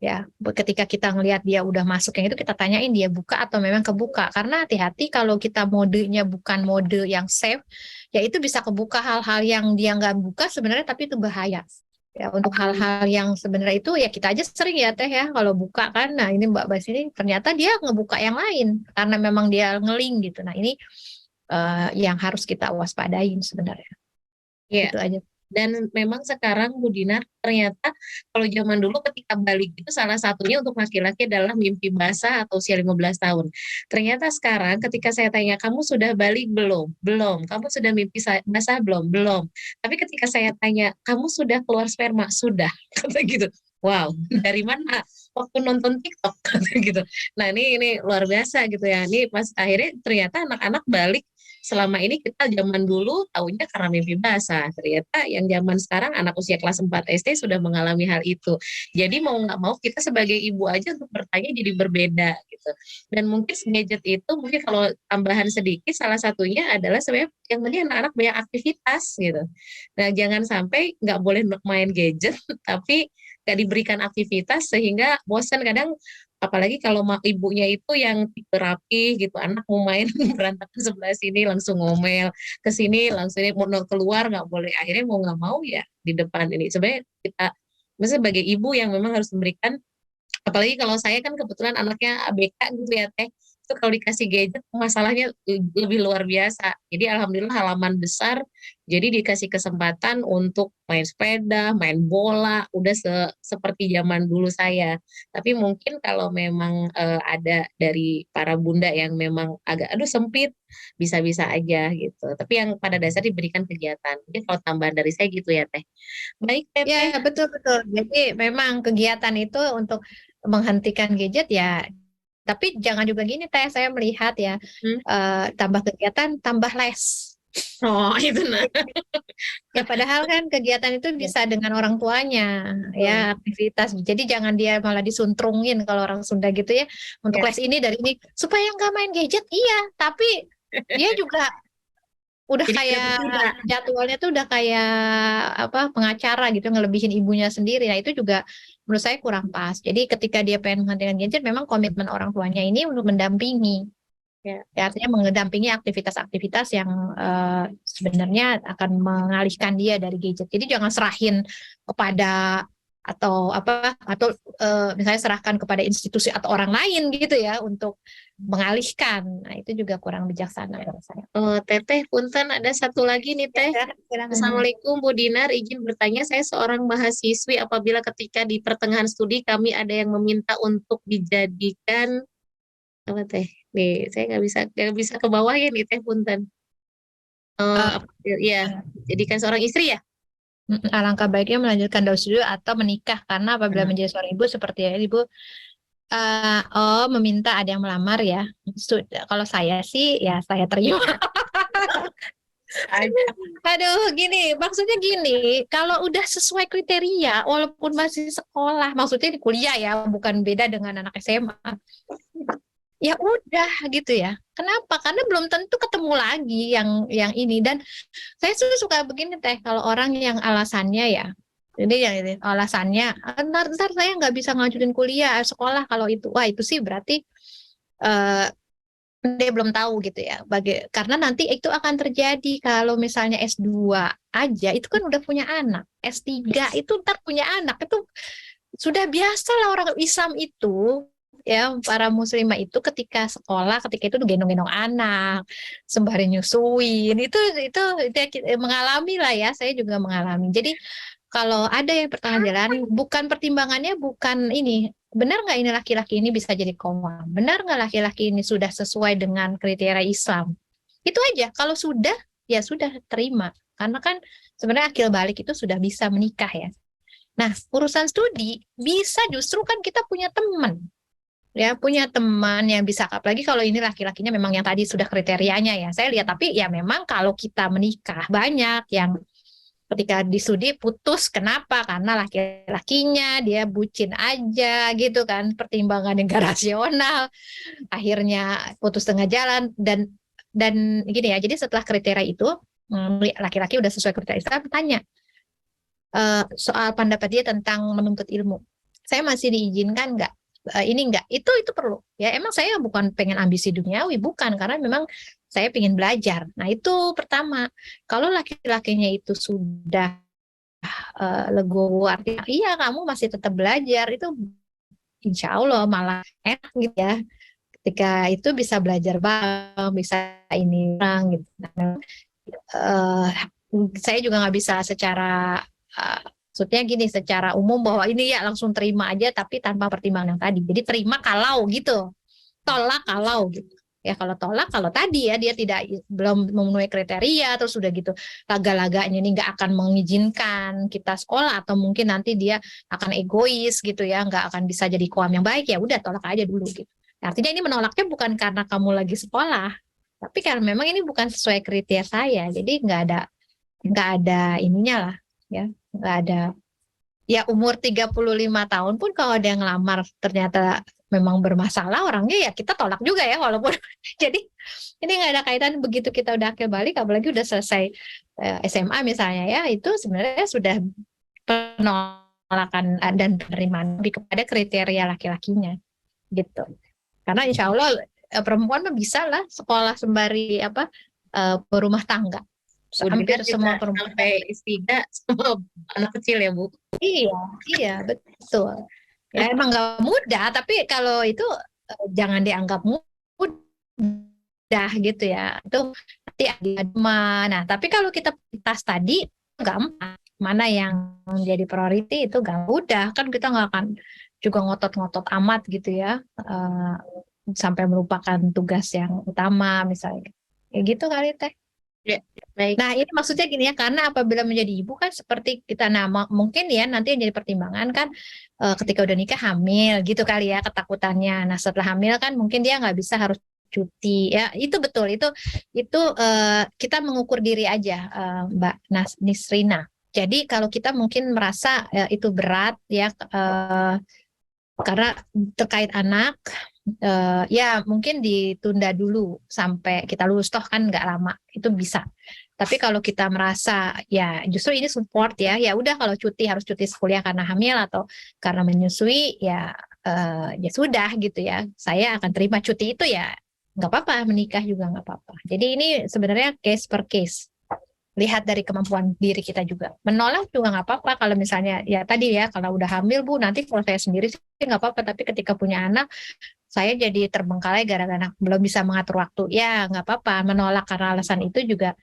Ya, ketika kita ngelihat dia udah masuk yang itu, kita tanyain dia buka atau memang kebuka. Karena hati-hati kalau kita modenya bukan mode yang safe, ya itu bisa kebuka hal-hal yang dia nggak buka sebenarnya, tapi itu bahaya. Ya, untuk hal-hal yang sebenarnya itu ya kita aja sering ya Teh ya, kalau buka kan, nah ini Mbak Bas ini ternyata dia ngebuka yang lain karena memang dia ngeling gitu. Nah ini yang harus kita waspadain sebenarnya. Iya. Itu aja. Dan memang sekarang Bu Dinar, ternyata kalau zaman dulu ketika balik itu salah satunya untuk laki-laki adalah mimpi basah atau usia 15 tahun. Ternyata sekarang ketika saya tanya, kamu sudah balik belum? Belum. Kamu sudah mimpi basah belum? Belum. Tapi ketika saya tanya, kamu sudah keluar sperma? Sudah. Kata gitu. Wow, dari mana? Waktu nonton TikTok kata gitu. Nah ini luar biasa gitu ya. Ini pas akhirnya ternyata anak-anak balik. Selama ini kita zaman dulu tahunya karena mimpi basah. Ternyata yang zaman sekarang anak usia kelas 4 SD sudah mengalami hal itu. Jadi mau nggak mau kita sebagai ibu aja untuk bertanya jadi berbeda gitu. Dan mungkin gadget itu mungkin kalau tambahan sedikit salah satunya adalah sebenarnya yang penting anak-anak banyak aktivitas gitu. Nah jangan sampai nggak boleh main gadget tapi nggak diberikan aktivitas sehingga bosan. Kadang apalagi kalau ibunya itu yang tipe rapi gitu, anak mau main berantakan sebelah sini langsung ngomel, ke sini langsung mau keluar nggak boleh, akhirnya mau nggak mau ya di depan ini. Sebenarnya kita maksudnya sebagai ibu yang memang harus memberikan, apalagi kalau saya kan kebetulan anaknya ABK gitu ya Teh, itu kalau dikasih gadget masalahnya lebih luar biasa. Jadi alhamdulillah halaman besar, jadi dikasih kesempatan untuk main sepeda, main bola, udah seperti zaman dulu saya. Tapi mungkin kalau memang ada dari para bunda yang memang agak aduh sempit, bisa-bisa aja gitu. Tapi yang pada dasar diberikan kegiatan. Mungkin kalau tambahan dari saya gitu ya Teh. Baik Teteh. Ya, betul-betul. Jadi memang kegiatan itu untuk menghentikan gadget ya. Tapi jangan juga gini Teh, saya melihat ya, tambah kegiatan, tambah les. Oh, itu nah. Ya padahal kan kegiatan itu bisa dengan orang tuanya, ya aktivitas. Jadi jangan dia malah disuntrungin kalau orang Sunda gitu ya. Untuk Ya. les ini dari ini supaya nggak main gadget, iya. Tapi dia juga udah Jadi kayak tidak. jadwalnya tuh udah kayak apa pengacara gitu ngelebihin ibunya sendiri. Nah itu juga menurut saya kurang pas. Jadi ketika dia pengen menghentikan gadget, memang komitmen orang tuanya ini untuk mendampingi. Ya, artinya mendampingi aktivitas-aktivitas yang sebenarnya akan mengalihkan dia dari gadget. Jadi jangan serahin kepada atau misalnya serahkan kepada institusi atau orang lain gitu ya untuk mengalihkan. Nah, itu juga kurang bijaksana menurut saya. Oh, Teteh, punten ada satu lagi nih Teh. Silakan. Assalamualaikum Bu Dinar, izin bertanya, saya seorang mahasiswi apabila ketika di pertengahan studi kami ada yang meminta untuk dijadikan apa Teh? Nih, saya nggak bisa ke bawah ya nih Teh, punten. Ya, jadikan seorang istri ya? Alangkah baiknya melanjutkan daur studi atau menikah karena apabila menjadi seorang ibu seperti ya ibu meminta ada yang melamar ya. Kalau saya sih ya saya terima. Aduh, gini, maksudnya gini, kalau udah sesuai kriteria, walaupun masih sekolah, maksudnya di kuliah ya, bukan beda dengan anak SMA. Ya udah gitu ya. Kenapa? Karena belum tentu ketemu lagi yang ini. Dan saya suka begini Teh, kalau orang yang alasannya ya, jadi yang ini alasannya, ntar saya nggak bisa ngajuin kuliah, sekolah kalau itu, wah itu sih berarti eh, dia belum tahu gitu ya. Karena nanti itu akan terjadi kalau misalnya S2 aja, itu kan udah punya anak. S3 itu ntar punya anak, itu sudah biasa lah orang Islam itu ya para muslimah itu ketika sekolah ketika itu gendong-gendong anak sembari nyusuin itu mengalami lah ya saya juga mengalami jadi kalau ada yang pertengahan jalan bukan pertimbangannya bukan ini benar nggak ini laki-laki ini bisa jadi koma benar nggak laki-laki ini sudah sesuai dengan kriteria Islam itu aja kalau sudah ya sudah terima karena kan sebenarnya akil balik itu sudah bisa menikah ya. Nah, urusan studi bisa justru kan kita punya teman. Ya, punya teman yang bisa apalagi kalau ini laki-lakinya memang yang tadi sudah kriterianya ya. Saya lihat tapi ya memang kalau kita menikah banyak yang ketika di studi putus kenapa? Karena laki-lakinya dia bucin aja gitu kan, pertimbangan yang gak rasional. Akhirnya putus tengah jalan dan gini ya. Jadi setelah kriteria itu laki-laki udah sesuai kriteria Islam tanya soal pendapat dia tentang menuntut ilmu. Saya masih diizinkan nggak? Ini nggak? Itu perlu. Ya emang saya bukan pengen ambisi duniawi, bukan karena memang saya pengen belajar. Nah itu pertama. Kalau laki-lakinya itu sudah legowo, artinya iya kamu masih tetap belajar itu, insya Allah malah enak gitu ya. Ketika itu bisa belajar bareng, bisa ini orang gitu. Nah, saya juga nggak bisa secara maksudnya gini secara umum bahwa ini ya langsung terima aja tapi tanpa pertimbangan yang tadi. Jadi terima kalau gitu, tolak kalau gitu. Ya kalau tolak kalau tadi ya dia belum memenuhi kriteria terus sudah gitu laga-laganya ini nggak akan mengizinkan kita sekolah atau mungkin nanti dia akan egois gitu ya nggak akan bisa jadi kaum yang baik ya udah tolak aja dulu gitu. Artinya ini menolaknya bukan karena kamu lagi sekolah tapi karena memang ini bukan sesuai kriteria saya jadi nggak ada ininya lah ya nggak ada ya umur 35 tahun pun kalau ada yang ngelamar ternyata memang bermasalah orangnya ya kita tolak juga ya walaupun jadi ini nggak ada kaitan begitu kita udah akil balik apalagi udah selesai SMA misalnya ya itu sebenarnya sudah penolakan dan penerimaan lebih kepada kriteria laki-lakinya gitu karena insya Allah perempuan mah bisa lah sekolah sembari berumah tangga hampir semua perempuan sampai S3 sama anak kecil ya Bu. Iya betul. Ya emang nggak mudah, tapi kalau itu jangan dianggap mudah gitu ya. Itu nanti ada mana. Tapi kalau kita prioritas tadi gampang. Mana yang menjadi priority itu gak mudah. Kan kita nggak akan juga ngotot-ngotot amat gitu ya. Sampai melupakan tugas yang utama misalnya. Ya gitu kali Teh. Ya. Baik. Nah, ini maksudnya gini ya, karena apabila menjadi ibu kan seperti kita nama mungkin ya nanti yang jadi pertimbangan kan ketika udah nikah hamil gitu kali ya ketakutannya. Nah, setelah hamil kan mungkin dia nggak bisa harus cuti ya itu betul itu kita mengukur diri aja Mbak Nisrina. Jadi kalau kita mungkin merasa itu berat ya karena terkait anak ya mungkin ditunda dulu sampai kita lulus toh kan nggak lama itu bisa. Tapi kalau kita merasa ya justru ini support ya udah kalau cuti harus cuti kuliah karena hamil atau karena menyusui ya sudah gitu ya. Saya akan terima cuti itu ya nggak apa-apa menikah juga nggak apa-apa. Jadi ini sebenarnya case per case. Lihat dari kemampuan diri kita juga. Menolak juga nggak apa-apa kalau misalnya ya tadi ya kalau udah hamil Bu nanti kalau saya sendiri sih nggak apa-apa tapi ketika punya anak saya jadi terbengkalai gara-gara belum bisa mengatur waktu. Ya nggak apa-apa menolak karena alasan itu juga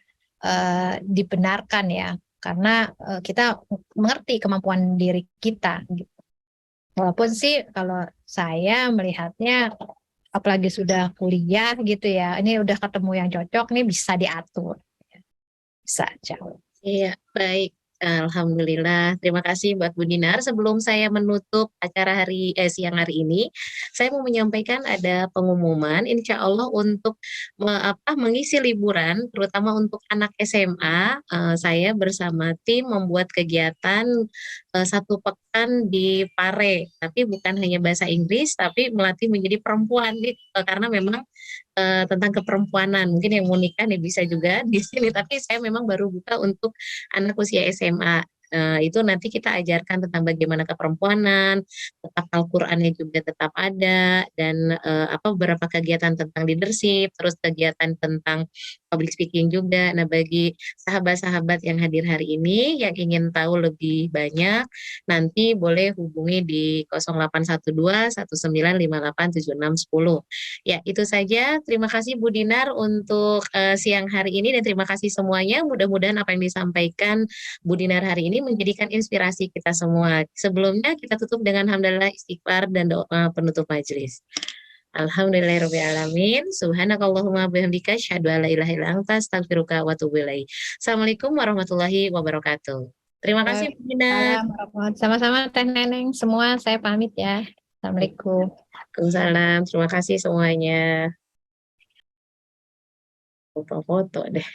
dibenarkan ya karena kita mengerti kemampuan diri kita gitu. Walaupun sih kalau saya melihatnya apalagi sudah kuliah gitu ya ini udah ketemu yang cocok nih bisa diatur bisa aja. Iya, baik. Alhamdulillah. Terima kasih buat Bu Dinar. Sebelum saya menutup acara siang hari ini, saya mau menyampaikan ada pengumuman insya Allah untuk mengisi liburan, terutama untuk anak SMA, saya bersama tim membuat kegiatan 1 pekan di Pare. Tapi bukan hanya bahasa Inggris, tapi melatih menjadi perempuan nih, karena memang tentang keperempuanan. Mungkin yang mau nikah nih bisa juga di sini, tapi saya memang baru buka untuk anak usia SMA. Itu nanti kita ajarkan tentang bagaimana keperempuanan, tetap Al-Qur'annya juga tetap ada, dan beberapa kegiatan tentang leadership, terus kegiatan tentang public speaking juga. Nah, bagi sahabat-sahabat yang hadir hari ini, yang ingin tahu lebih banyak, nanti boleh hubungi di 0812 1958 7610. Ya, itu saja. Terima kasih Bu Dinar untuk siang hari ini dan terima kasih semuanya. Mudah-mudahan apa yang disampaikan Bu Dinar hari ini menjadikan inspirasi kita semua. Sebelumnya kita tutup dengan hamdalah istighfar dan doa penutup majelis. Alhamdulillahirrahmanirrahim. Subhanakallahumma bihamdika asyhadu an la ilaha illa anta astaghfiruka wa atubu ilaik. Assalamualaikum warahmatullahi wabarakatuh. Terima kasih Bu Dinar. Sama-sama Teh Neneng semua saya pamit ya. Assalamualaikum. Waalaikumsalam. Terima kasih semuanya. Foto-foto deh.